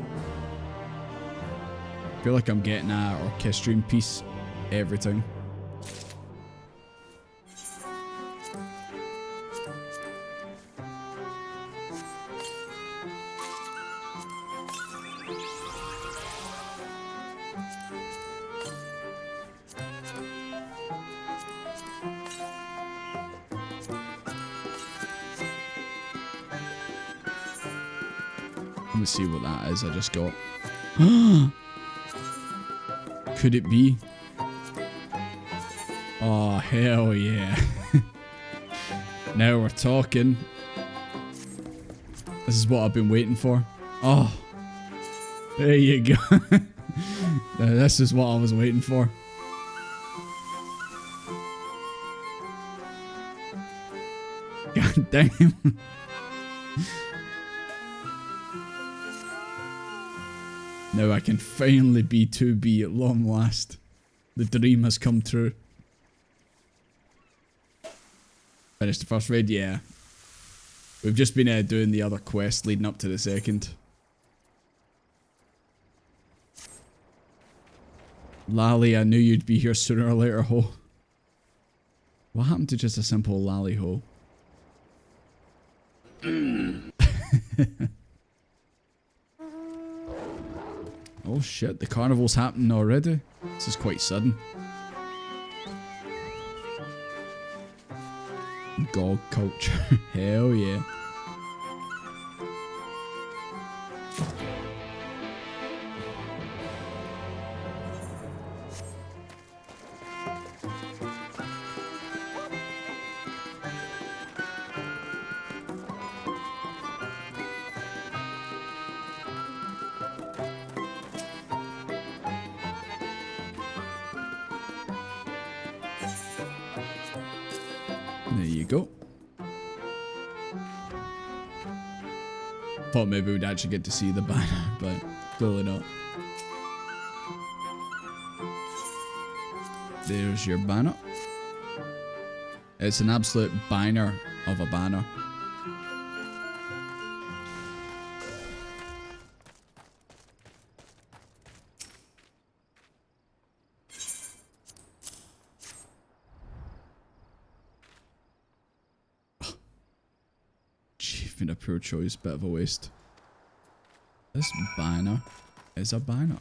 I feel like I'm getting an orchestrion piece every time. Let me see what that is I just got. Could it be? Oh, hell yeah. Now we're talking. This is what I've been waiting for. Oh, there you go. This is what I was waiting for. God damn. Now I can finally be 2B at long last. The dream has come true. Finished the first raid? Yeah. We've just been doing the other quest leading up to the second. Lally, I knew you'd be here sooner or later, ho. What happened to just a simple lally, ho? Oh shit, the carnival's happening already? This is quite sudden. Gog culture. Hell yeah. you go. Thought maybe we'd actually get to see the banner, but clearly not. There's your banner. It's an absolute banger of a banner. Achievement of poor choice, bit of a waste. This banner is a banner.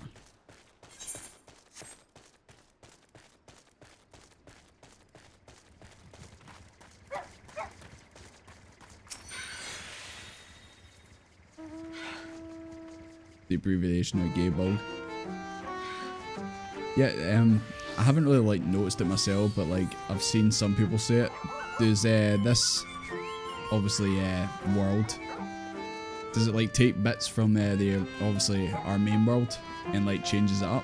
The abbreviation of gay bug. Yeah, I haven't really like noticed it myself, but like I've seen some people say it. There's this obviously world. Does it like take bits from the obviously our main world and like changes it up?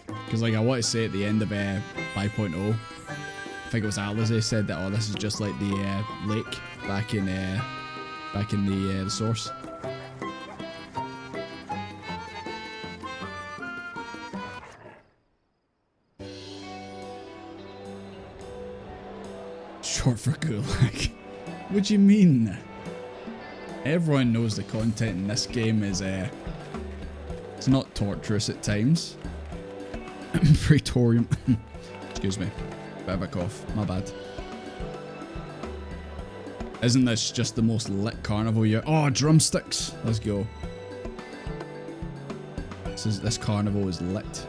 Because like I want to say at the end of 5.0, I think it was Atlas, they said that, oh, this is just like the lake back in the source. Short for gulag. What do you mean? Everyone knows the content in this game is it's not torturous at times. Praetorium. Excuse me. Bit of a cough. My bad. Isn't this just the most lit carnival yet? Oh, drumsticks. Let's go. This carnival is lit.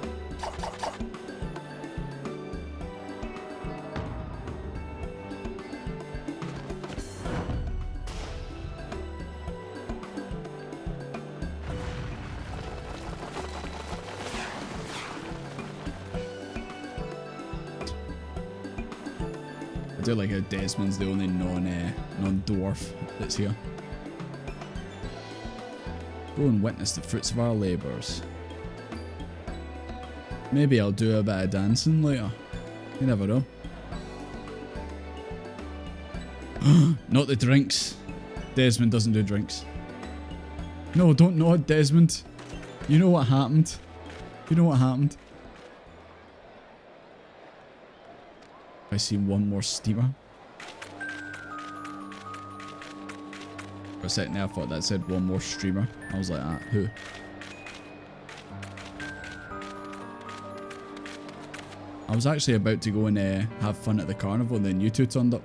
I do like how Desmond's the only non-dwarf that's here. Go and witness the fruits of our labours. Maybe I'll do a bit of dancing later. You never know. Not the drinks. Desmond doesn't do drinks. No, don't nod, Desmond. You know what happened. You know what happened. I see one more steamer. For a second there, I thought that said one more streamer. I was like, ah, who? I was actually about to go and have fun at the carnival, and then you two turned up.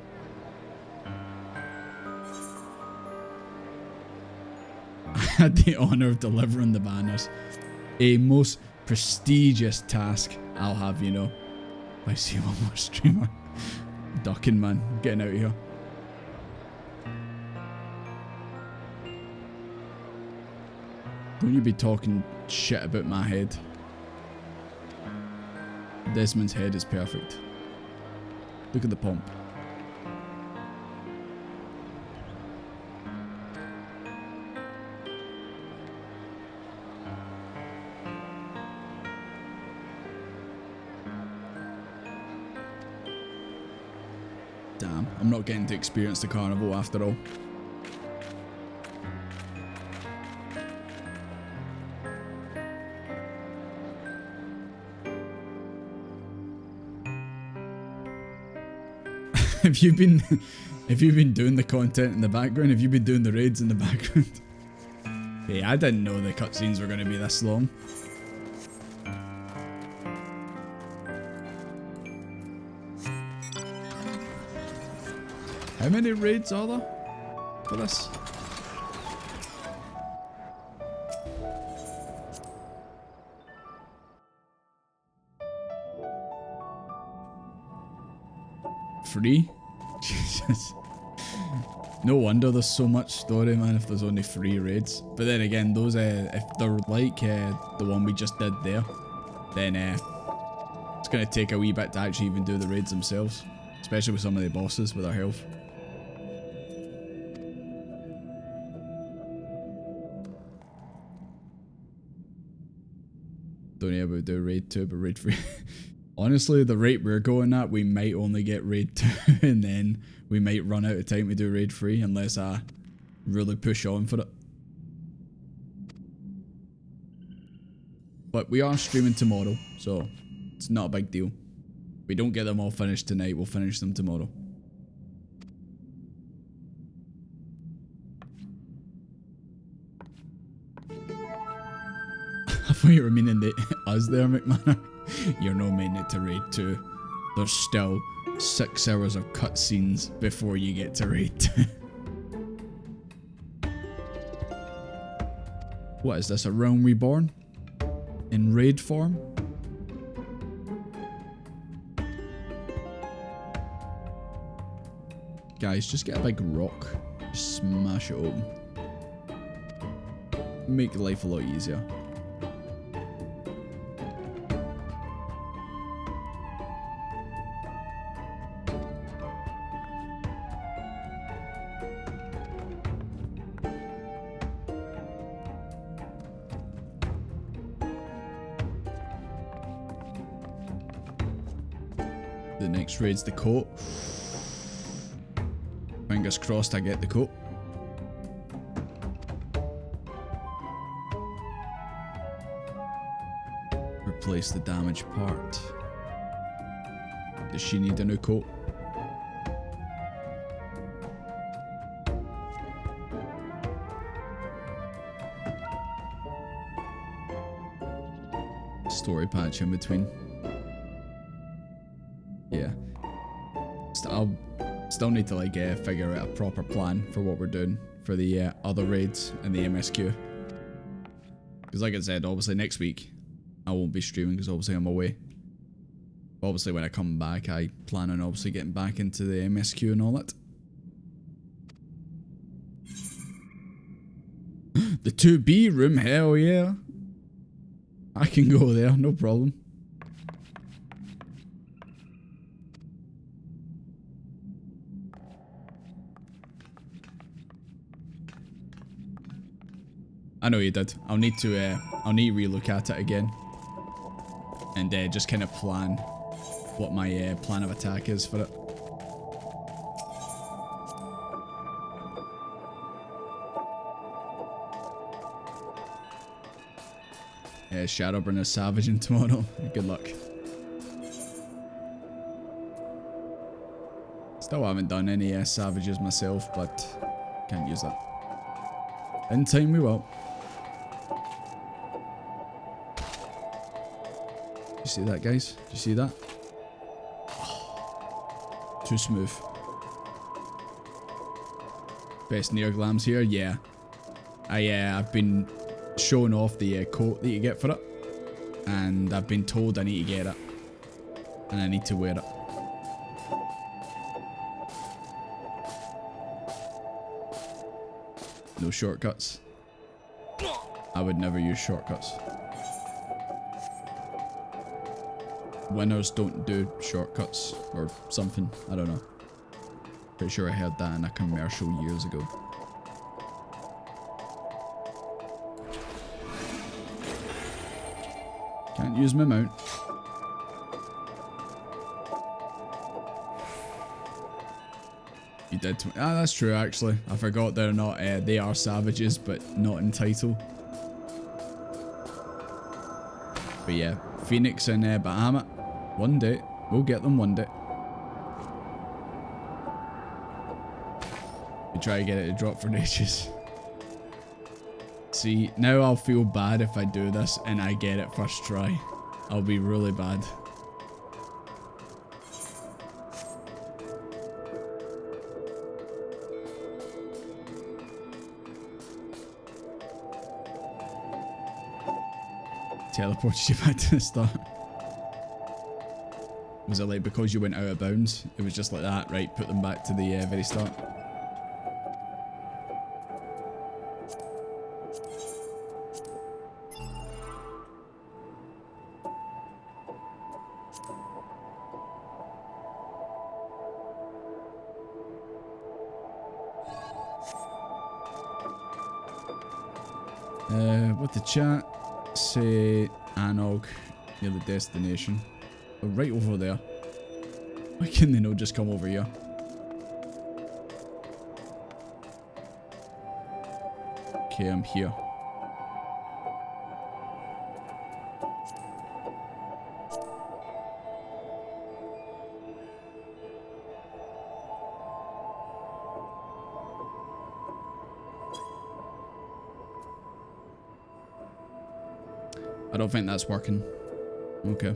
I had the honour of delivering the banners. A most prestigious task, I'll have you know. I see one more streamer. Ducking, man. Getting out of here. Don't you be talking shit about my head. Desmond's head is perfect. Look at the pump. Damn, I'm not getting to experience the carnival after all. Have you been doing the content in the background? Have you been doing the raids in the background? Hey, I didn't know the cutscenes were going to be this long. How many raids are there for this? Free? Jesus. No wonder there's so much story, man, if there's only 3 raids. But then again, those, if they're like the one we just did there, then it's going to take a wee bit to actually even do the raids themselves. Especially with some of the bosses with their health. Don't ever do raid 2, but raid 3. Honestly, the rate we're going at, we might only get raid 2 and then we might run out of time to do raid 3 unless I really push on for it. But we are streaming tomorrow, so it's not a big deal. If we don't get them all finished tonight, we'll finish them tomorrow. I thought you were meaning us there, McMahon. You're no meaning it to raid 2. There's still 6 hours of cutscenes before you get to raid 2. What is this, a Realm Reborn? In raid form? Guys, just get a big rock. Just smash it open. Make life a lot easier. The next raid's the coat. Fingers crossed I get the coat. Replace the damaged part. Does she need a new coat? Story patch in between. Yeah. I'll still need to like figure out a proper plan for what we're doing for the other raids and the MSQ. Because like I said, obviously next week I won't be streaming because obviously I'm away. Obviously when I come back I plan on obviously getting back into the MSQ and all that. The 2B room, hell yeah. I can go there, no problem. I know you did. I'll need to relook at it again. And just kind of plan what my plan of attack is for it. Shadowburn is savaging tomorrow. Good luck. Still haven't done any savages myself, but can't use that. In time we will. You see that, guys? Do you see that? Oh, too smooth. Best NieR glams here? Yeah. I've been showing off the coat that you get for it. And I've been told I need to get it. And I need to wear it. No shortcuts. I would never use shortcuts. Winners don't do shortcuts or something. I don't know. Pretty sure I heard that in a commercial years ago. Can't use my mount. You did. That's true actually. I forgot they're not. They are savages, but not in title. But yeah, Phoenix and Bahamut. One day we'll get them. One day. We try to get it to drop for ages. See, now I'll feel bad if I do this and I get it first try. I'll be really bad. Teleported you back to the start. Was it like because you went out of bounds? It was just like that, right? Put them back to the very start. What the chat say? Anog near the destination. They're right over there. Why can they not just come over here? Okay, I'm here. I don't think that's working. Okay.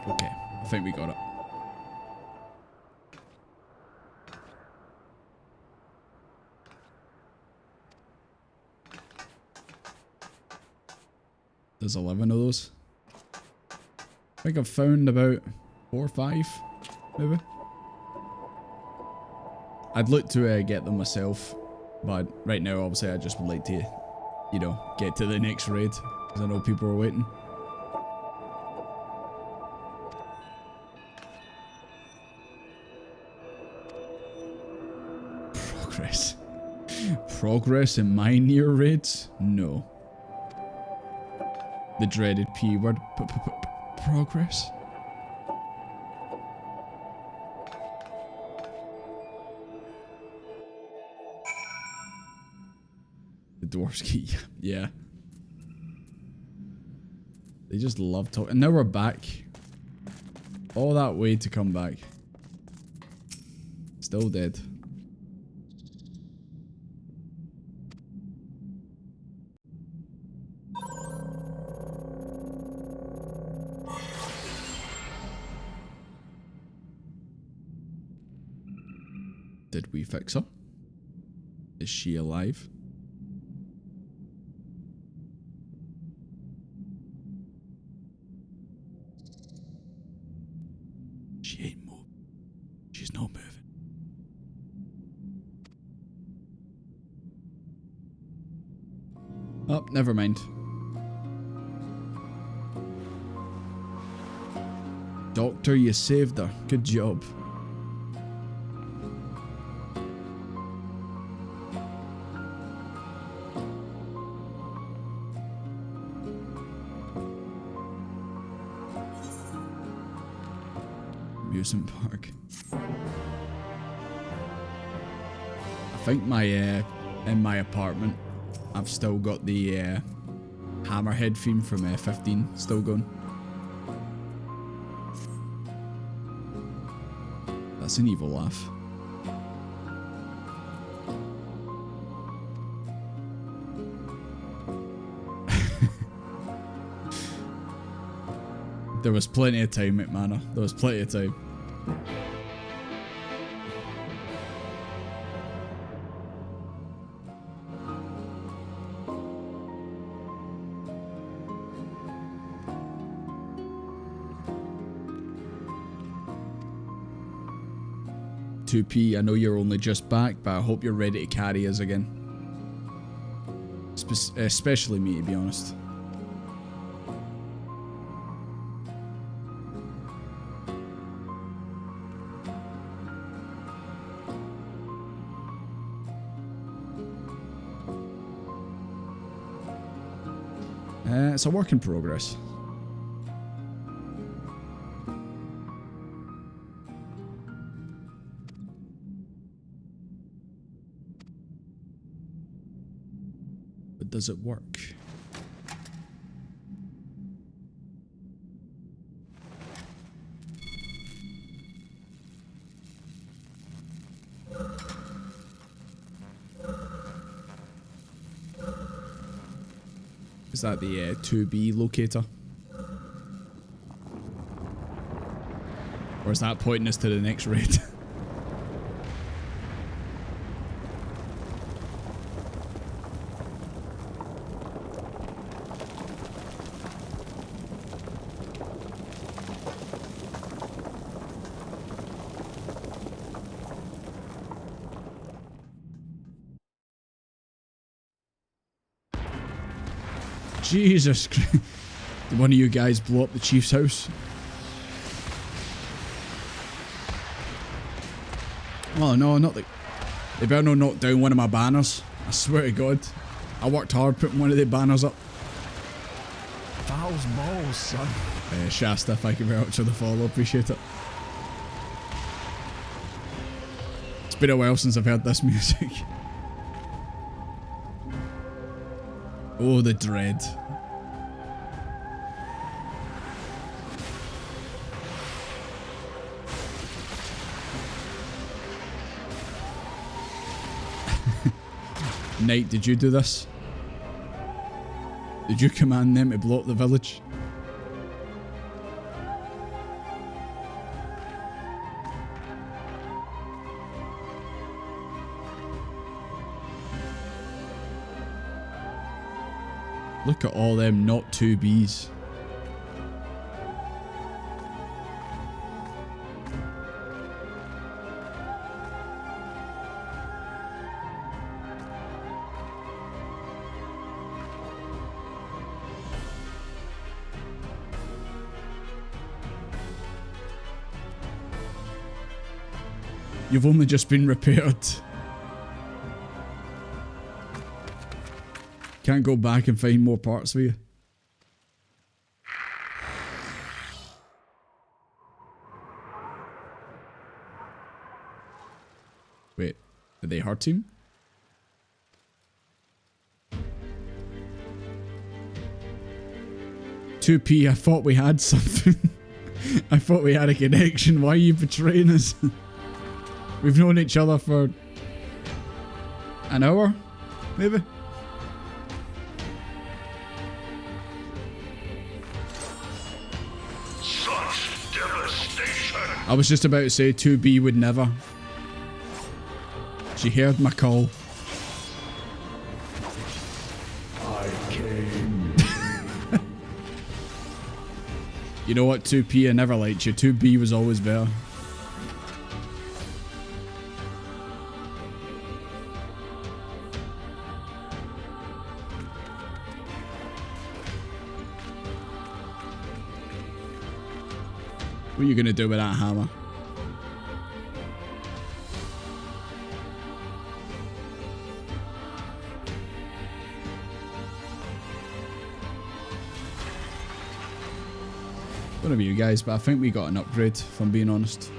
Okay, I think we got it. There's 11 of those. I think I've found about 4 or 5, maybe. I'd look to get them myself, but right now, obviously, I just would like to, you know, get to the next raid, because I know people are waiting. Progress. Progress in my NieR raids? No. The dreaded P word. Progress? The dwarves key. Yeah. They just love talking. And now we're back. All that way to come back. Still dead. Did we fix her? Is she alive? She ain't moving. She's not moving. Oh, never mind. Doctor, you saved her. Good job. Amusement park. I think my in my apartment, I've still got the hammerhead theme from 15 still going. That's an evil laugh. There was plenty of time, McManor. There was plenty of time. P, I know you're only just back, but I hope you're ready to carry us again. Especially me, to be honest. It's a work in progress. But does it work? Is that the 2B locator? Or is that pointing us to the next raid? Jesus Christ. Did one of you guys blow up the chief's house? Oh no, not the... They better not knock down one of my banners. I swear to God. I worked hard putting one of the banners up. Battle's balls, son. Shasta, thank you very much for the follow. Appreciate it. It's been a while since I've heard this music. Oh, the dread. Knight, did you do this? Did you command them to blow up the village? Look at all them not 2Bs. You've only just been repaired. Can't go back and find more parts for you. Wait, did they hurt him? "2P, I thought we had something. I thought we had a connection. Why are you betraying us? We've known each other for an hour, maybe." Such devastation! I was just about to say 2B would never. She heard my call. I came. You know what, 2P, I never liked you. 2B was always better. What are you gonna do with that hammer? Don't know about you guys, but I think we got an upgrade, if I'm being honest.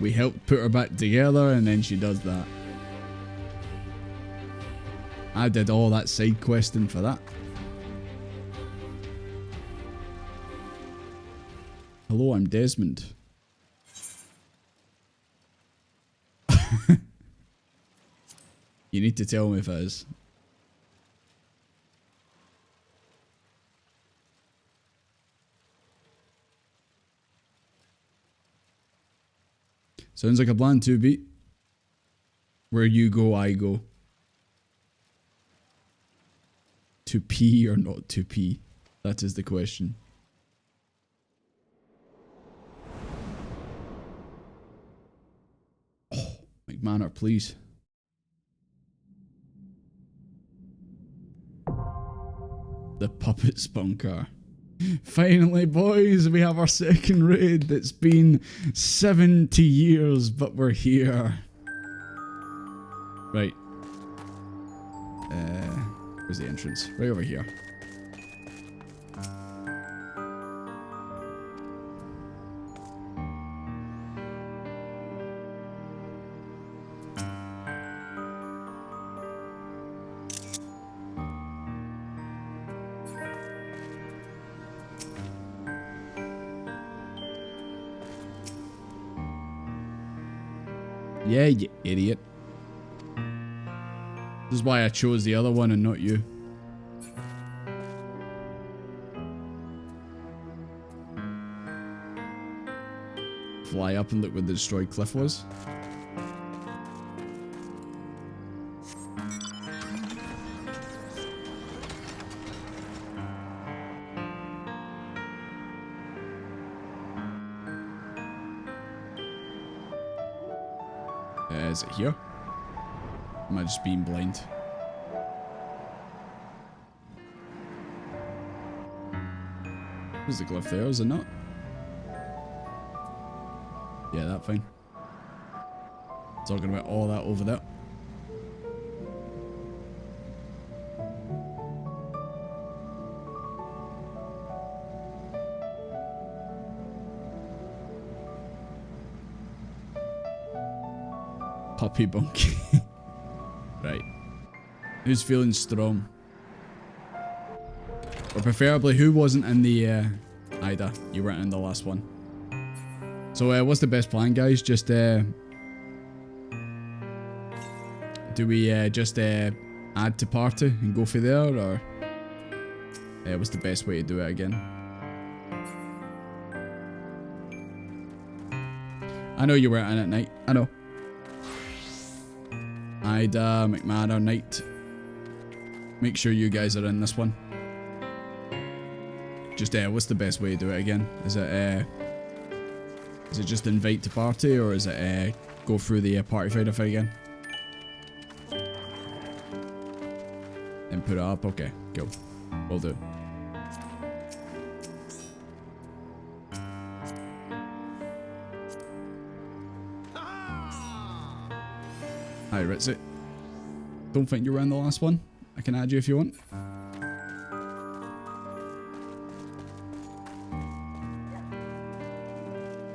We helped put her back together and then she does that. I did all that side questing for that. Hello, I'm Desmond. You need to tell me if it is. Sounds like a plan, 2B. Where you go, I go. To pee or not to pee? That is the question. Oh, McManor, please. The puppet bunker. Finally, boys, we have our second raid. It's been 70 years, but we're here. Right. Where's the entrance? Right over here. Yeah, you idiot. This is why I chose the other one and not you. Fly up and look where the destroyed cliff was. Is it here? Am I just being blind? There's the glyph there, is it not? Yeah, that fine. Talking about all that over there. Puppy bunk. Right. Who's feeling strong? Or preferably, who wasn't in the... Ida, you weren't in the last one. So, what's the best plan, guys? Just, do we, just, add to party and go for there, or... what's the best way to do it again? I know you weren't in at night. I know. Ida, McMahon, Knight. Make sure you guys are in this one. Just, what's the best way to do it again? Is it just invite to party, or is it, go through the party fighter fight again? And put it up? Okay, cool. Will do. Hi, Ritzy. Don't think you were in the last one. I can add you if you want.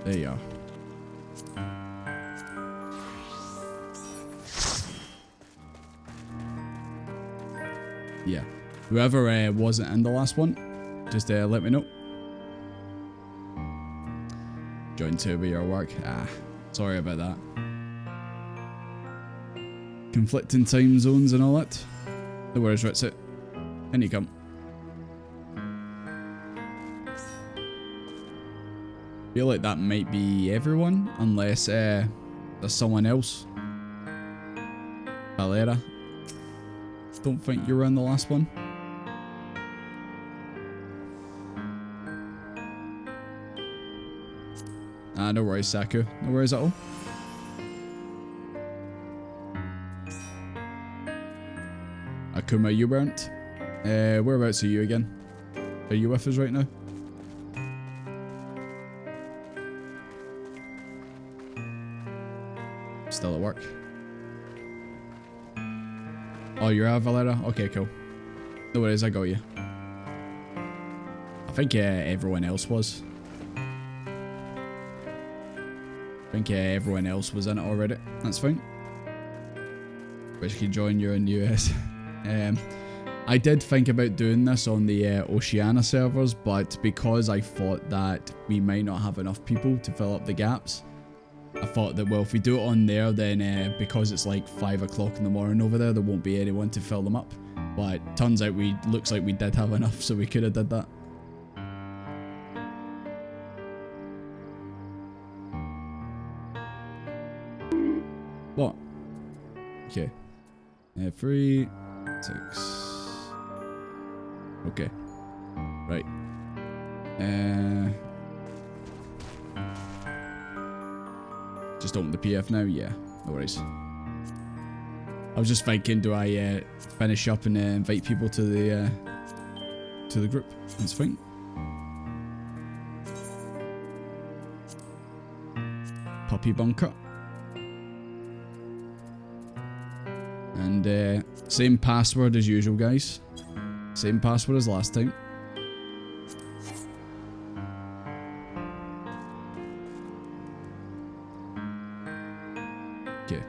There you are. Yeah. Whoever wasn't in the last one, just let me know. Join to be your work. Ah, sorry about that. Conflicting time zones and all that. No worries, Ritzy. In you come. Feel like that might be everyone, unless there's someone else. Valera. Don't think you were in the last one. Ah, no worries, Saku. No worries at all. Akuma, you weren't. Whereabouts are you again? Are you with us right now? Still at work. Oh, you're out, Valera? Okay, cool. No worries, I got you. I think everyone else was. I think everyone else was in it already. That's fine. Which can join you in the US. I did think about doing this on the Oceania servers, but because I thought that we might not have enough people to fill up the gaps, I thought that, well, if we do it on there, then because it's like 5 o'clock in the morning over there, there won't be anyone to fill them up. But turns out looks like we did have enough, so we could have did that. What? Okay. 3, 6. Okay. Right. Just open the PF now? Yeah, no worries. I was just thinking, do I finish up and invite people to the group? That's fine. Puppy bunker. And same password as usual, guys. Same password as last time. Okay.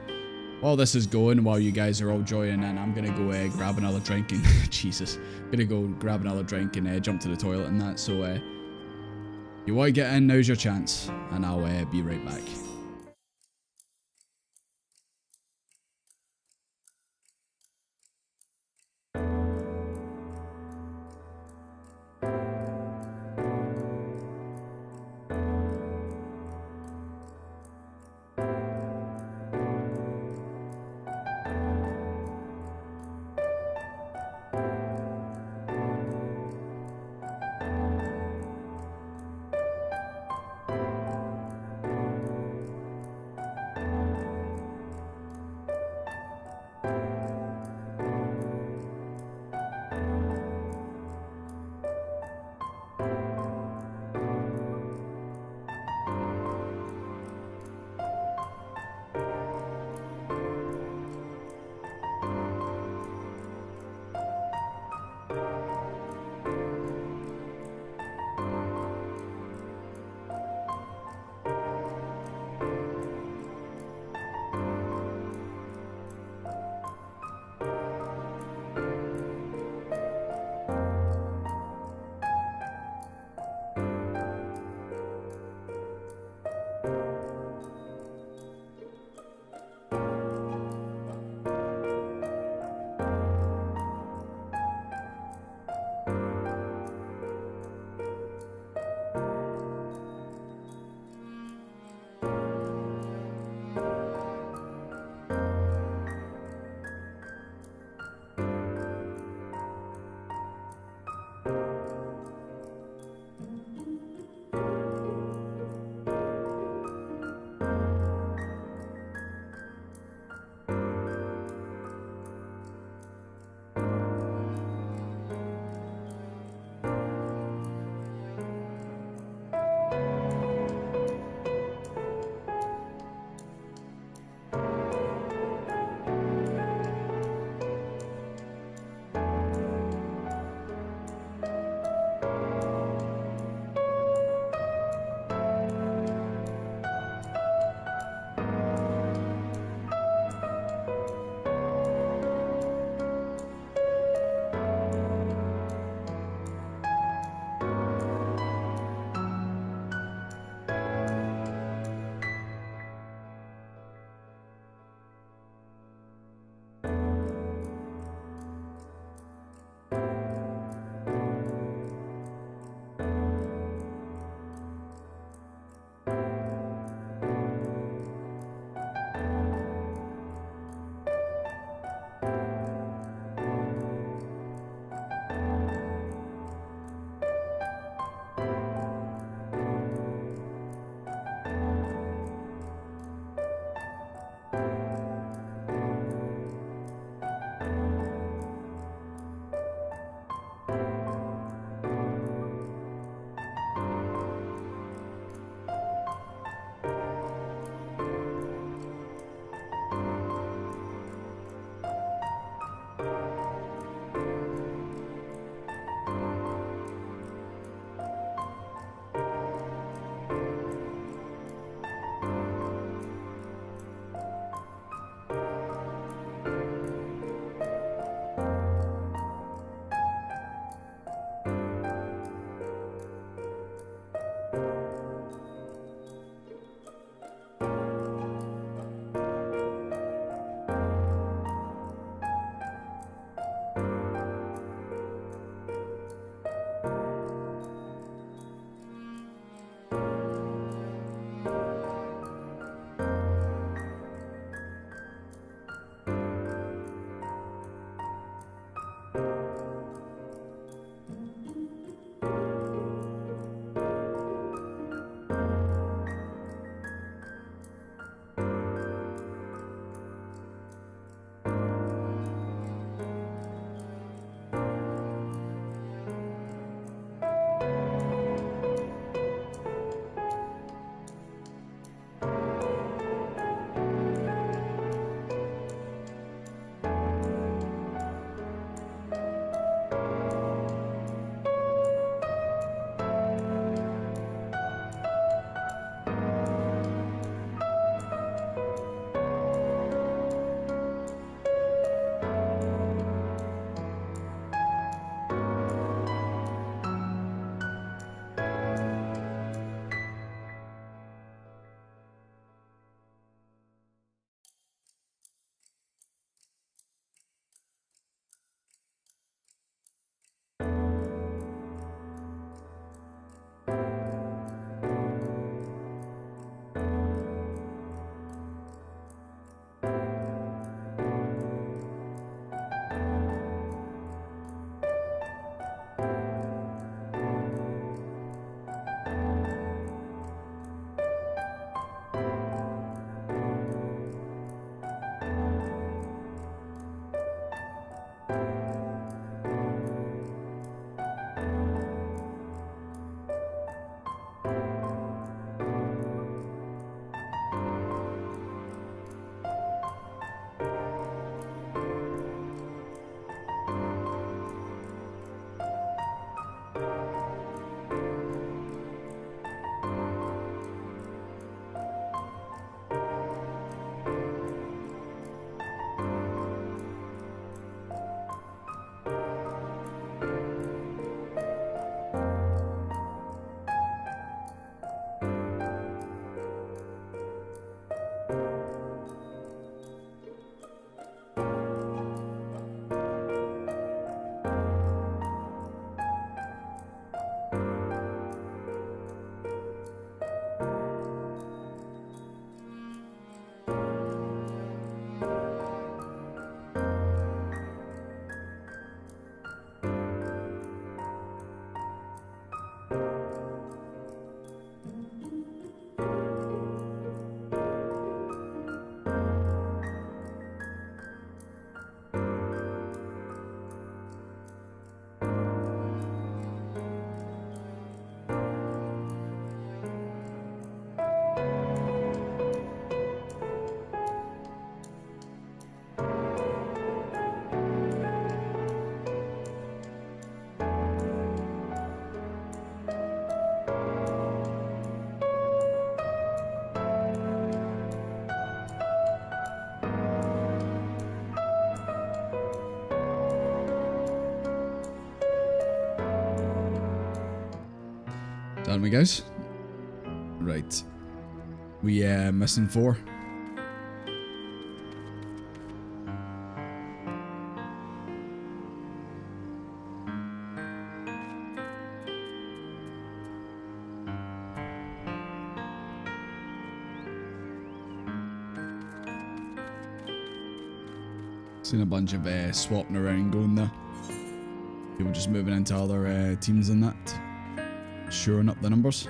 While this is going, while you guys are all joining in, I'm gonna go grab another drink and Jesus, gonna go grab another drink and jump to the toilet and that. So you want to get in? Now's your chance, and I'll be right back. That me, guys. Right. We missing 4. Seen a bunch of swapping around going there. People just moving into other teams and that. Shoring up the numbers.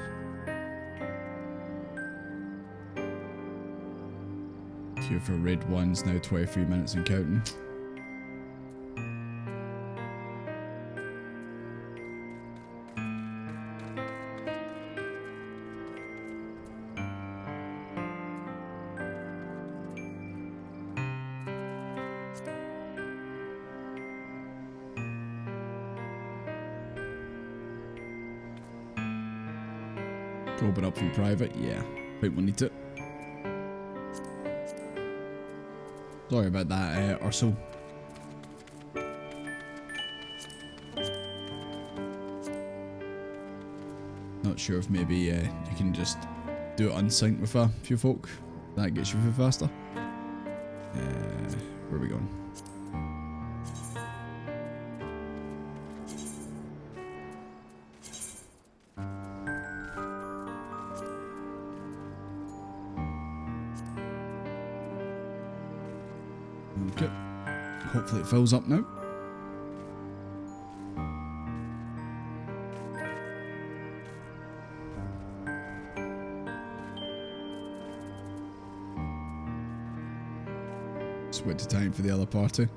Queue for raid 1's now 23 minutes and counting. Open up from private, yeah. Think we'll need to. Sorry about that, Ursel. Not sure if maybe you can just do it unsynced with a few folk. That gets you through faster. Where are we going? Okay. Hopefully it fills up now. Just wait to time for the other party.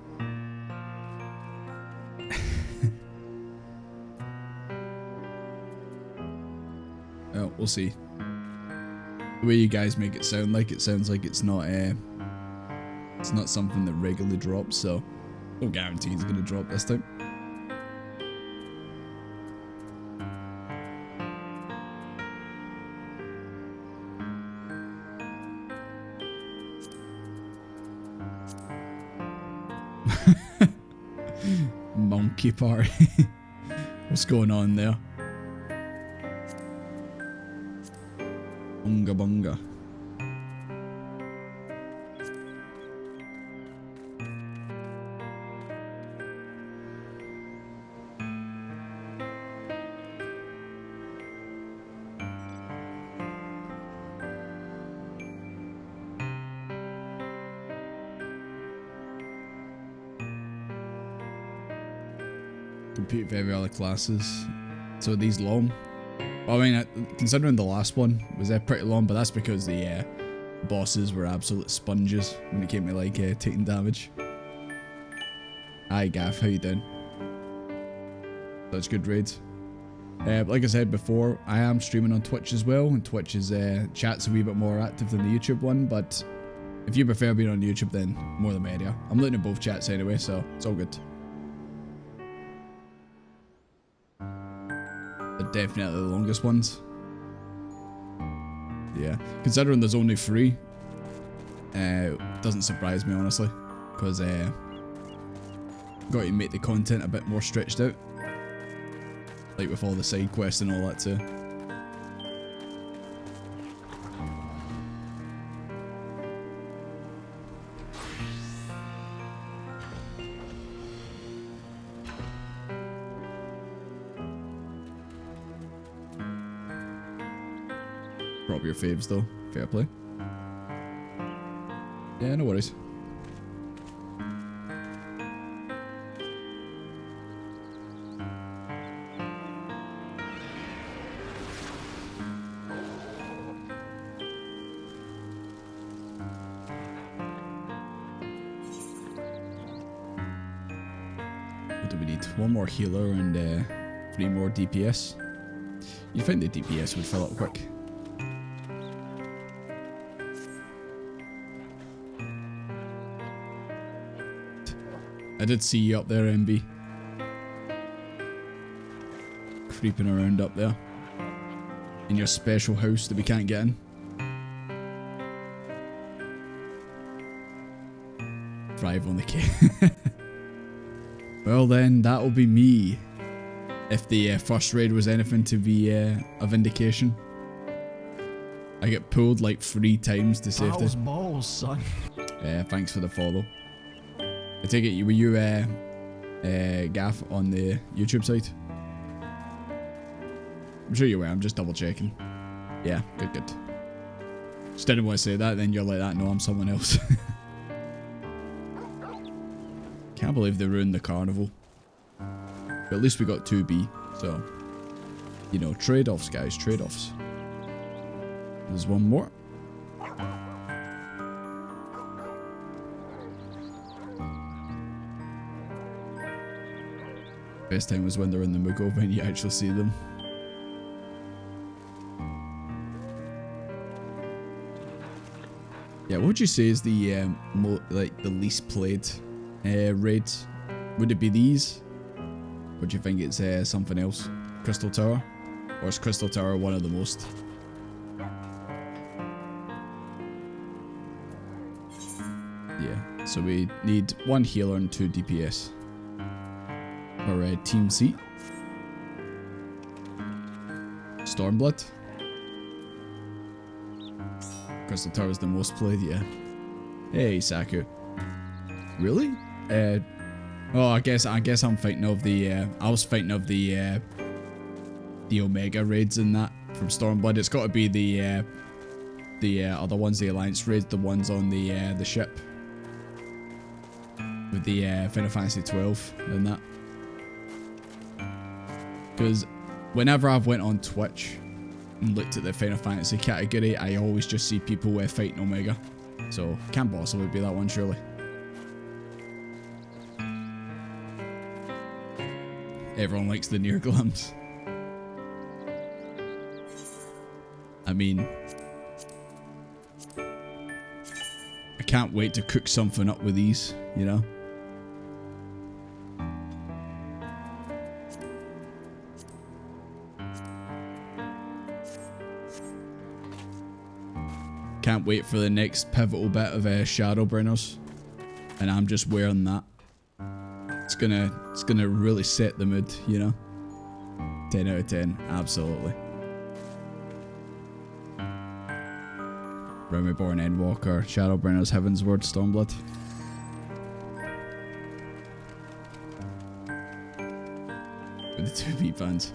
Oh, we'll see. The way you guys make it sound like, it sounds like it's not something that regularly drops, so no guarantee it's gonna drop this time. Monkey party. What's going on there? Bunga bunga. Compete for every other classes. So are these long? Well, I mean, considering the last one was pretty long, but that's because the bosses were absolute sponges when it came to like taking damage. Hi Gaff, how you doing? Such good raids. Like I said before, I am streaming on Twitch as well, and Twitch's chat's a wee bit more active than the YouTube one, but if you prefer being on YouTube, then more the merrier. I'm looking at both chats anyway, so it's all good. They're definitely the longest ones. Yeah, considering there's only 3, doesn't surprise me honestly, because got to make the content a bit more stretched out, like with all the side quests and all that too. Drop your faves though, fair play. Yeah, no worries. What do we need? 1 more healer and 3 more DPS. You'd think the DPS would fill up quick. I did see you up there, MB. Creeping around up there. In your special house that we can't get in. Thrive on the K. Well then, that'll be me. if the first raid was anything to be of indication. I get pulled like 3 times to safety. Balls, balls, son. Thanks for the follow. I take it, were you Gaff on the YouTube site? I'm sure you were, I'm just double checking. Yeah, good, good. Just didn't want to say that, then you're like that, no, I'm someone else. Can't believe they ruined the carnival. But at least we got 2B, so... You know, trade-offs, guys, trade-offs. There's one more. Best time was when they're in the Mughal when you actually see them. Yeah, what would you say is the like the least played raids? Would it be these? Or do you think it's something else? Crystal Tower? Or is Crystal Tower one of the most? Yeah, so we need 1 healer and 2 DPS. For Team C. Stormblood. Crystal Tower is the most played, yeah. Hey, Saku. Really? Oh, I guess I'm fighting of the. I was fighting of the Omega raids in that from Stormblood. It's got to be the other ones, the Alliance raids, the ones on the ship with the Final Fantasy 12 and that. Because whenever I've went on Twitch and looked at the Final Fantasy category, I always just see people fighting Omega. So, can't possibly be that one, surely. Everyone likes the NieR glams. I mean... I can't wait to cook something up with these, you know? Can't wait for the next pivotal bit of Shadowbringers, and I'm just wearing that. It's gonna really set the mood, you know. 10 out of 10, absolutely. Reborn Endwalker, Shadowbringers, Heavensward, Stormblood. With the 2B fans.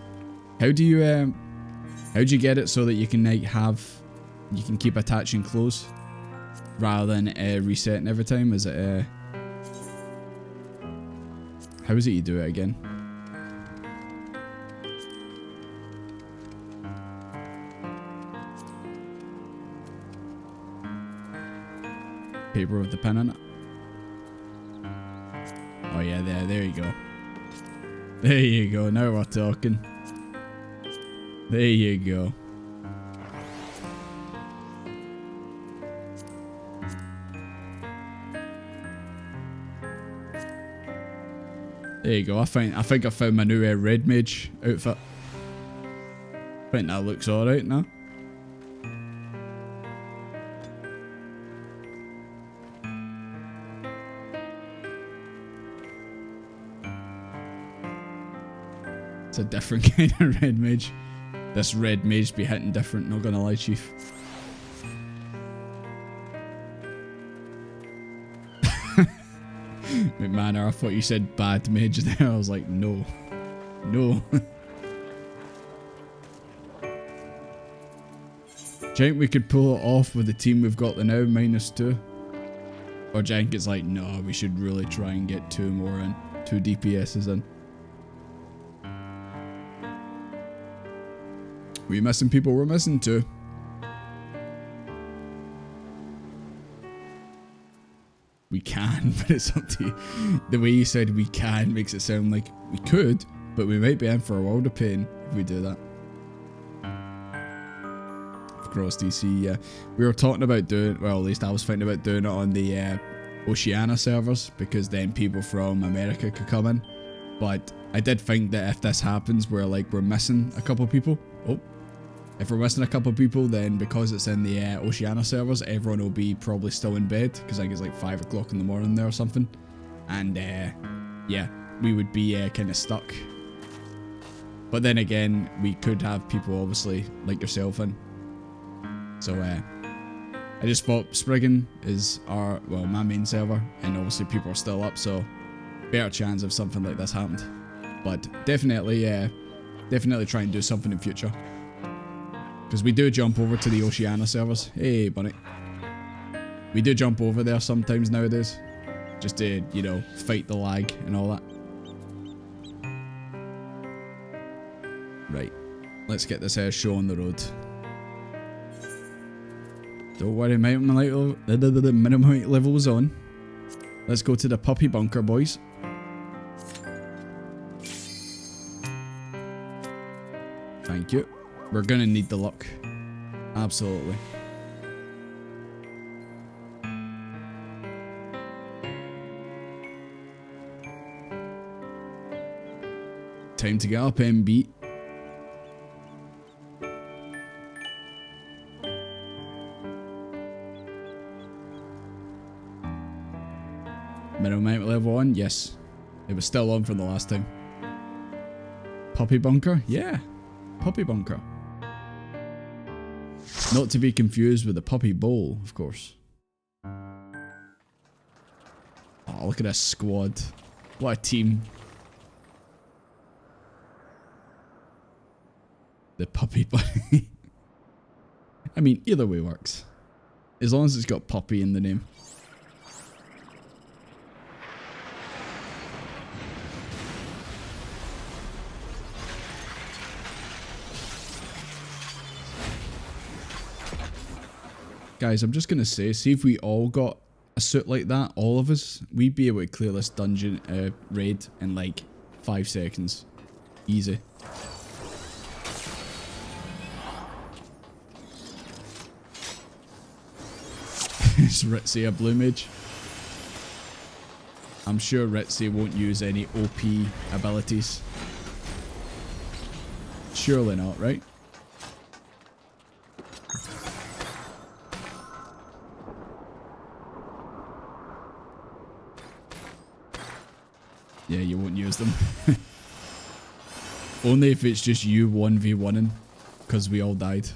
How do you get it so that you can like you can keep attaching clothes rather than resetting every time? Is it how is it you do it again? Paper with the pen on it. Oh yeah, there you go. There you go, now we're talking. There you go. There you go. I think I found my new red mage outfit. I think that looks alright now. It's a different kind of red mage. This red mage be hitting different, not gonna lie, Chief. McMahon, I thought you said bad mage there. I was like, no. No. Do you think we could pull it off with the team we've got now, -2? Or do you think it's like, no, we should really try and get 2 more in. 2 DPSs in. We missing people? We're missing 2. We can, but it's up to you. The way you said we can makes it sound like we could, but we might be in for a world of pain if we do that. Across DC, yeah. We were talking about doing, well, at least I was thinking about doing it on the Oceania servers, because then people from America could come in. But I did think that if this happens, we're missing a couple people. Oh. If we're missing a couple people, then because it's in the Oceania servers, everyone will be probably still in bed, because I think it's like 5 o'clock in the morning there or something. And yeah, we would be kind of stuck. But then again, we could have people obviously like yourself in. So I just thought Spriggan is my main server, and obviously people are still up, so better chance of something like this happened. But definitely try and do something in future. Because we do jump over to the Oceania servers. Hey, bunny. We do jump over there sometimes nowadays. Just to, you know, fight the lag and all that. Right. Let's get this show on the road. Don't worry, minimum levels on. Let's go to the puppy bunker, boys. Thank you. We're gonna need the luck. Absolutely. Time to get up, MB. Minimum level on? Yes. It was still on from the last time. Puppy bunker? Yeah. Puppy bunker. Not to be confused with the puppy bowl, of course. Oh, look at this squad. What a team. The puppy bunny. I mean, either way works. As long as it's got puppy in the name. Guys, I'm just going to say, see if we all got a suit like that, all of us, we'd be able to clear this dungeon raid in like 5 seconds. Easy. Is Ritzy a blue mage? I'm sure Ritzy won't use any OP abilities. Surely not, right? Yeah, you won't use them. Only if it's just you 1v1ing, because we all died.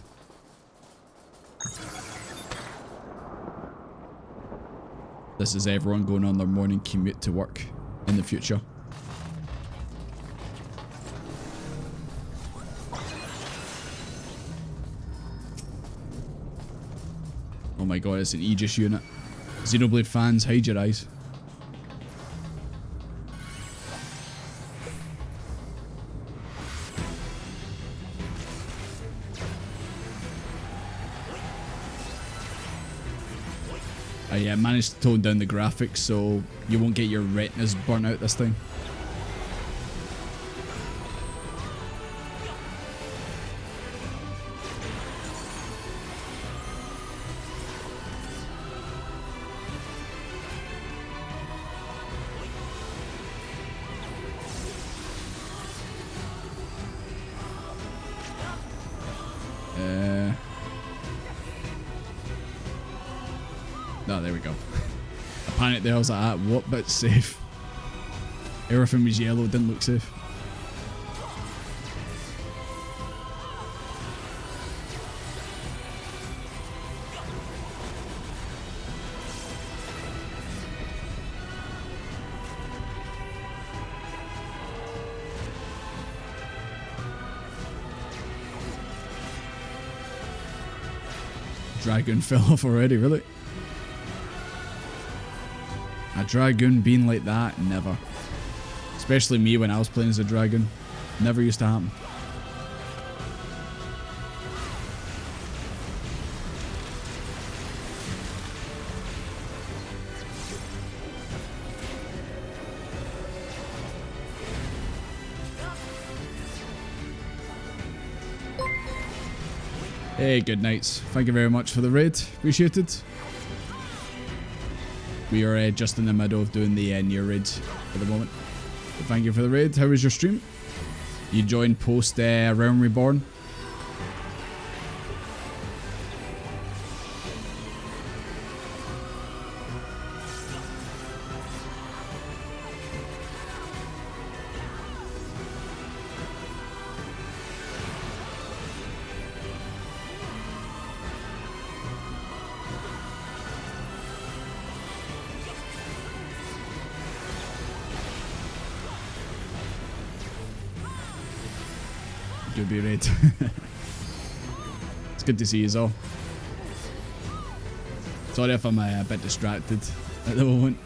This is everyone going on their morning commute to work in the future. Oh my god, it's an Aegis unit. Xenoblade fans, hide your eyes. I managed to tone down the graphics so you won't get your retinas burnt out this time. No, there we go. I panicked there, I was like, ah, what bit's safe? Everything was yellow, didn't look safe. Dragoon fell off already, really? A dragoon being like that? Never. Especially me when I was playing as a dragoon. Never used to happen. Hey, good nights. Thank you very much for the raid. Appreciate it. We are just in the middle of doing the NieR raids at the moment. But thank you for the raid. How was your stream? You joined post Realm Reborn? Good be red. It's good to see you all. Sorry if I'm a bit distracted at the moment.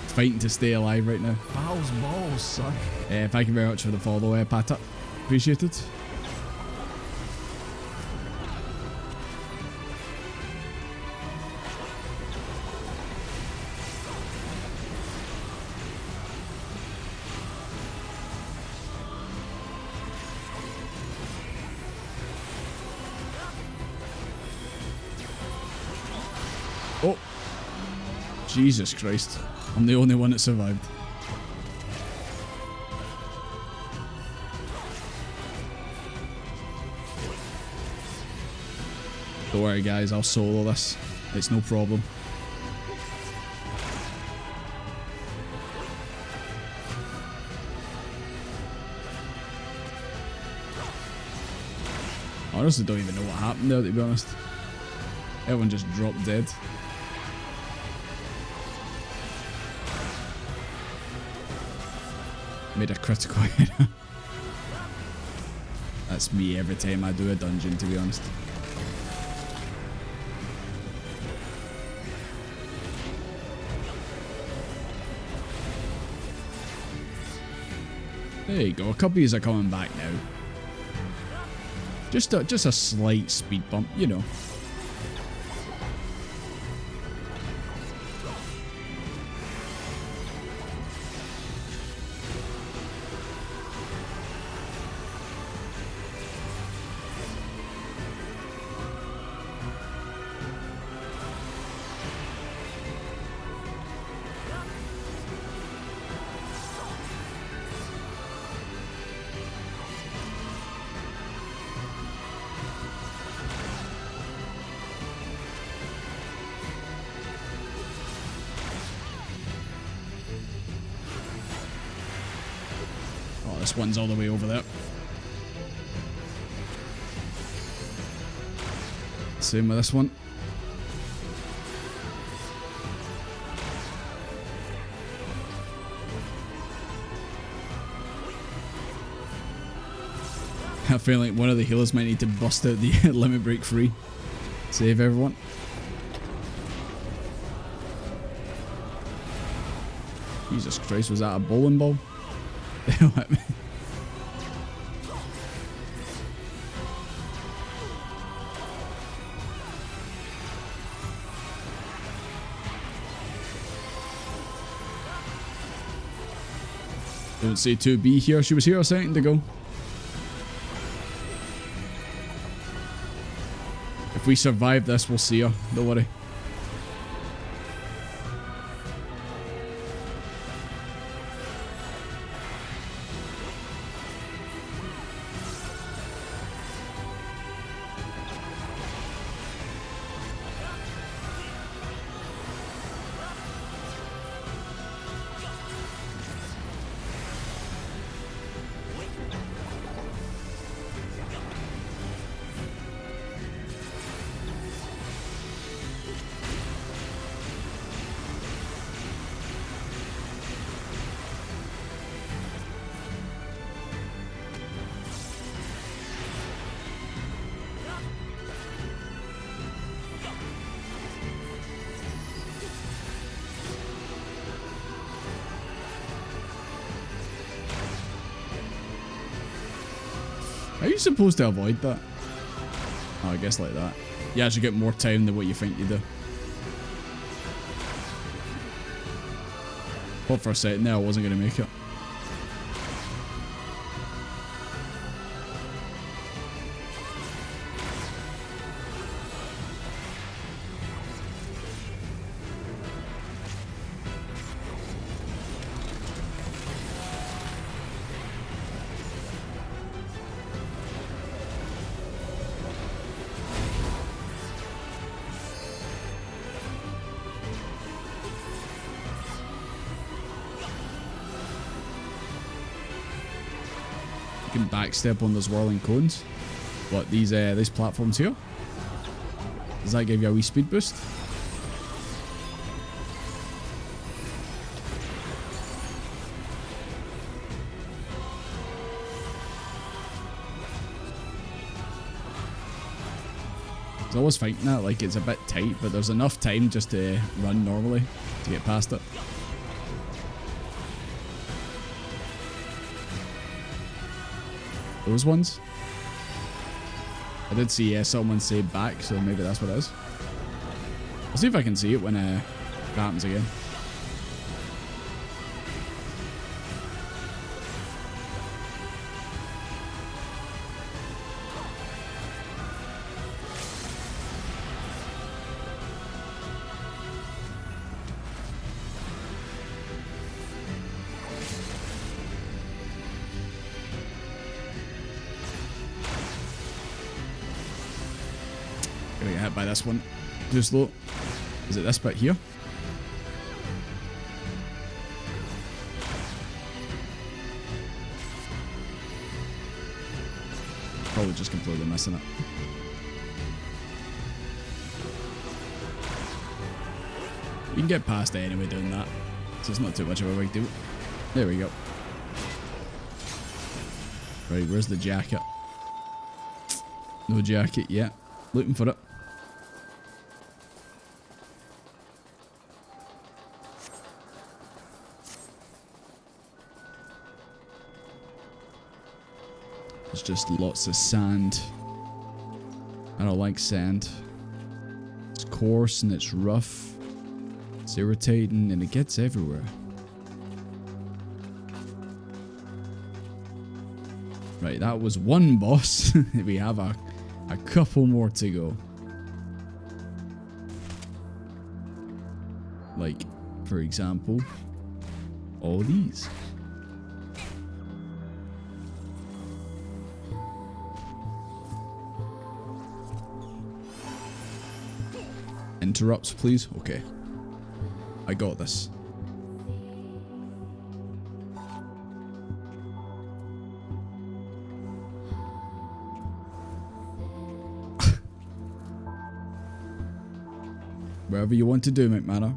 Fighting to stay alive right now. Balls, balls, son. Thank you very much for the follow, Pata. Appreciate it. Oh, Jesus Christ. I'm the only one that survived. Don't worry guys, I'll solo this. It's no problem. I honestly don't even know what happened there, to be honest. Everyone just dropped dead. Made a critical error. That's me every time I do a dungeon, to be honest. There you go, a couple of these are coming back now. Just a slight speed bump, you know. This one's all the way over there. Same with this one. I feel like one of the healers might need to bust out the limit break free. Save everyone. Jesus Christ, was that a bowling ball? Don't say 2B here. She was here a second ago. If we survive this, we'll see her. Don't worry. How are you supposed to avoid that? Oh, I guess like that. You actually get more time than what you think you do. Thought for a second there I wasn't going to make it. Can backstep on those whirling cones. What, these platforms here? Does that give you a wee speed boost? I was fighting that, like it's a bit tight, but there's enough time just to run normally to get past it. Those ones? I did see someone say back, so maybe that's what it is. I'll see if I can see it when it happens again. Gonna get hit by this one. Too slow. Is it this bit here? Probably just completely missing it. You can get past it anyway doing that, so it's not too much of a big deal. There we go. Right, where's the jacket? No jacket yet. Looking for it. There's just lots of sand. I don't like sand. It's coarse and it's rough. It's irritating and it gets everywhere. Right, that was one boss. We have a couple more to go. Like, for example, all these. Interrupts, please. Okay. I got this. Wherever you want to do, McManor.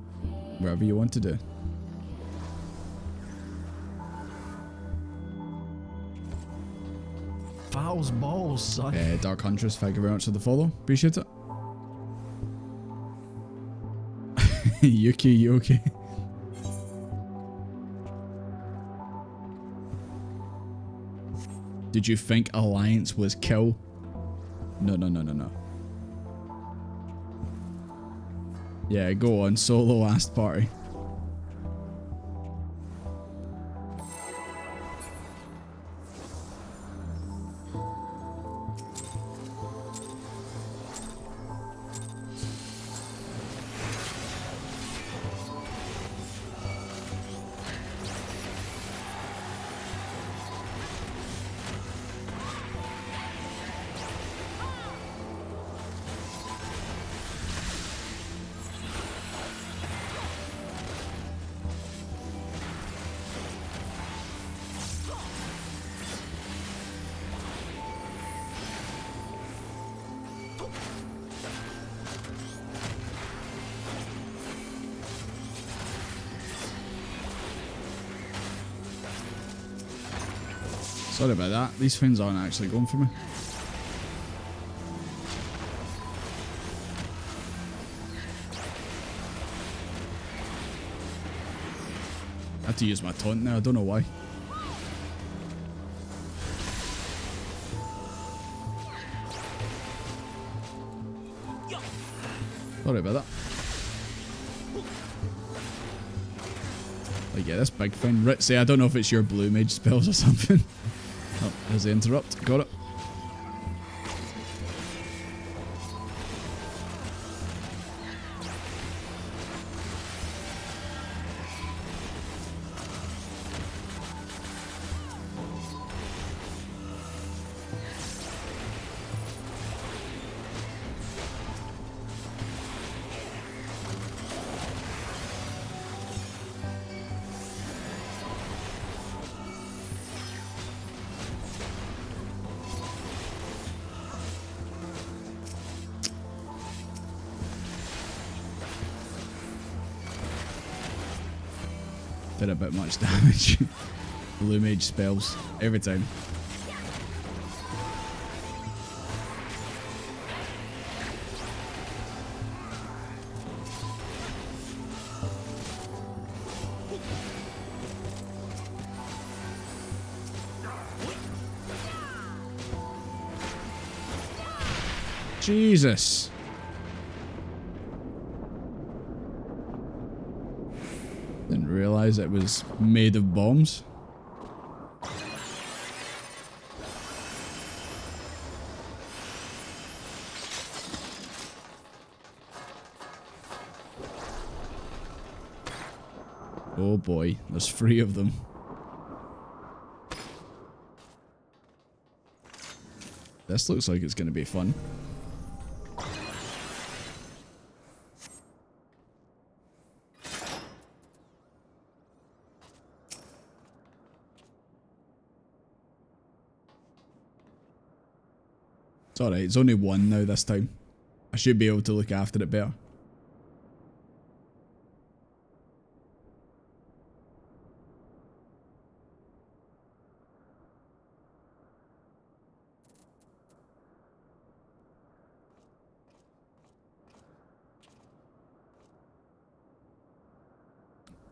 Wherever you want to do. Fouls balls, son. Dark Huntress, thank you very much for the follow. Appreciate it. Yuki, you okay? Did you think Alliance was kill? No, no, no, no, no. Yeah, go on. Solo last party. Sorry about that. These things aren't actually going for me. I had to use my taunt now. I don't know why. Sorry about that. Like, yeah, this big thing. Ritzy, I don't know if it's your blue mage spells or something. Oh, there's the interrupt. Got it. Did a bit much damage. Blue mage spells every time. Jesus. Didn't realize it was made of bombs. Oh boy, there's 3 of them. This looks like it's going to be fun. It's alright, it's only 1 now this time. I should be able to look after it better.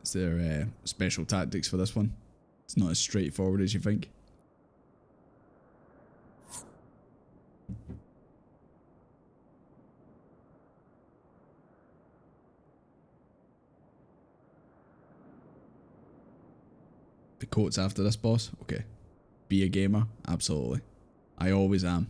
Is there special tactics for this one? It's not as straightforward as you think. The quotes after this boss? Okay. Be a gamer? Absolutely. I always am.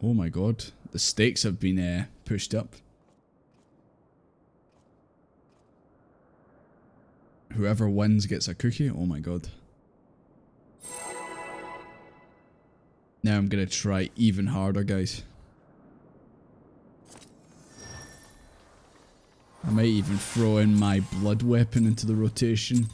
Oh my god. The stakes have been pushed up. Whoever wins gets a cookie? Oh my god. Now I'm gonna try even harder, guys. I might even throw in my blood weapon into the rotation.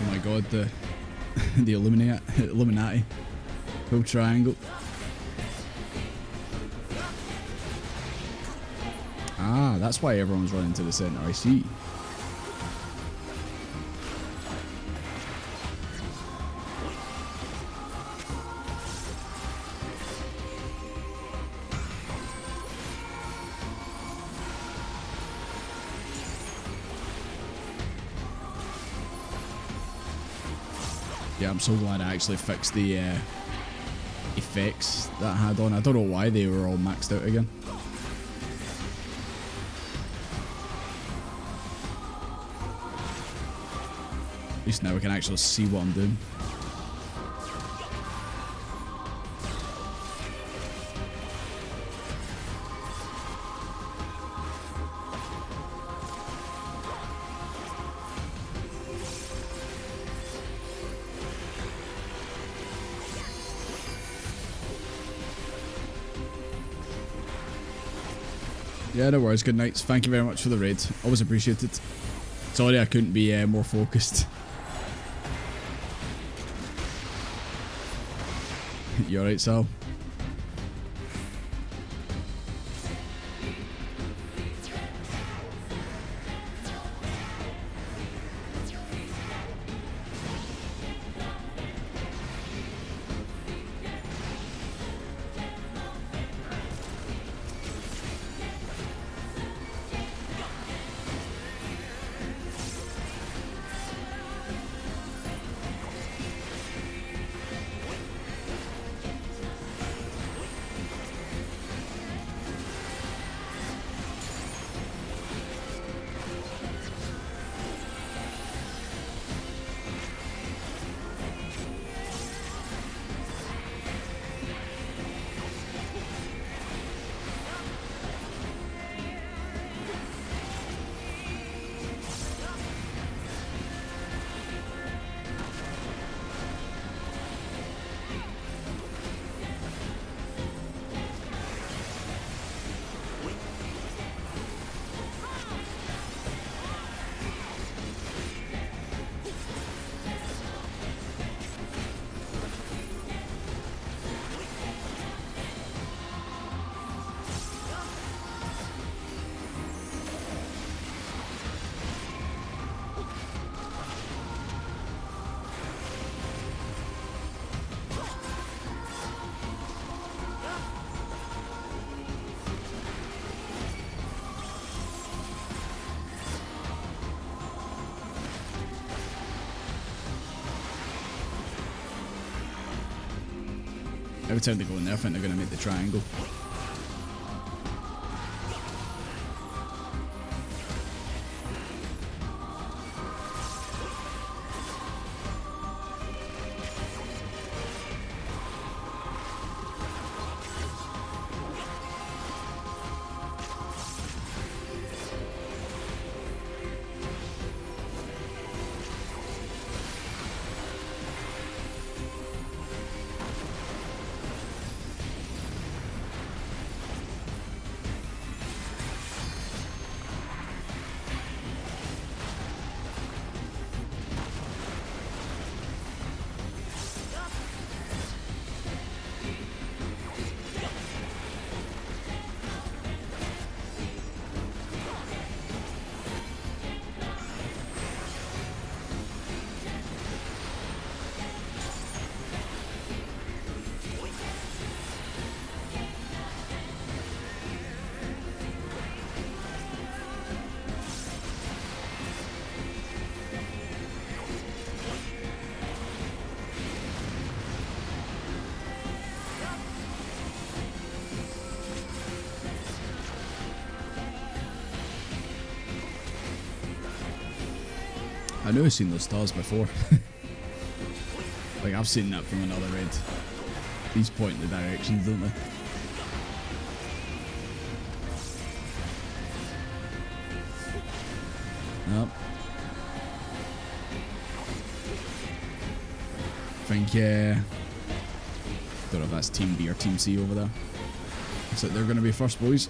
Oh my god, the Illuminati. Full triangle. Ah, that's why everyone's running to the center, I see. Yeah, I'm so glad I actually fixed the effects that I had on. I don't know why they were all maxed out again. At least now we can actually see what I'm doing. Yeah, no worries. Good nights. Thank you very much for the raid. Always appreciate it. Sorry I couldn't be more focused. You alright, Sal? Every time they go in there, I think they're going to make the triangle. I know I've seen those stars before. Like, I've seen that from another raid. These point in the directions, don't they? Nope. I think, don't know if that's Team B or Team C over there. Looks like they're going to be first, boys.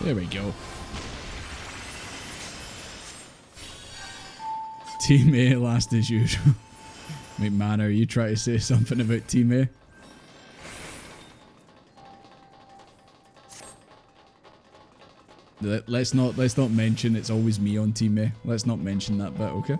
There we go. Team A last as usual. McMahon, are you trying to say something about Team A? Let's not mention it's always me on Team A. Let's not mention that bit, okay?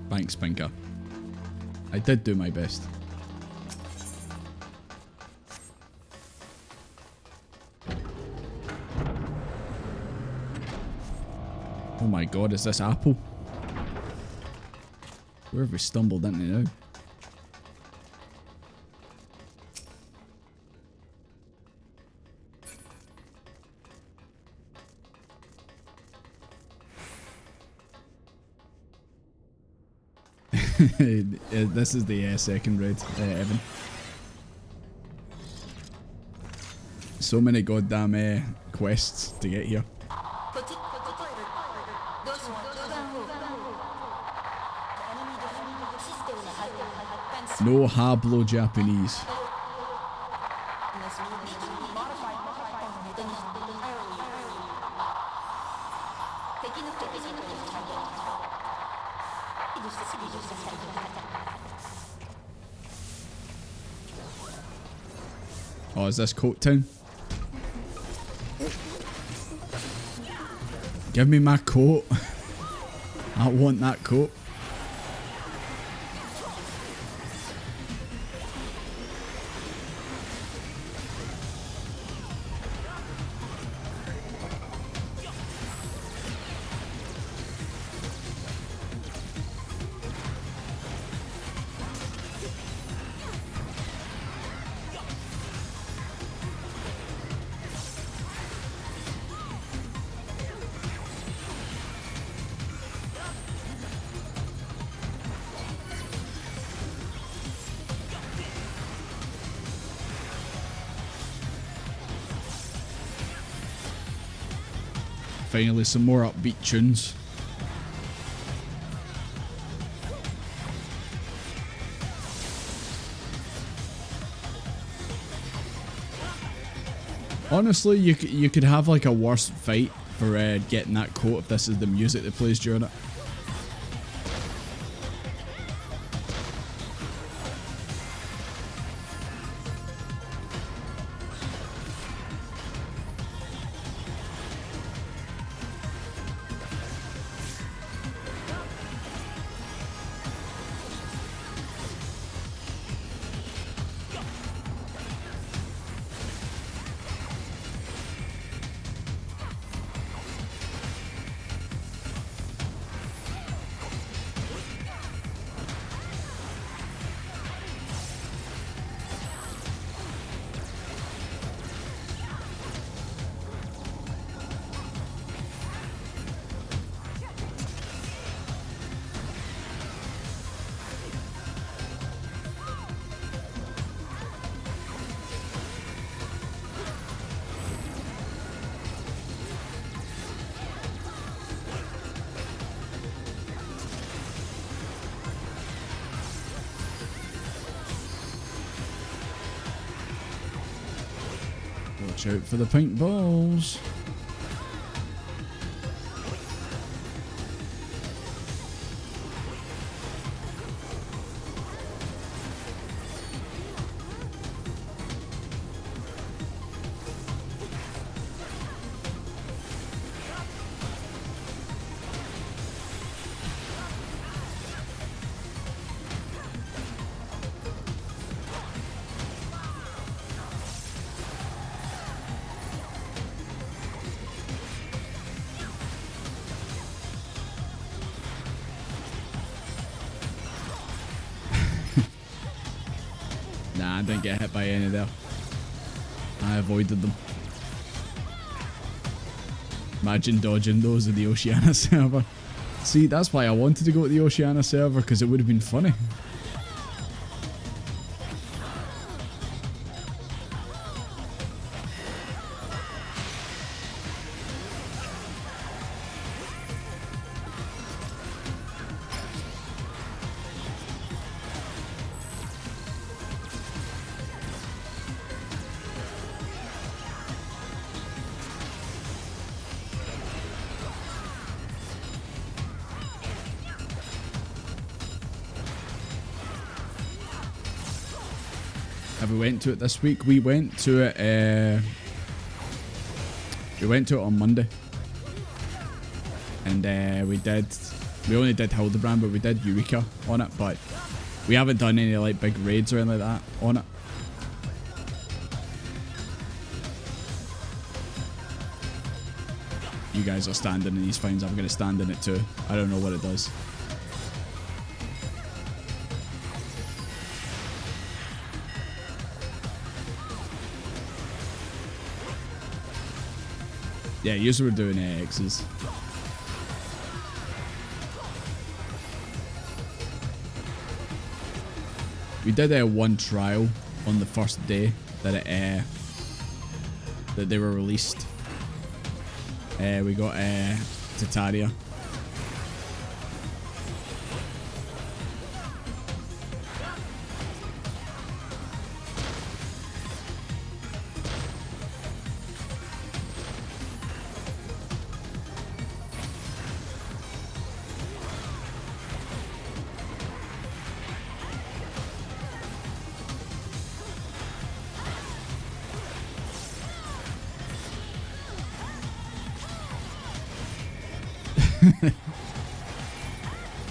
Thanks, Pinker. I did do my best. Oh my god, is this Apple? Where have we stumbled into now? This is the second raid, Evan. So many goddamn quests to get here. No hablo Japanese. Oh, is this Coat Town? Give me my coat. I want that coat. Finally, some more upbeat tunes. Honestly, you could have like a worse fight for getting that coat if this is the music that plays during it. Watch out for the pink balls. Nah, I didn't get hit by any there. I avoided them. Imagine dodging those in the Oceania server. See, that's why I wanted to go to the Oceania server, because it would have been funny. Have we went to it this week? We went to it. We went to it on Monday, and we only did Hildebrand, but we did Eureka on it. But we haven't done any like big raids or anything like that on it. You guys are standing in these finds. I'm gonna stand in it too. I don't know what it does. Yeah, usually we're doing X's. We did one trial on the first day that that they were released. We got Tataria.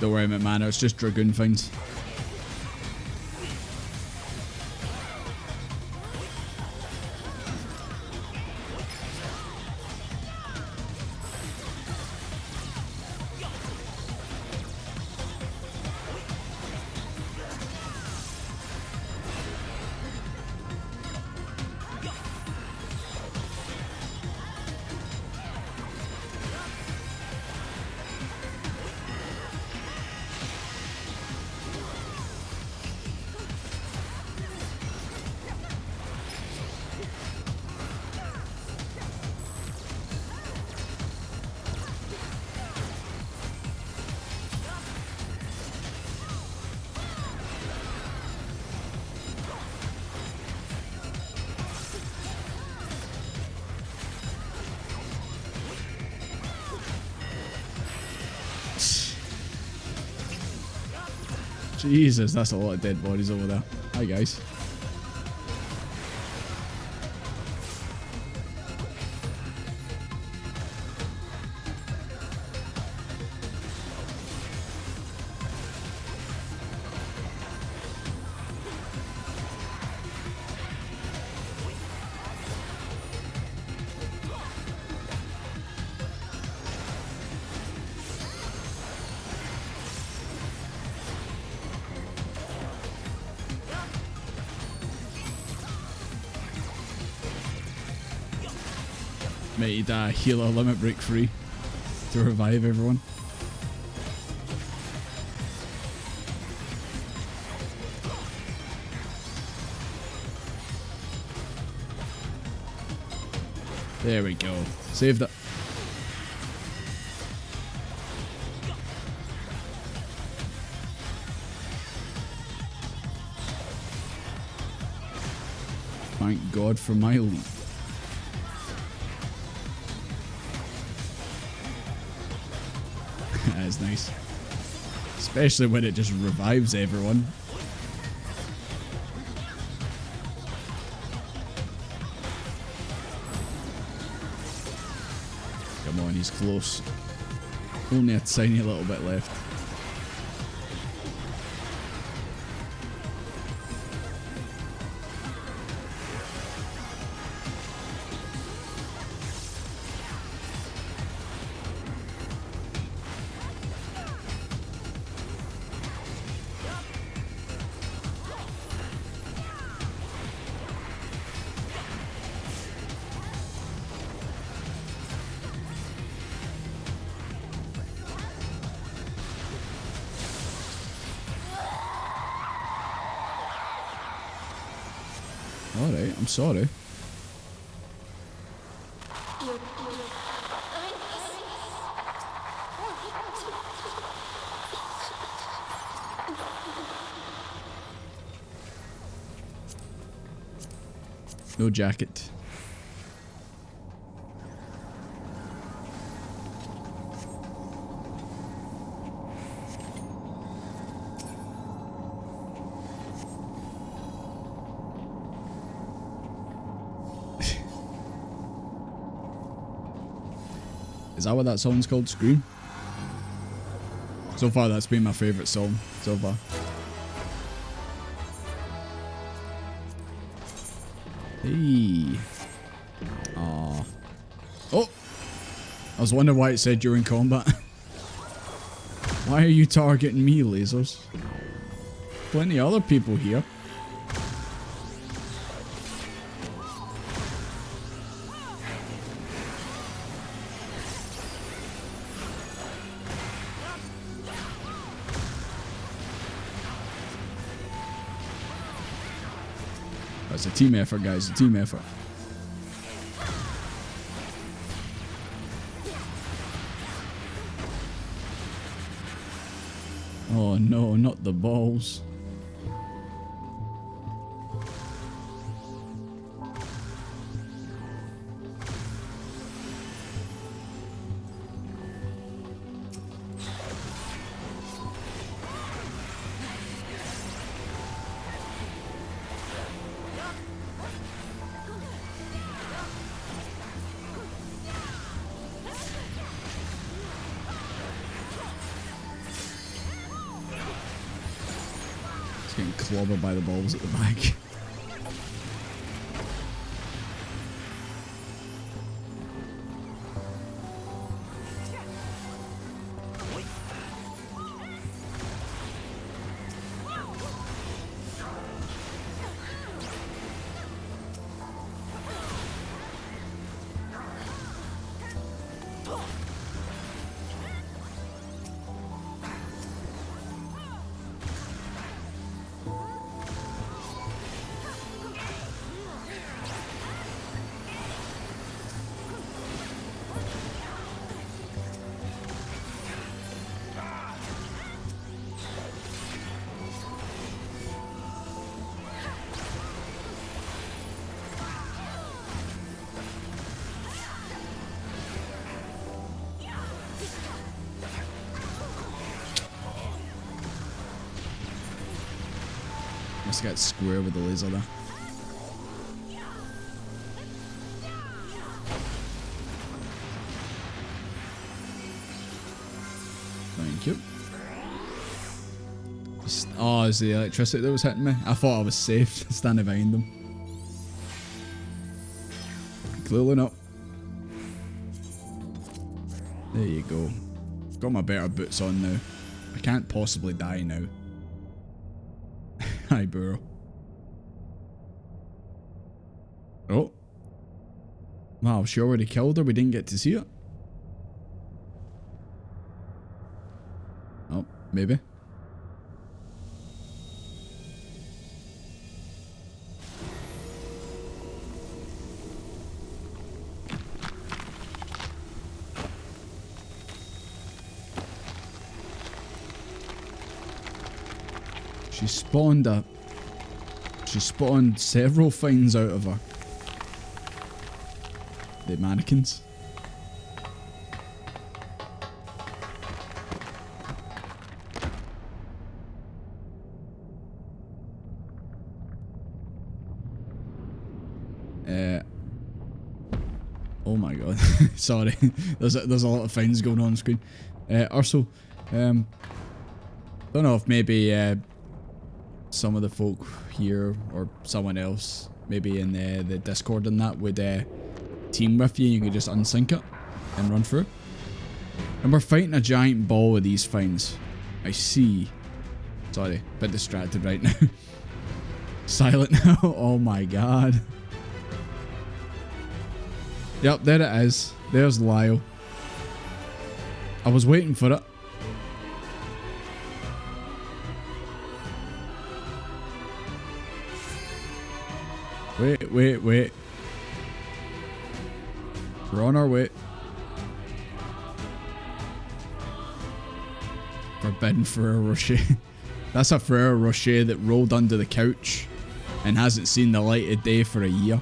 Don't worry, McMahon, it's just Dragoon things. Jesus, that's a lot of dead bodies over there. Hi, guys. Made a healer limit break free to revive everyone. There we go. Saved it. Thank God for my leap. That's nice. Especially when it just revives everyone. Come on, he's close. Only a tiny little bit left. Alright, I'm sorry. No jacket. Is that what that song's called? Scream? So far, that's been my favourite song so far. Hey. Aww. Oh! I was wondering why it said during combat. Why are you targeting me, lasers? Plenty of other people here. It's a team effort, guys. A team effort. Oh no, not the balls. Getting clobbered by the balls at the back. Must get square with the laser there. Thank you. Oh, is the electricity that was hitting me? I thought I was safe standing behind them. Clearly not. There you go. Got my better boots on now. I can't possibly die now. Hi, bro. Oh. Wow, she already killed her. We didn't get to see it. Oh, maybe. She spawned several things out of her. The mannequins. Oh my god. Sorry. There's a lot of things going on screen. Also, don't know if maybe some of the folk here or someone else, maybe in the Discord and that, would team with you. You could just unsync it and run through. And we're fighting a giant ball with these things. I see. Sorry, a bit distracted right now. Silent now. Oh my god. Yep, there it is. There's Lyle. I was waiting for it. Wait. We're on our way. Forbidden Ferrero Rocher. That's a Ferrero Rocher that rolled under the couch and hasn't seen the light of day for a year.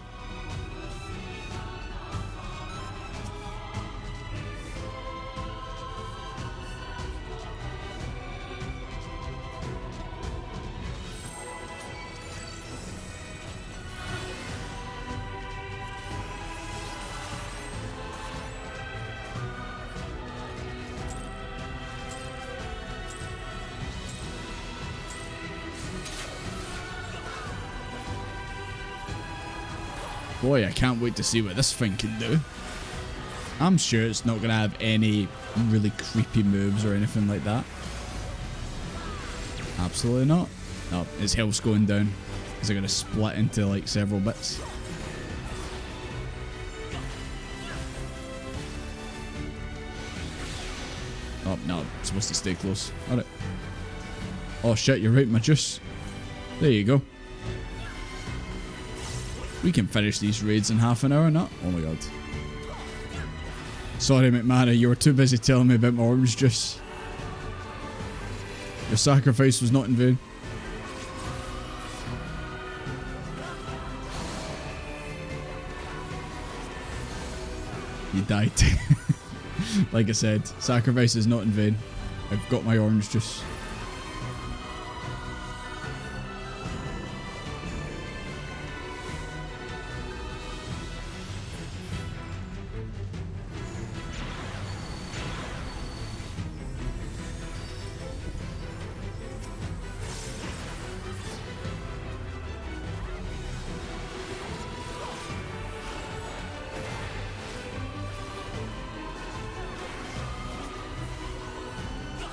Boy, I can't wait to see what this thing can do. I'm sure it's not going to have any really creepy moves or anything like that. Absolutely not. No, its health's going down. Is it going to split into like several bits? Oh, no, it's supposed to stay close. Alright. Oh shit, you're right, my juice. There you go. We can finish these raids in half an hour, not? Oh my god. Sorry, McMahon, you were too busy telling me about my orange juice. Your sacrifice was not in vain. You died. Like I said, sacrifice is not in vain. I've got my orange juice.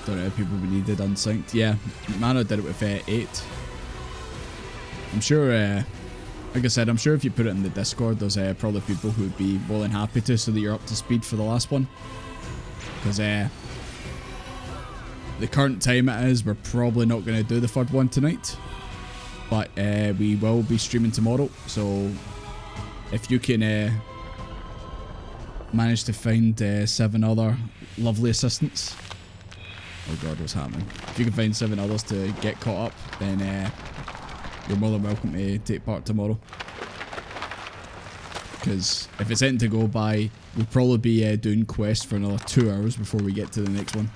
Don't know if people would need it unsynced. Yeah, Mano did it with 8. I'm sure, like I said, I'm sure if you put it in the Discord, there's probably people who would be more than happy to, so that you're up to speed for the last one. Because the current time it is, we're probably not going to do the third one tonight. But we will be streaming tomorrow, so if you can manage to find 7 other lovely assistants. Oh god, what's happening? If you can find 7 others to get caught up, then you're more than welcome to take part tomorrow. Because if it's ending to go by, we'll probably be doing quests for another 2 hours before we get to the next one.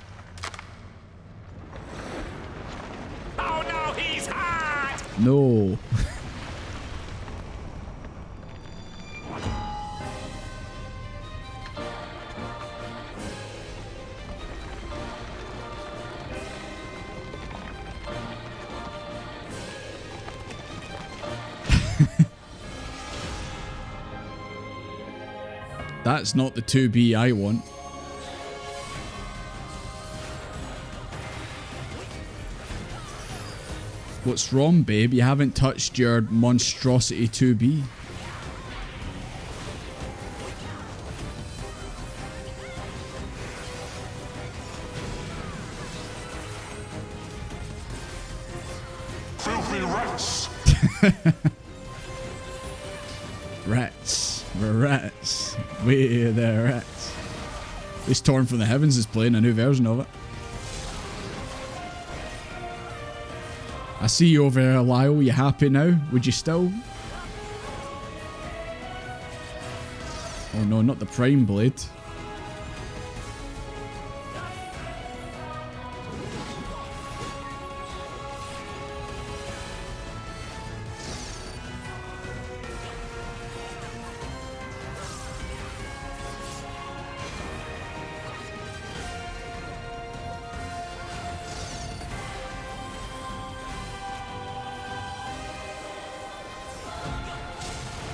Oh no, he's hot! No. That's not the 2B I want. What's wrong, babe? You haven't touched your monstrosity 2B. Filthy rats! Rats. We're rats. We're the rats. This Torn from the Heavens is playing a new version of it. I see you over there, Lyle. You happy now? Would you still? Oh no, not the Prime Blade.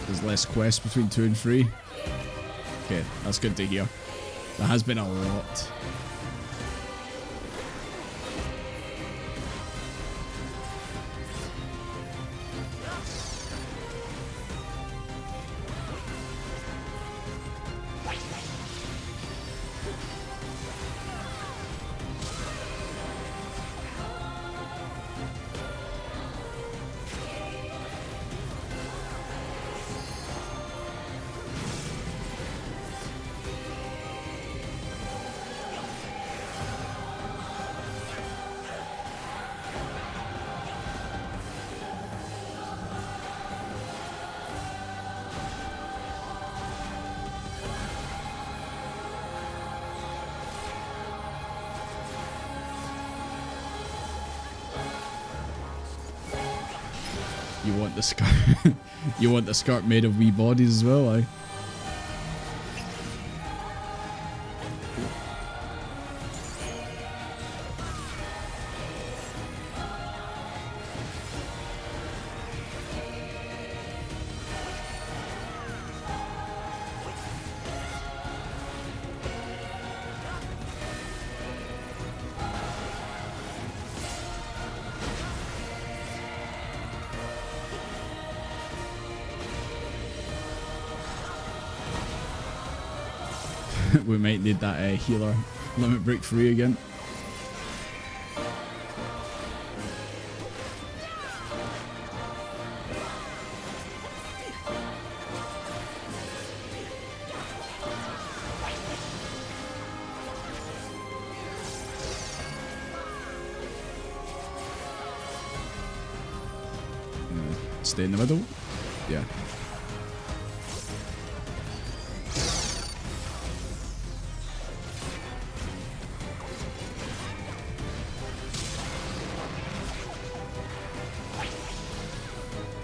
There's less quests between 2 and 3. Okay, that's good to hear. There has been a lot. You want the skirt? You want the skirt made of wee bodies as well, eh? We might need that healer limit break free again. Stay in the middle. Yeah.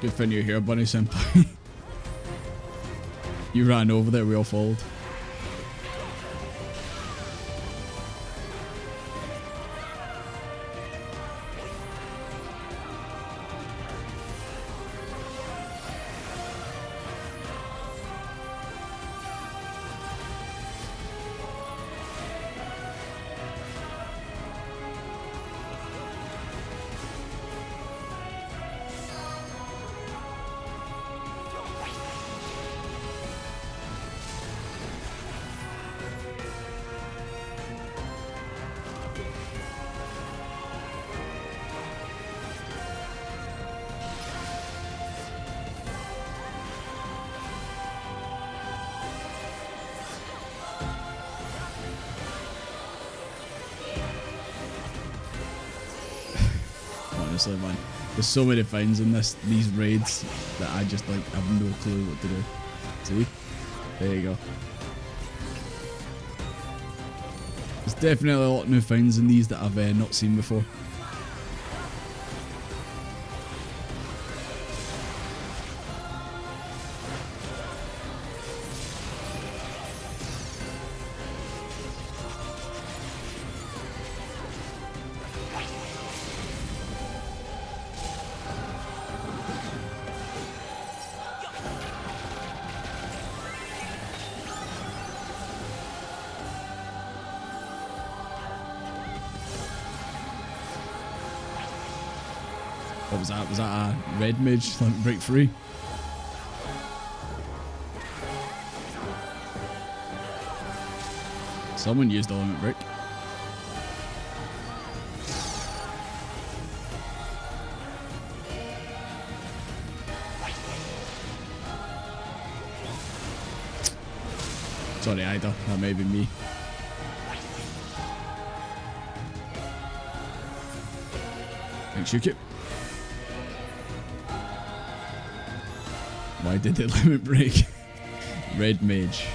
Good thing you're here, Bunny Senpai. You ran over there, we all followed. Honestly, man, there's so many finds in these raids that I just like have no clue what to do. See? There you go. There's definitely a lot of new finds in these that I've not seen before. What was that? Was that a red mage? Limit break 3? Someone used the limit break. Sorry, Ida. That may be me. Thanks, Yuki. Why did it limit break? Red mage.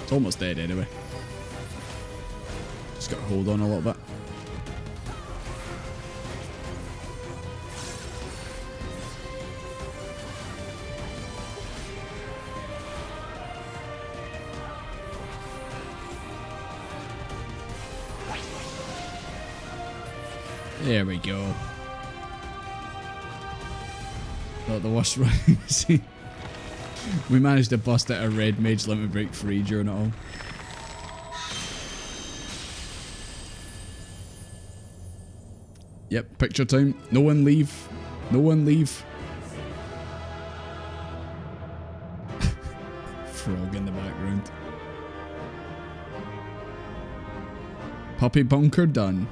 It's almost dead anyway. Just got to hold on a little bit. There we go. Not the worst run. See, we managed to bust out a red mage limit break 3 during it all. Yep, picture time. No one leave. No one leave. Frog in the background. Puppy bunker done.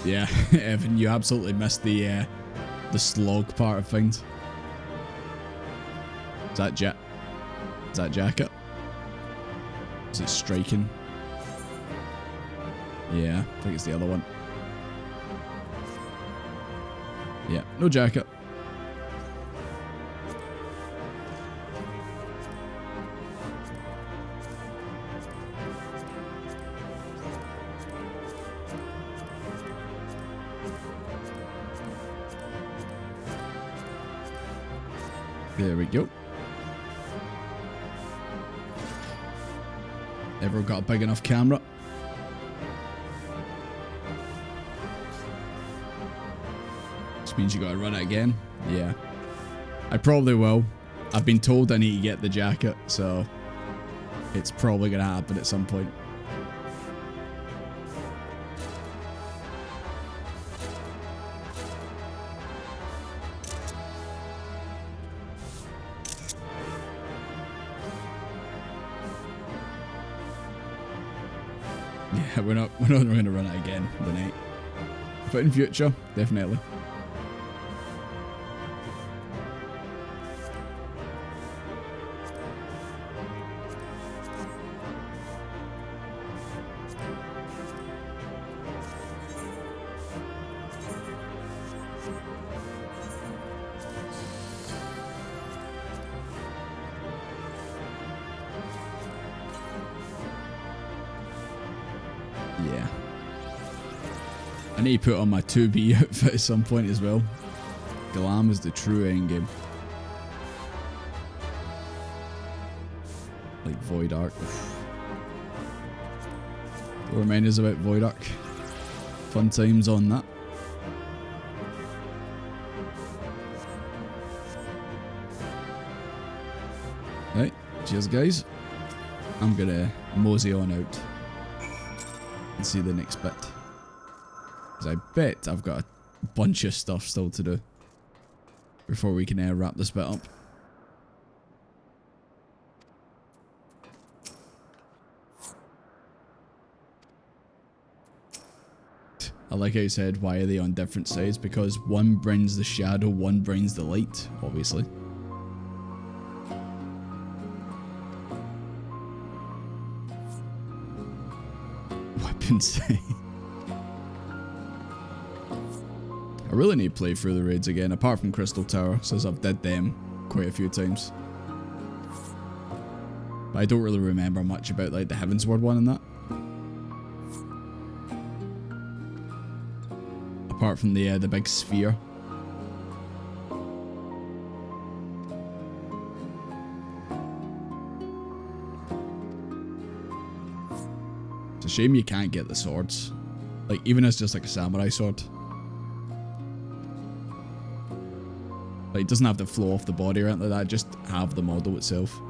Yeah, Evan, you absolutely missed the slog part of things. Is that jacket? Is it striking? Yeah, I think it's the other one. Yeah, no jacket. There we go. Everyone got a big enough camera? Which means you gotta run it again. Yeah. I probably will. I've been told I need to get the jacket, so it's probably gonna happen at some point. Yeah, we're not going to run it again tonight. But in future, definitely. Yeah. I need to put on my 2B outfit at some point as well. Glam is the true endgame. Like Void Arc. Don't remind us about Void Arc. Fun times on that. Right, cheers guys. I'm gonna mosey on out and see the next bit. Because I bet I've got a bunch of stuff still to do before we can wrap this bit up. I like how you said, why are they on different sides? Because one brings the shadow, one brings the light, obviously. Weapons. I really need to play through the raids again, apart from Crystal Tower, since I've did them quite a few times. But I don't really remember much about like the Heavensward one and that. Apart from the big sphere. It's a shame you can't get the swords. Like, even as just like a samurai sword. Like, it doesn't have to flow off the body or anything like that, just have the model itself.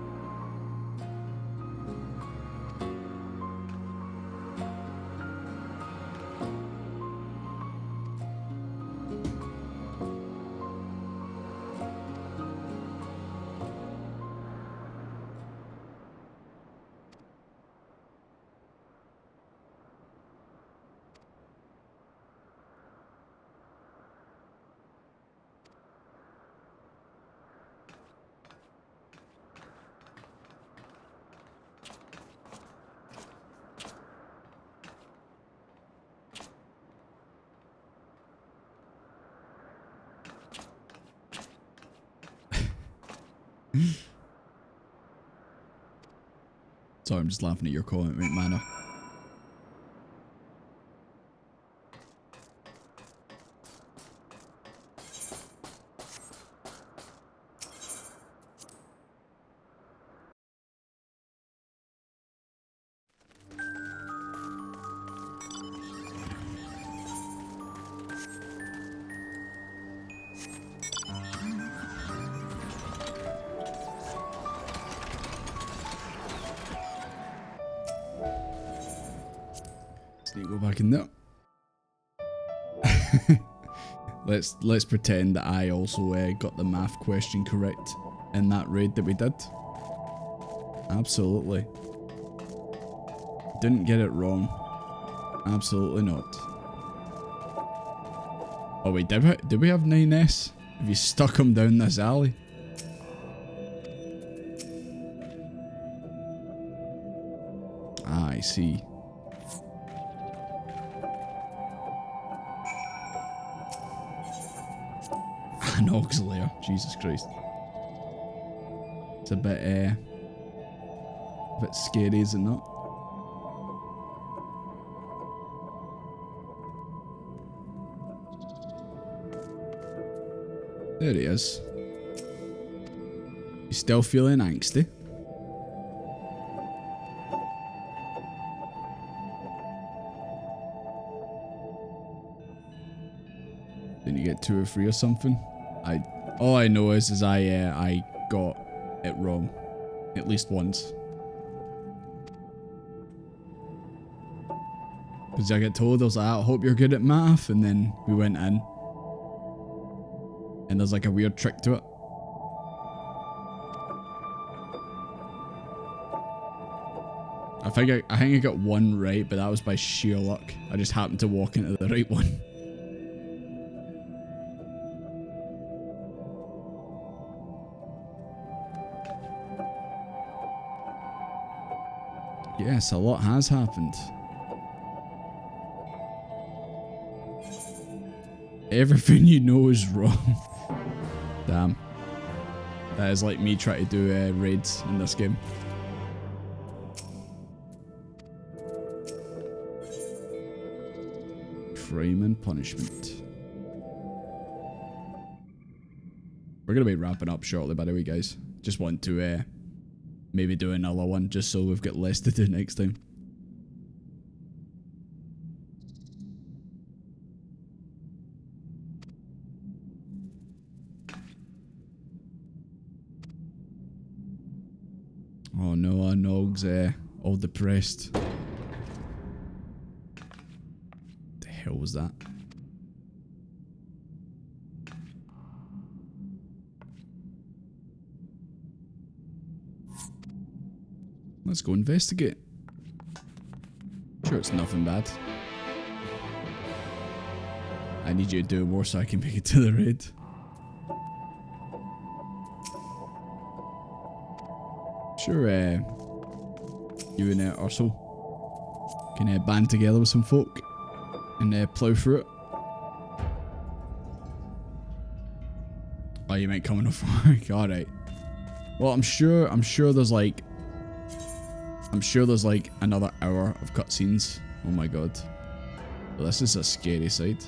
Sorry, I'm just laughing at your comment, McManor. Need to go back in there. Let's pretend that I also got the math question correct in that raid that we did. Absolutely. Didn't get it wrong. Absolutely not. Oh wait, did we have 9S? Have you stuck him down this alley? Ah, I see. An auxiliary, Jesus Christ. It's a bit scary, is it not? There he is. You still feeling angsty? Didn't you get 2 or 3 or something? All I know is I got it wrong at least once. Because I get told, I was like, I hope you're good at math, and then we went in and there's like a weird trick to it. I think I got 1 right, but that was by sheer luck. I just happened to walk into the right one. Yes, a lot has happened. Everything you know is wrong. Damn. That is like me trying to do raids in this game. Crime and punishment. We're going to be wrapping up shortly, by the way, guys. Just want to maybe do another one just so we've got less to do next time. Oh no, our Nog's all depressed. What the hell was that? Let's go investigate. Sure, it's nothing bad. I need you to do more so I can make it to the raid. Sure, you and Ursel can band together with some folk and plough through it. Oh, you meant coming off work. Alright. Well, I'm sure there's like another hour of cutscenes. Oh my god. Well, this is a scary sight.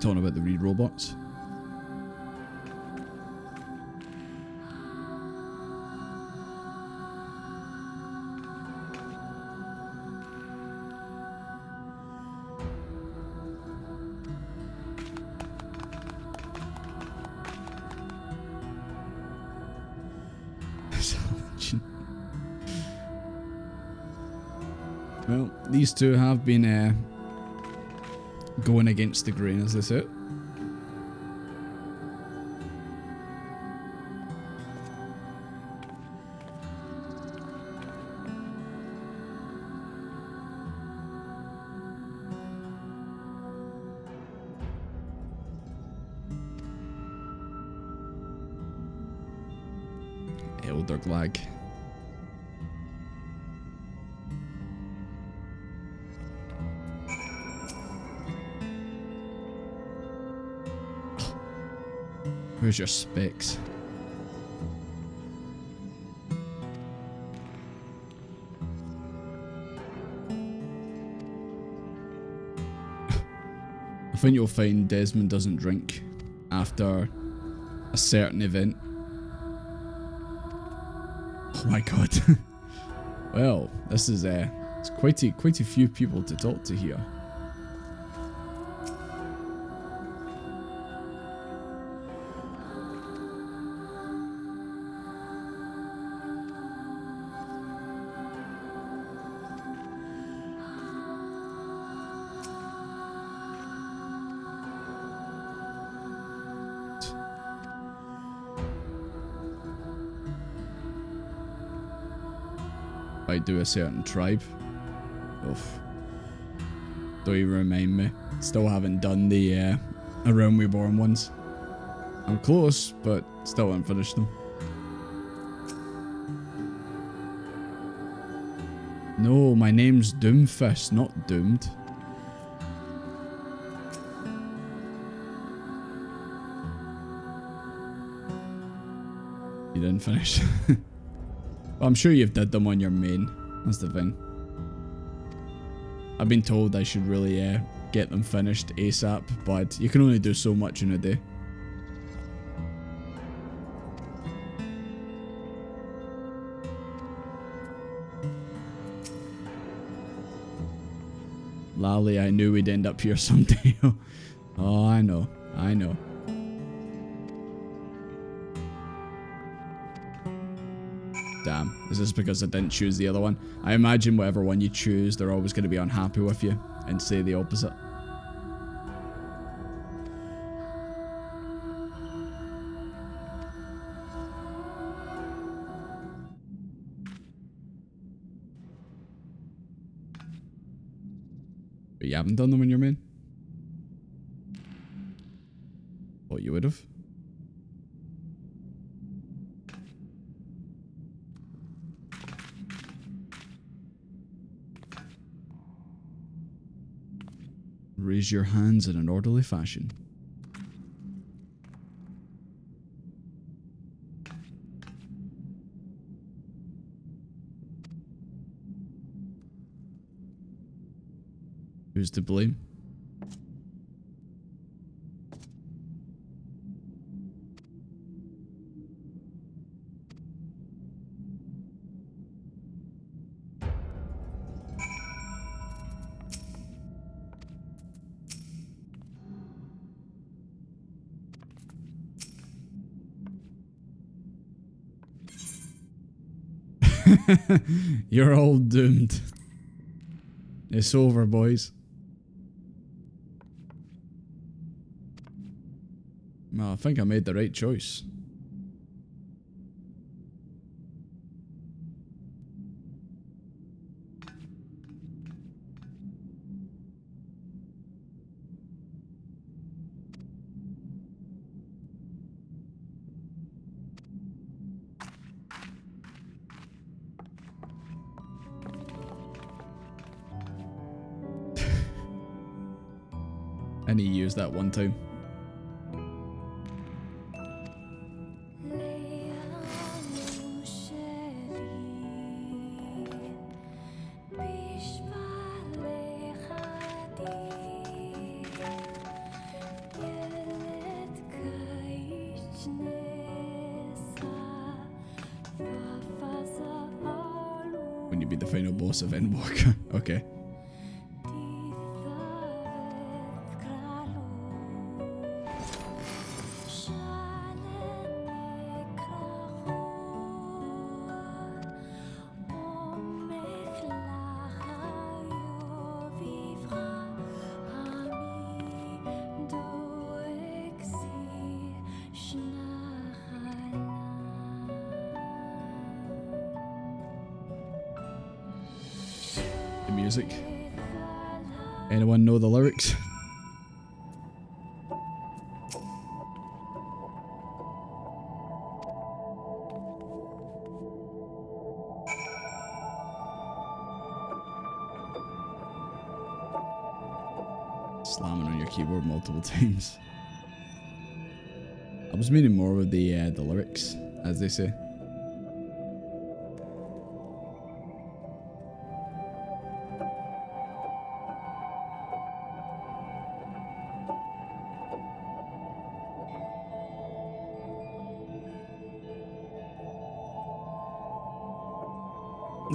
Talking about the Reed robots. Well, these two have been going against the grain, as they say. Elder Glag. Where's your specs? I think you'll find Desmond doesn't drink after a certain event. Oh my god. Well, this is it's quite a few people to talk to here. I do a certain tribe. Oof. Don't even remind me. Still haven't done the Around We Born ones. I'm close, but still haven't finished them. No, my name's Doomfist, not Doomed. You didn't finish. Well, I'm sure you've did them on your main. That's the thing. I've been told I should really get them finished ASAP, but you can only do so much in a day. Lally, I knew we'd end up here someday. Oh, I know. I know. Damn, is this because I didn't choose the other one? I imagine whatever one you choose, they're always going to be unhappy with you and say the opposite. But you haven't done them in your main? Thought you would have. Raise your hands in an orderly fashion. Who's to blame? You're all doomed. It's over, boys. Well, I think I made the right choice. I need to use that one time. When you be the final boss of Endwalker. Okay. The music. Anyone know the lyrics? Slamming on your keyboard multiple times. I was meaning more with the lyrics, as they say.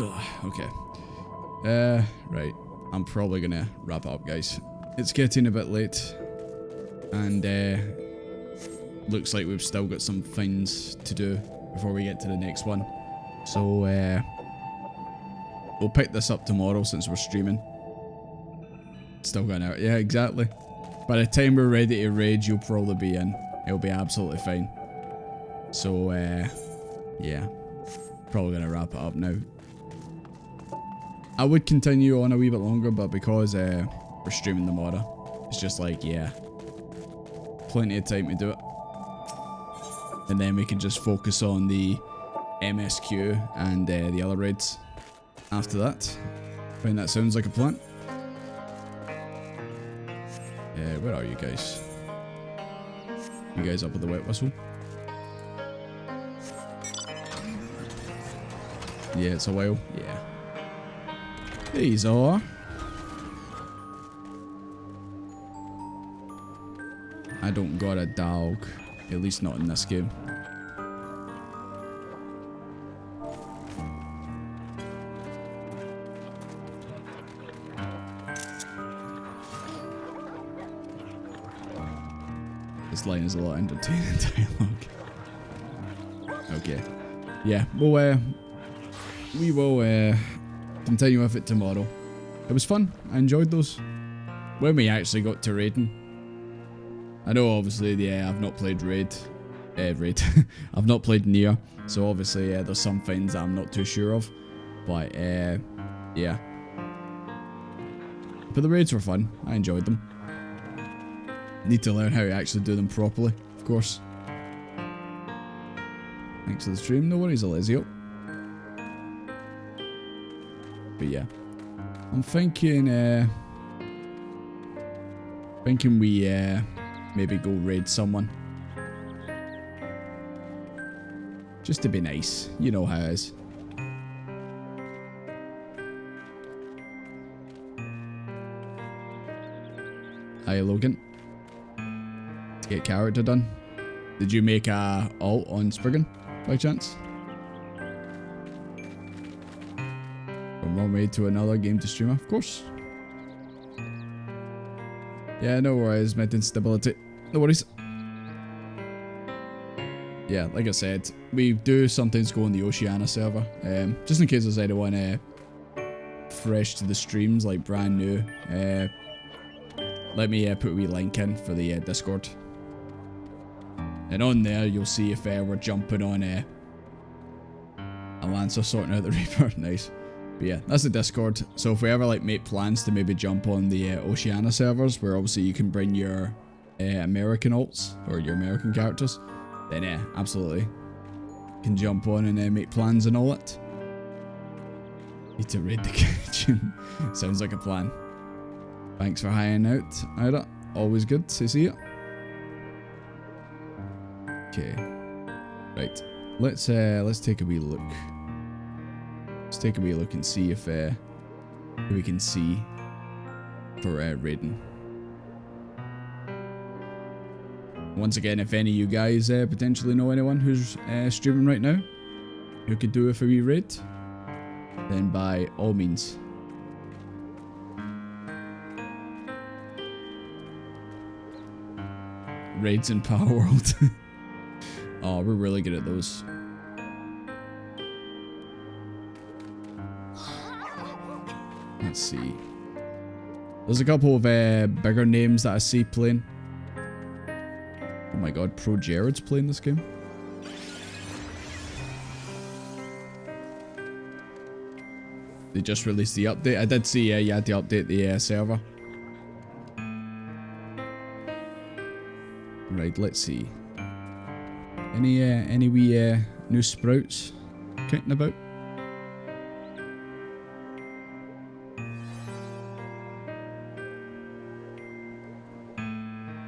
Ugh, okay. Right. I'm probably gonna wrap up, guys. It's getting a bit late, and looks like we've still got some things to do before we get to the next one. So we'll pick this up tomorrow since we're streaming. Still going out. Yeah, exactly. By the time we're ready to raid, you'll probably be in. It'll be absolutely fine. So yeah, probably gonna wrap it up now. I would continue on a wee bit longer, but because we're streaming tomorrow, it's just like, yeah, plenty of time to do it. And then we can just focus on the MSQ and the other raids after that. I think that sounds like a plan. Where are you guys? You guys up with the wet whistle? Yeah, it's a while. Yeah. These are. I don't got a dog. At least not in this game. This line is a lot entertaining dialogue. Okay. Yeah, well, we will continue with it tomorrow. It was fun. I enjoyed those. When we actually got to raiding. I know obviously, yeah, I've not played Raid. I've not played NieR, so obviously there's some things I'm not too sure of. But yeah. But the raids were fun. I enjoyed them. Need to learn how to actually do them properly, of course. Thanks for the stream. No worries, Alessio. But yeah, I'm thinking we maybe go raid someone, just to be nice. You know how it is. Hi, Logan. To get character done. Did you make a alt on Spriggan by chance? From one raid to another game to streamer, of course. Yeah, no worries, mate. Instability. No worries. Yeah, like I said, we do sometimes go on the Oceania server. Just in case there's anyone fresh to the streams, like brand new. Let me put a wee link in for the Discord. And on there, you'll see if we're jumping on a Lancer sorting out the Reaper. Nice. But yeah, that's the Discord. So if we ever like make plans to maybe jump on the Oceania servers, where obviously you can bring your American alts or your American characters, then absolutely can jump on and make plans and all that. Need to raid the kitchen. Sounds like a plan. Thanks for hanging out, Ida. Always good to see it. Okay. Right. Let's take a wee look. Let's take a wee look and see if we can see for raiding. Once again, if any of you guys potentially know anyone who's streaming right now who could do it for a wee raid, then by all means. Raids in Power World. Oh, we're really good at those. Let's see. There's a couple of bigger names that I see playing. Oh my god, Pro Jared's playing this game. They just released the update. I did see you had to update the server. Right, let's see. Any wee new sprouts kicking about?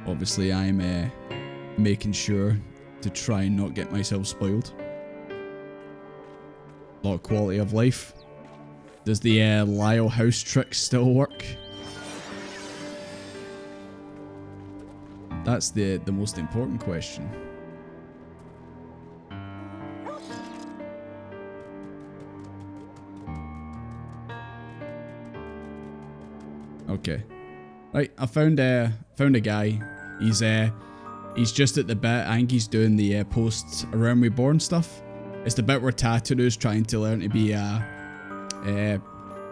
Obviously, I'm making sure to try and not get myself spoiled. A lot of quality of life. Does the Lyle house trick still work? That's the most important question. Okay. Right, I found a guy. He's just at the bit. I think he's doing the post around reborn stuff. It's the bit where Tataru's trying to learn to be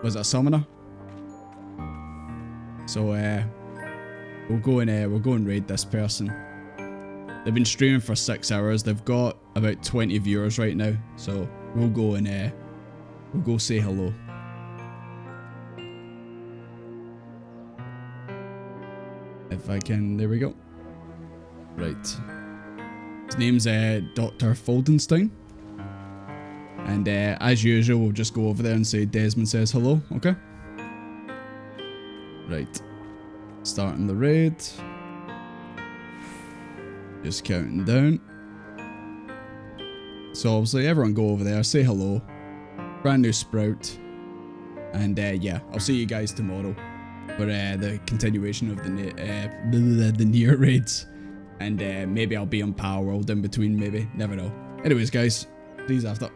was it a summoner? So we'll go and raid this person. They've been streaming for 6 hours. They've got about 20 viewers right now. So we'll go and we'll go say hello. If I can, there we go. Right. His name's Dr. Foldenstein. And as usual, we'll just go over there and say Desmond says hello, okay? Right. Starting the raid. Just counting down. So obviously everyone go over there, say hello. Brand new sprout. And yeah, I'll see you guys tomorrow for the continuation of the NieR raids. And maybe I'll be on Power World in between, maybe. Never know. Anyways, guys, see you after.